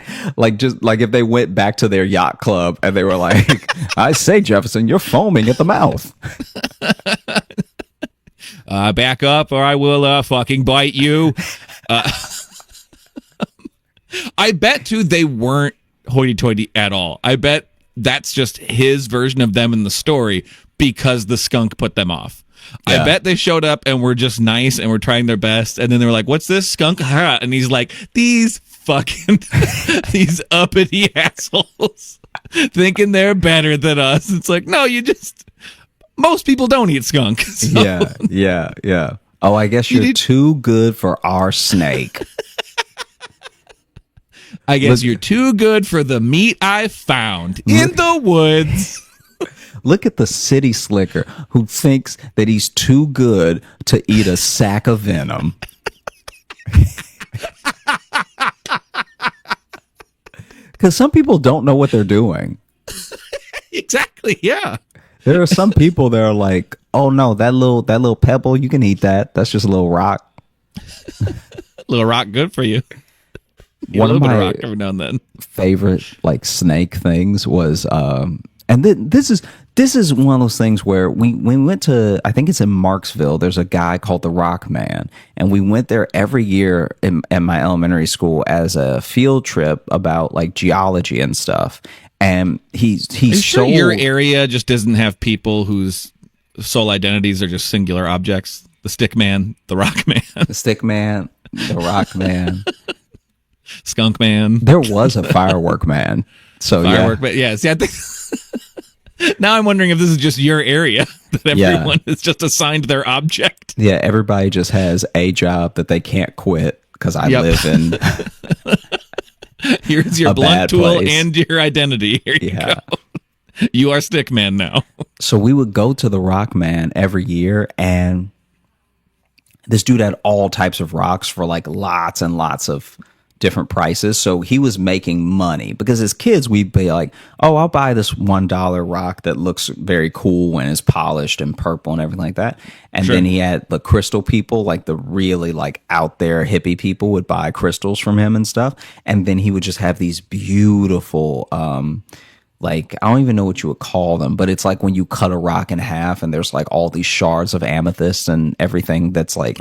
just like if they went back to their yacht club and they were like, "I say, Jefferson, you're foaming at the mouth." Back up, or I will fucking bite you. I bet too they weren't hoity-toity at all. I bet that's just his version of them in the story because the skunk put them off. Yeah. I bet they showed up and were just nice and were trying their best, and then they were like, "What's this skunk?" And he's like, "These fucking these uppity assholes thinking they're better than us." It's like, no, most people don't eat skunk. So- Yeah. Oh, I guess you're too good for our snake. I guess you're too good for the meat I found in the woods. Look at the city slicker who thinks that he's too good to eat a sack of venom. Because some people don't know what they're doing. Exactly, yeah. There are some people that are like, "Oh no, that little pebble, you can eat that. That's just a little rock." Little rock, good for you. Eat One a of little bit of my rock every now and then. favorite like snake things was and then this is one of those things where we went to, I think it's in Marksville, there's a guy called the Rock Man, and we went there every year in my elementary school as a field trip about like geology and stuff. And he's Are you sure so your area just doesn't have people whose sole identities are just singular objects? The stick man, the rock man, the Stick Man, the Rock Man. skunk man, There was a Firework Man. So firework man. Yeah, see, I think now I'm wondering if this is just your area that everyone is just assigned their object. yeah, everybody just has a job that they can't quit because I Yep. live in. Here's your A blunt bad tool place. and your identity. Here you Yeah. go. You are stick man now. So we would go to the Rock Man every year, and this dude had all types of rocks for like lots and lots of different prices. So he was making money because as kids, we'd be like, oh, I'll buy this $1 rock that looks very cool and is polished and purple and everything like that. And Sure. then he had the crystal people, like the really like out there hippie people would buy crystals from him and stuff. And then he would just have these beautiful, like, I don't even know what you would call them, but it's like when you cut a rock in half and there's like all these shards of amethyst and everything that's like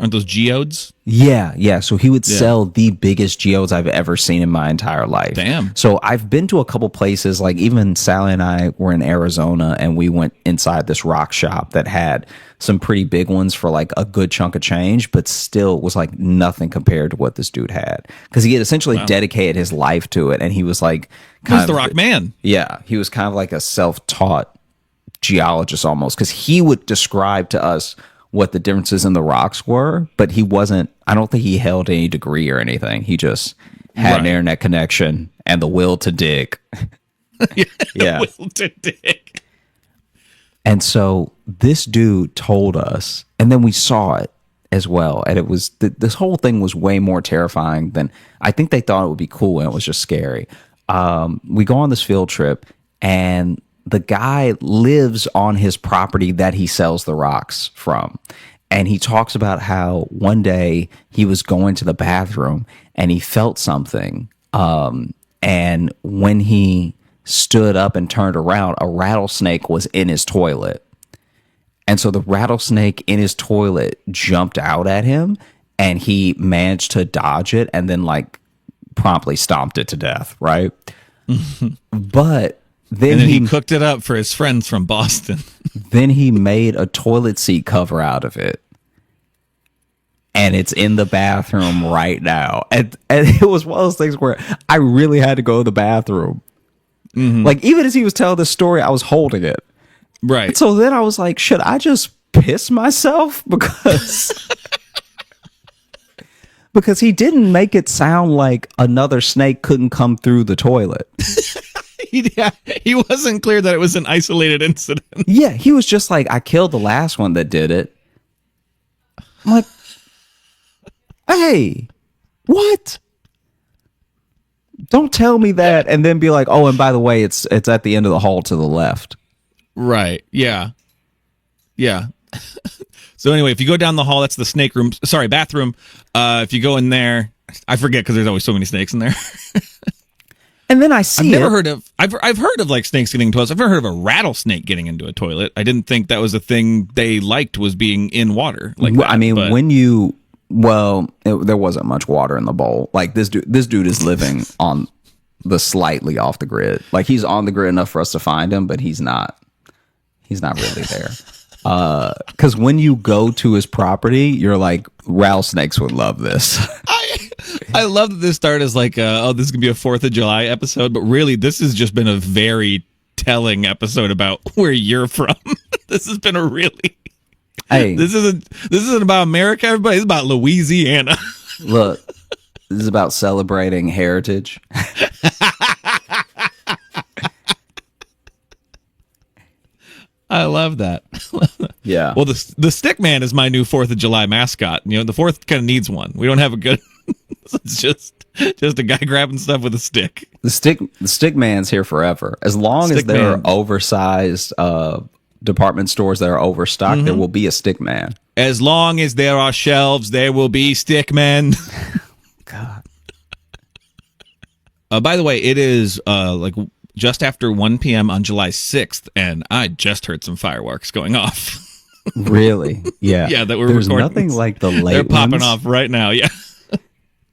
Aren't those geodes? yeah. So he would sell the biggest geodes I've ever seen in my entire life. Damn. So I've been to a couple places, like even Sally and I were in Arizona and we went inside this rock shop that had some pretty big ones for like a good chunk of change, but still was like nothing compared to what this dude had. Because he had essentially dedicated his life to it. And he was like, Who's the rock man? yeah, he was kind of like a self-taught geologist almost, because he would describe to us what the differences in the rocks were, but he wasn't, I don't think he held any degree or anything. He just had an internet connection and the will to dig. Yeah. Will to dig. And so this dude told us, and then we saw it as well. And it was, this whole thing was way more terrifying than, I think they thought it would be cool, and it was just scary. We go on this field trip, and the guy lives on his property that he sells the rocks from. And he talks about how one day he was going to the bathroom and he felt something. And when he stood up and turned around, a rattlesnake was in his toilet. And so the rattlesnake in his toilet jumped out at him, and he managed to dodge it and then like promptly stomped it to death, right? But then he cooked it up for his friends from Boston. Then he made a toilet seat cover out of it. And it's in the bathroom right now. And it was one of those things where I really had to go to the bathroom. Like, even as he was telling this story, I was holding it. Right. And so then I was like, should I just piss myself? Because he didn't make it sound like another snake couldn't come through the toilet. He wasn't clear that it was an isolated incident. Yeah, he was just like, I killed the last one that did it. I'm like, hey, what? Don't tell me that and then be like, oh, and by the way, it's at the end of the hall to the left. Right. Yeah. So anyway, if you go down the hall, that's the snake room. Sorry, bathroom. If you go in there, I forget because there's always so many snakes in there. And then I see I've heard of like snakes getting into toilets. I've never heard of a rattlesnake getting into a toilet. I didn't think that was a thing they liked, was being in water. Like that, I mean, but there wasn't much water in the bowl. Like this dude is living on the slightly off the grid. Like he's on the grid enough for us to find him, but he's not really there. Because when you go to his property, you're like, rattlesnakes would love this. I love that this started as like, this is gonna be a 4th of July episode, but really, this has just been a very telling episode about where you're from. This has been a really. Hey, This isn't about America, everybody. It's about Louisiana. look, this is about celebrating heritage. I love that. Yeah. Well, the stick man is my new 4th of July mascot. You know, the 4th kind of needs one. We don't have a good. It's just a guy grabbing stuff with a stick. The stick man's here forever. As long as Stick there man. are oversized department stores that are overstocked, there will be a stick man. As long as there are shelves, there will be stick men. God. By the way, it is like just after 1 p.m. on July 6th, and I just heard some fireworks going off. Really? Yeah. Yeah, that we're There's recording. nothing like the late They're popping ones. off right now. Yeah.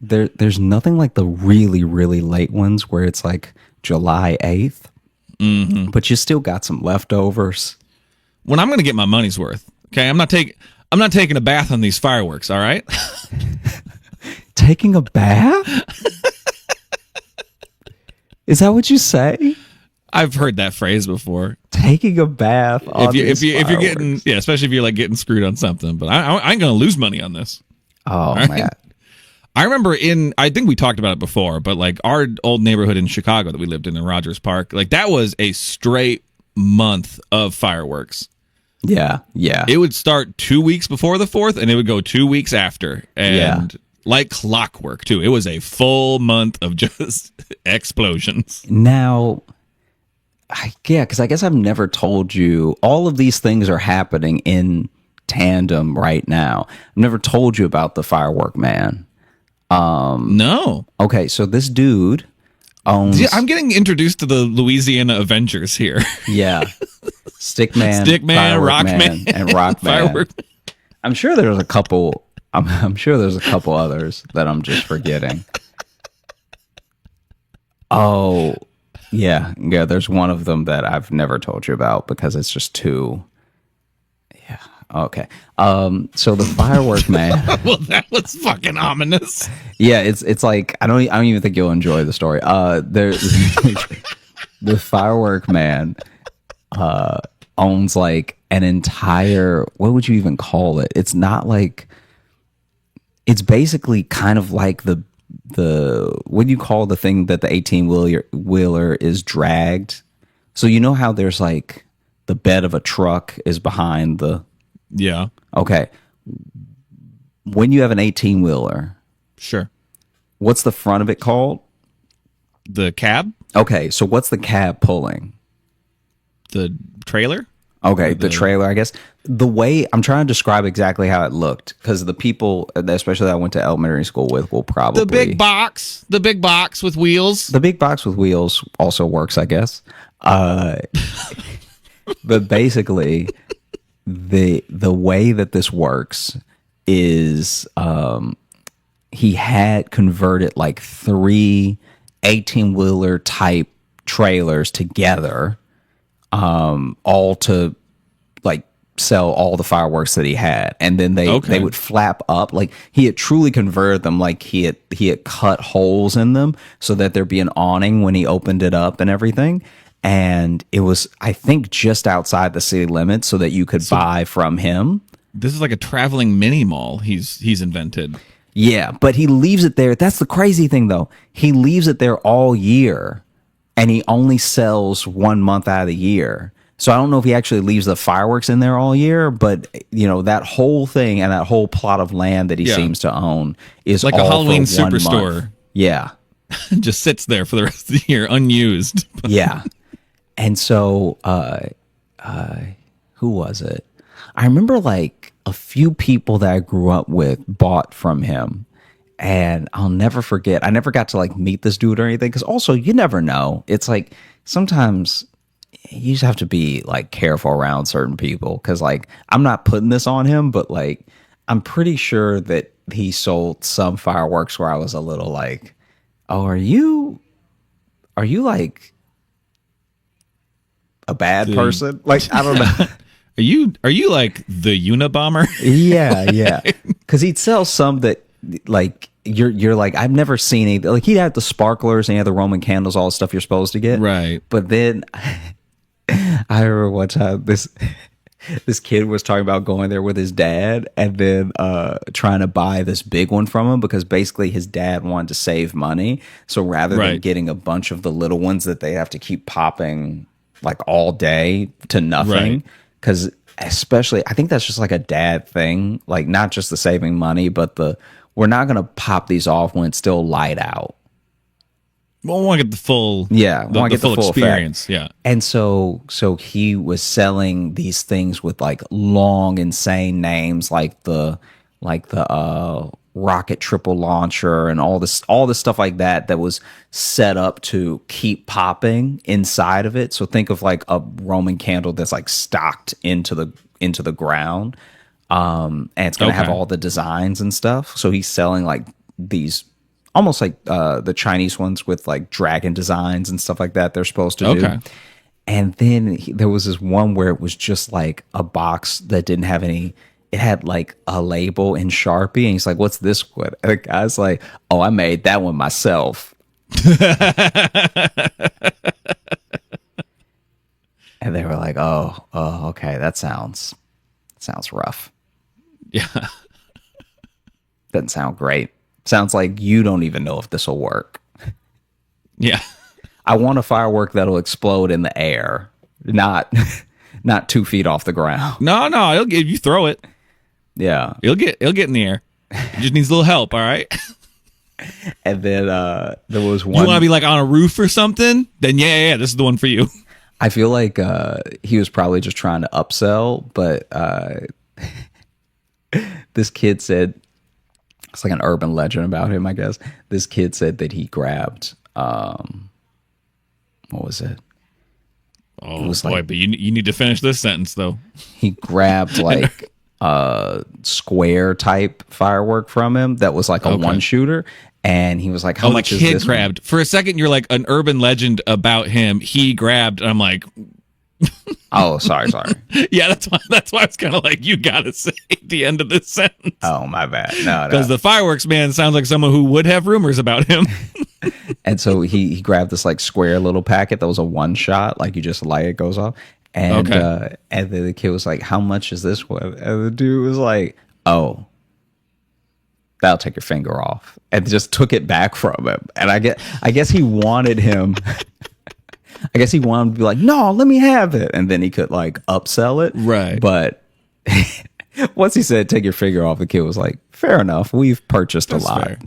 There's nothing like the really, really late ones where it's like July 8th, but you still got some leftovers. When I'm going to get my money's worth. Okay, I'm not taking a bath on these fireworks. All right. Taking a bath? Is that what you say? I've heard that phrase before. Taking a bath on If you're fireworks. getting, yeah, especially if you're like getting screwed on something. But I ain't going to lose money on this. Oh, right. man. I remember I think we talked about it before, but like our old neighborhood in Chicago that we lived in Rogers Park, like that was a straight month of fireworks. Yeah. It would start 2 weeks before the 4th and it would go 2 weeks after. And like clockwork too. It was a full month of just explosions. Now, yeah, because I guess I've never told you all of these things are happening in tandem right now. I've never told you about the firework man. No. Okay, so this dude owns. Yeah, I'm getting introduced to the Louisiana Avengers here. Yeah, Stickman, Stickman, Rockman, Rockman, and Rockman. Firework. I'm sure there's a couple. I'm sure there's a couple others that I'm just forgetting. Oh, yeah. There's one of them that I've never told you about because it's just too. Yeah. Okay. So the firework man. Well, that was fucking ominous. Yeah. It's like I don't even think you'll enjoy the story. There's the firework man owns like an entire. What would you even call it? It's not like. It's basically kind of like the what do you call the thing that the 18-wheeler is dragged? So you know how there's like the bed of a truck is behind the. Yeah. Okay. When you have an 18-wheeler, Sure. what's the front of it called? The cab? Okay, so what's the cab pulling? The trailer? Okay, the trailer, I guess. The way I'm trying to describe exactly how it looked, because the people, especially that I went to elementary school with, will probably The big box with wheels. The big box with wheels also works, I guess. But basically, the way that this works is he had converted like 3 18-wheeler type trailers together, all to like sell all the fireworks that he had, and then they would flap up. Like he had truly converted them, like he had cut holes in them so that there'd be an awning when he opened it up and everything. And it was, I think, just outside the city limits so that you could buy from him. This is like a traveling mini mall he's invented. Yeah, but he leaves it there. That's the crazy thing, though. He leaves it there all year, and he only sells 1 month out of the year. So I don't know if he actually leaves the fireworks in there all year, but you know that whole thing and that whole plot of land that he seems to own is like all a Halloween for 1 month. superstore. Yeah, Just sits there for the rest of the year unused. yeah. And so, who was it? I remember like a few people that I grew up with bought from him. And I'll never forget. I never got to like meet this dude or anything. Because also, you never know. It's like sometimes you just have to be like careful around certain people. Because like I'm not putting this on him, but like I'm pretty sure that he sold some fireworks where I was a little like, oh, are you like a bad person? Like, I don't know. Are you like the Unabomber? Yeah. Because he'd sell some that like you're like, I've never seen any. Like he'd have the sparklers and he had the Roman candles, all the stuff you're supposed to get. Right. But then I remember one time this kid was talking about going there with his dad and then trying to buy this big one from him because basically his dad wanted to save money. So rather than getting a bunch of the little ones that they have to keep popping like all day to nothing, because especially I think that's just like a dad thing, like not just the saving money, but we're not going to pop these off when it's still light out. Well, I want to get the full want to get the full experience. Effect. Yeah. And so he was selling these things with like long, insane names like the rocket triple launcher and all this stuff like that was set up to keep popping inside of it. So think of like a Roman candle that's like stocked into the ground. And it's going to have all the designs and stuff. So he's selling like these almost like the Chinese ones with like dragon designs and stuff like that they're supposed to do. And then there was this one where it was just like a box that didn't have any. It had like a label in Sharpie, and he's like, "What's this one?" And the guy's like, "Oh, I made that one myself." And they were like, "Oh, okay, that sounds rough." Yeah. Doesn't sound great. Sounds like you don't even know if this will work. Yeah. I want a firework that'll explode in the air, not 2 feet off the ground. No, if you throw it, Yeah. it'll get in the air. He just needs a little help, all right? And then there was You one. want to be like on a roof or something? Then yeah, this is the one for you. I feel like he was probably just trying to upsell, but this kid said, it's like an urban legend about him, I guess. This kid said that he grabbed, what was it? Oh was boy, like- but you need to finish this sentence though. He grabbed like a square type firework from him that was like a Okay. one shooter. And he was like, how Oh, the much is kid this one? grabbed. For a second, you're like an urban legend about him. He grabbed, and I'm like, Oh, sorry. yeah, that's why it's kind of like you gotta say the end of this sentence Oh, my bad. No. because the fireworks man sounds like someone who would have rumors about him. And so he grabbed this like square little packet that was a one shot, like you just light it goes off. And Okay. and then the kid was like, how much is this one? And the dude was like, oh, that'll take your finger off. And just took it back from him. And I guess he wanted him I guess he wanted him to be like, no, let me have it. And then he could like upsell it. Right. But once he said take your finger off, the kid was like, fair enough. We've purchased That's a lot. fair.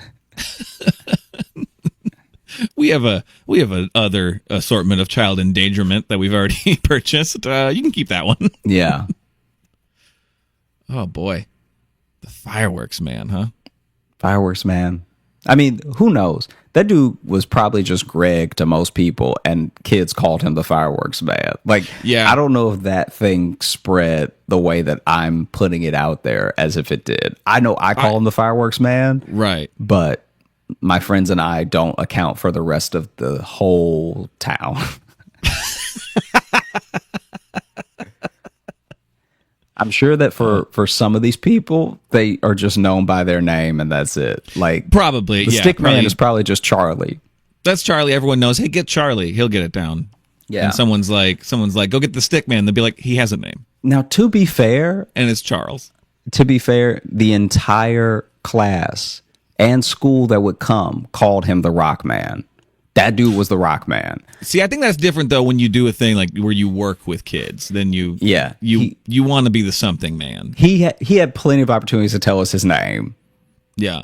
We have a other assortment of child endangerment that we've already purchased. You can keep that one. Yeah. Oh boy, the fireworks man, huh? Fireworks man. I mean, who knows? That dude was probably just Greg to most people, and kids called him the fireworks man. Like, Yeah. I don't know if that thing spread the way that I'm putting it out there as if it did. I know I call him the fireworks man, Right. but my friends and I don't account for the rest of the whole town. I'm sure that for some of these people, they are just known by their name and that's it. Like Probably. the Yeah. stick man probably- is probably just Charlie. That's Charlie. Everyone knows. Hey, get Charlie. He'll get it down. Yeah. And someone's like, go get the stick man. They'll be like, he has a name, Now, to be fair, and it's Charles. the entire class and school that would come called him the Rock Man. That dude was the Rock Man. See, I think that's different though when you do a thing like where you work with kids. Then you want to be the something man. He had plenty of opportunities to tell us his name. Yeah.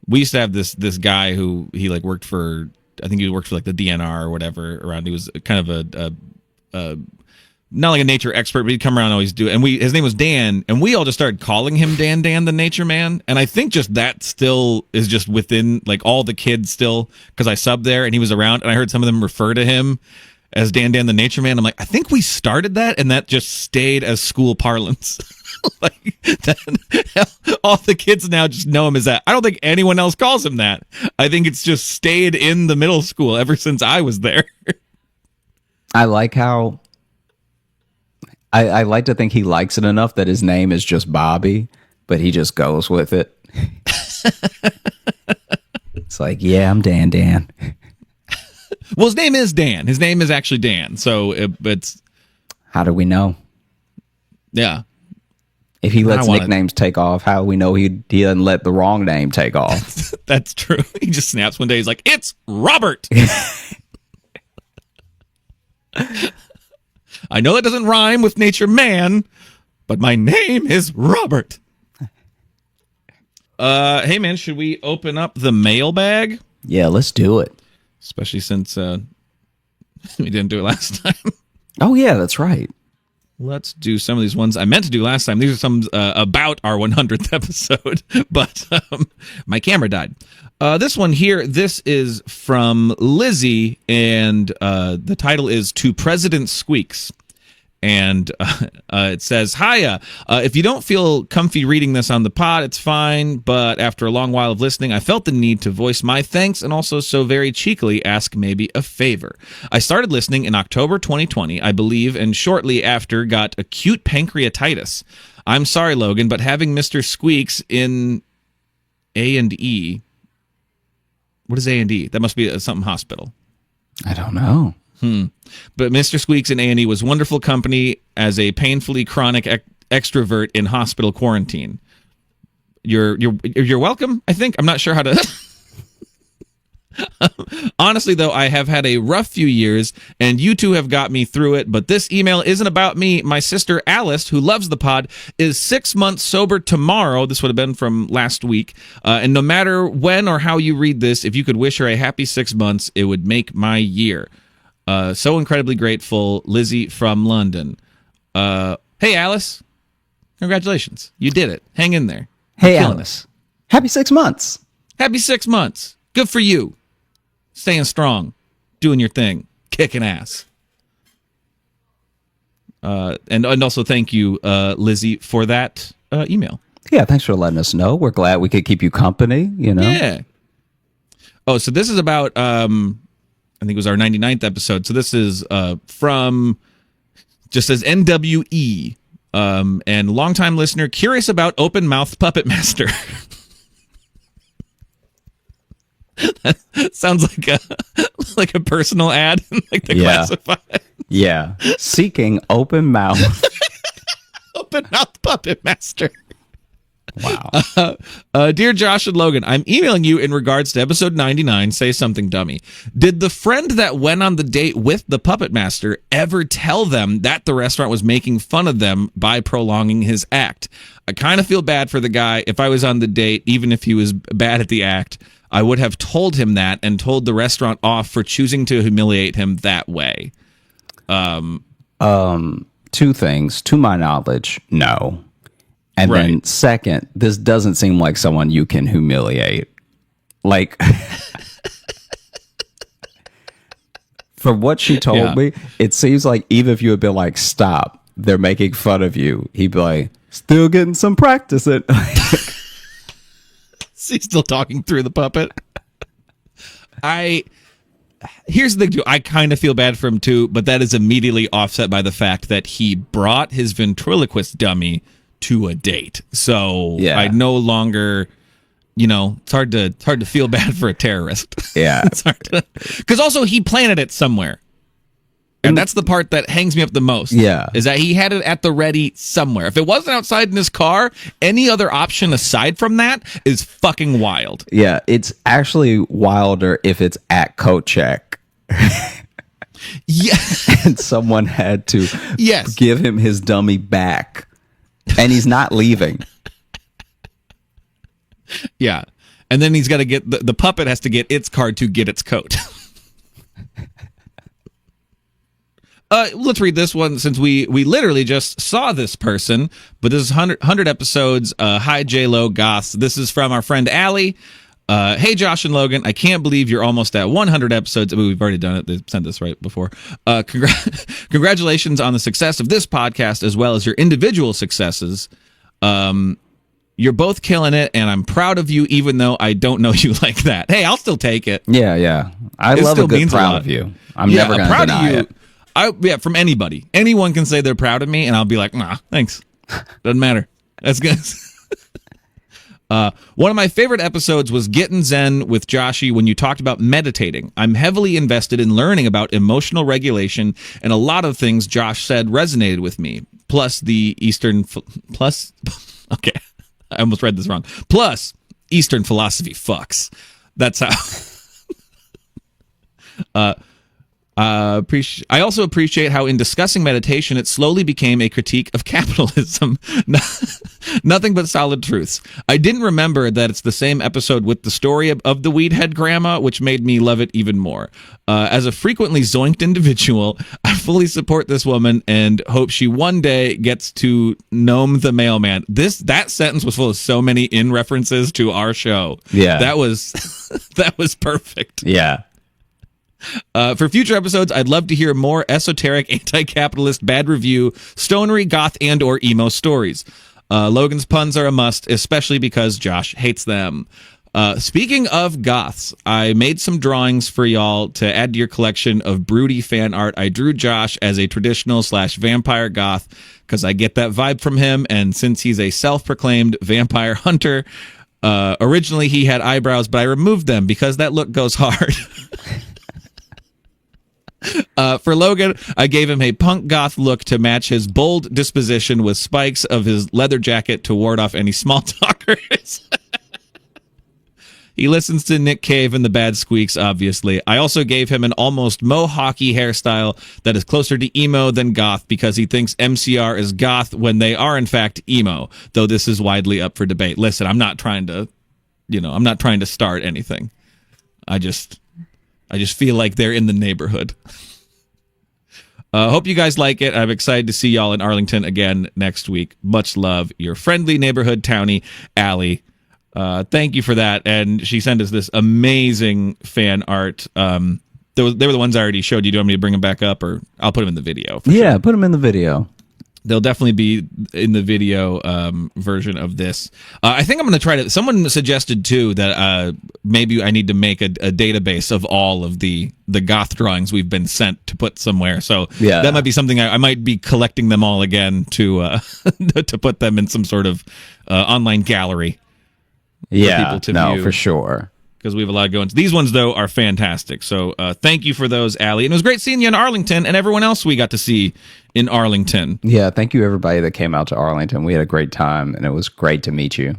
We used to have this guy who he like worked for. I think he worked for like the DNR or whatever around. He was kind of a not like a nature expert, but he'd come around and always do it. And his name was Dan, and we all just started calling him Dan the Nature Man. And I think just that still is just within like all the kids still, because I subbed there and he was around, and I heard some of them refer to him as Dan the Nature Man. I'm like, I think we started that, and that just stayed as school parlance. Like all the kids now just know him as that. I don't think anyone else calls him that. I think it's just stayed in the middle school ever since I was there. I like how I like to think he likes it enough that his name is just Bobby, but he just goes with it. It's like, yeah, I'm Dan. Well, his name is Dan. His name is actually Dan. So it's How do we know? yeah. If he lets I wanna- nicknames take off, how do we know he doesn't let the wrong name take off? That's true. He just snaps one day. He's like, "It's Robert." I know that doesn't rhyme with Nature Man, but my name is Robert. Hey man, should we open up the mailbag? Yeah, let's do it. Especially since we didn't do it last time. Oh, yeah, that's right. Let's do some of these ones I meant to do last time. These are some about our 100th episode, but my camera died. This one here, this is from Lizzie, and the title is To President Squeaks. And it says, Hiya, if you don't feel comfy reading this on the pod, it's fine. But after a long while of listening, I felt the need to voice my thanks and also so very cheekily ask maybe a favor. I started listening in October 2020, I believe, and shortly after got acute pancreatitis. I'm sorry, Logan, but having Mr. Squeaks in A&E, what is A&E? That must be something hospital. I don't know. But Mr. Squeaks in A&E was wonderful company as a painfully chronic extrovert in hospital quarantine. You're welcome, I think. I'm not sure how to... Honestly, though, I have had a rough few years, and you two have got me through it. But this email isn't about me. My sister Alice, who loves the pod, is 6 months sober tomorrow. This would have been from last week. And no matter when or how you read this, if you could wish her a happy 6 months, it would make my year. So incredibly grateful, Lizzie from London. Hey, Alice. Congratulations. You did it. Hang in there. Hey, You're killing Alice. Happy 6 months. Happy 6 months. Good for you. Staying strong. Doing your thing. Kicking ass. And also thank you, Lizzie, for that email. Yeah, thanks for letting us know. We're glad we could keep you company, you know? Yeah. Oh, so this is about, I think it was our 99th episode. So this is from, just as NWE, and longtime listener, curious about open mouth puppet master. That sounds like a personal ad in like the classified. Yeah. Seeking open mouth. Open mouth puppet master. Wow. Dear Josh and Logan, I'm emailing you in regards to episode 99, Say Something Dummy. Did the friend that went on the date with the puppet master ever tell them that the restaurant was making fun of them by prolonging his act? I kind of feel bad for the guy. If I was on the date, even if he was bad at the act, I would have told him that and told the restaurant off for choosing to humiliate him that way. Two things. To my knowledge, no. And Right. then second, this doesn't seem like someone you can humiliate. Like, from what she told me, it seems like even if you had been like, stop, they're making fun of you, he'd be like, still getting some practice in. He's still talking through the puppet. Here's the thing, too. I kind of feel bad for him, too, but that is immediately offset by the fact that he brought his ventriloquist dummy to a date. So Yeah. I no longer, it's hard to feel bad for a terrorist. Yeah. It's hard to, because also he planted it somewhere. And that's the part that hangs me up the most. Yeah. Is that he had it at the ready somewhere. If it wasn't outside in his car, any other option aside from that is fucking wild. Yeah, it's actually wilder if it's at coat check. Yeah. And someone had to Yes. give him his dummy back. And he's not leaving. Yeah. And then he's got to get the puppet has to get its card to get its coat. Let's read this one since we literally just saw this person, but this is 100 episodes. Hi, J-Lo Goths. This is from our friend Allie. Hey, Josh and Logan. I can't believe you're almost at 100 episodes. I mean, we've already done it. They sent this right before. Congratulations on the success of this podcast as well as your individual successes. You're both killing it, and I'm proud of you, even though I don't know you like that. Hey, I'll still take it. Yeah. I It love still a good means a proud lot. of you. I'm never going to proud deny of you. it. From anybody. Anyone can say they're proud of me, and I'll be like, nah, thanks. Doesn't matter. That's good. One of my favorite episodes was Getting Zen with Joshy when you talked about meditating. I'm heavily invested in learning about emotional regulation, and a lot of things Josh said resonated with me. Plus the okay, I almost read this wrong. Plus Eastern philosophy fucks. That's how. I also appreciate how in discussing meditation, it slowly became a critique of capitalism. Nothing but solid truths. I didn't remember that it's the same episode with the story of the weed head grandma, which made me love it even more. As a frequently zoinked individual, I fully support this woman and hope she one day gets to gnome the mailman. That sentence was full of so many in references to our show. Yeah. That was perfect. Yeah. For future episodes, I'd love to hear more esoteric, anti-capitalist, bad review, stonery, goth, and or emo stories. Logan's puns are a must, especially because Josh hates them. Speaking of goths, I made some drawings for y'all to add to your collection of broody fan art. I drew Josh as a traditional / vampire goth because I get that vibe from him, and since he's a self-proclaimed vampire hunter, originally he had eyebrows, but I removed them because that look goes hard. For Logan, I gave him a punk goth look to match his bold disposition with spikes of his leather jacket to ward off any small talkers. He listens to Nick Cave and the Bad Squeaks, obviously. I also gave him an almost mohawky hairstyle that is closer to emo than goth because he thinks MCR is goth when they are, in fact, emo, though this is widely up for debate. Listen, I'm not trying to, I'm not trying to start anything. I just feel like they're in the neighborhood. Hope you guys like it. I'm excited to see y'all in Arlington again next week. Much love, your friendly neighborhood townie, Allie. Thank you for that. And she sent us this amazing fan art. They were the ones I already showed you. Do you want me to bring them back up, or I'll put them in the video? Yeah, put them in the video. They'll definitely be in the video version of this. I think I'm going to try to. Someone suggested too that maybe I need to make a database of all of the goth drawings we've been sent to put somewhere. So that might be something I might be collecting them all again to to put them in some sort of online gallery. For people to view. For sure. Because we have a lot of good ones. These ones, though, are fantastic. So thank you for those, Allie. And it was great seeing you in Arlington and everyone else we got to see in Arlington. Yeah, thank you, everybody that came out to Arlington. We had a great time, and it was great to meet you.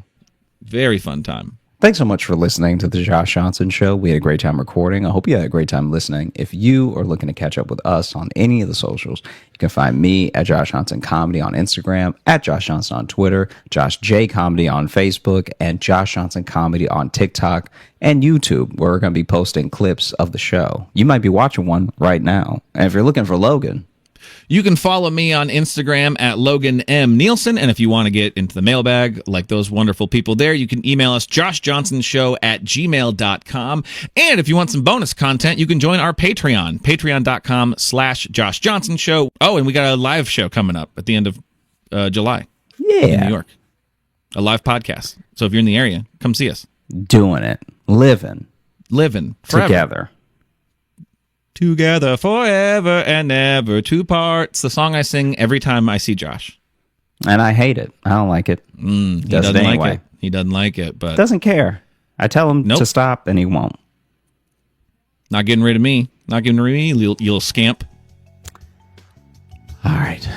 Very fun time. Thanks so much for listening to the Josh Johnson Show. We had a great time recording. I hope you had a great time listening. If you are looking to catch up with us on any of the socials, you can find me at Josh Johnson Comedy on Instagram, at Josh Johnson on Twitter, Josh J Comedy on Facebook, and Josh Johnson Comedy on TikTok and YouTube, where we're going to be posting clips of the show. You might be watching one right now. And if you're looking for Logan, you can follow me on Instagram at Logan M. Nielsen. And if you want to get into the mailbag like those wonderful people there, you can email us joshjohnsonshow@gmail.com. And if you want some bonus content, you can join our Patreon, patreon.com/Josh Johnson Show. Oh, and we got a live show coming up at the end of July in New York. A live podcast. So if you're in the area, come see us. Doing it. Living forever. Together forever and ever, two parts. The song I sing every time I see Josh. And I hate it. I don't like it. He doesn't like it. He doesn't like it, but doesn't care. I tell him to stop, and he won't. Not getting rid of me. Not getting rid of me, you little scamp. All right.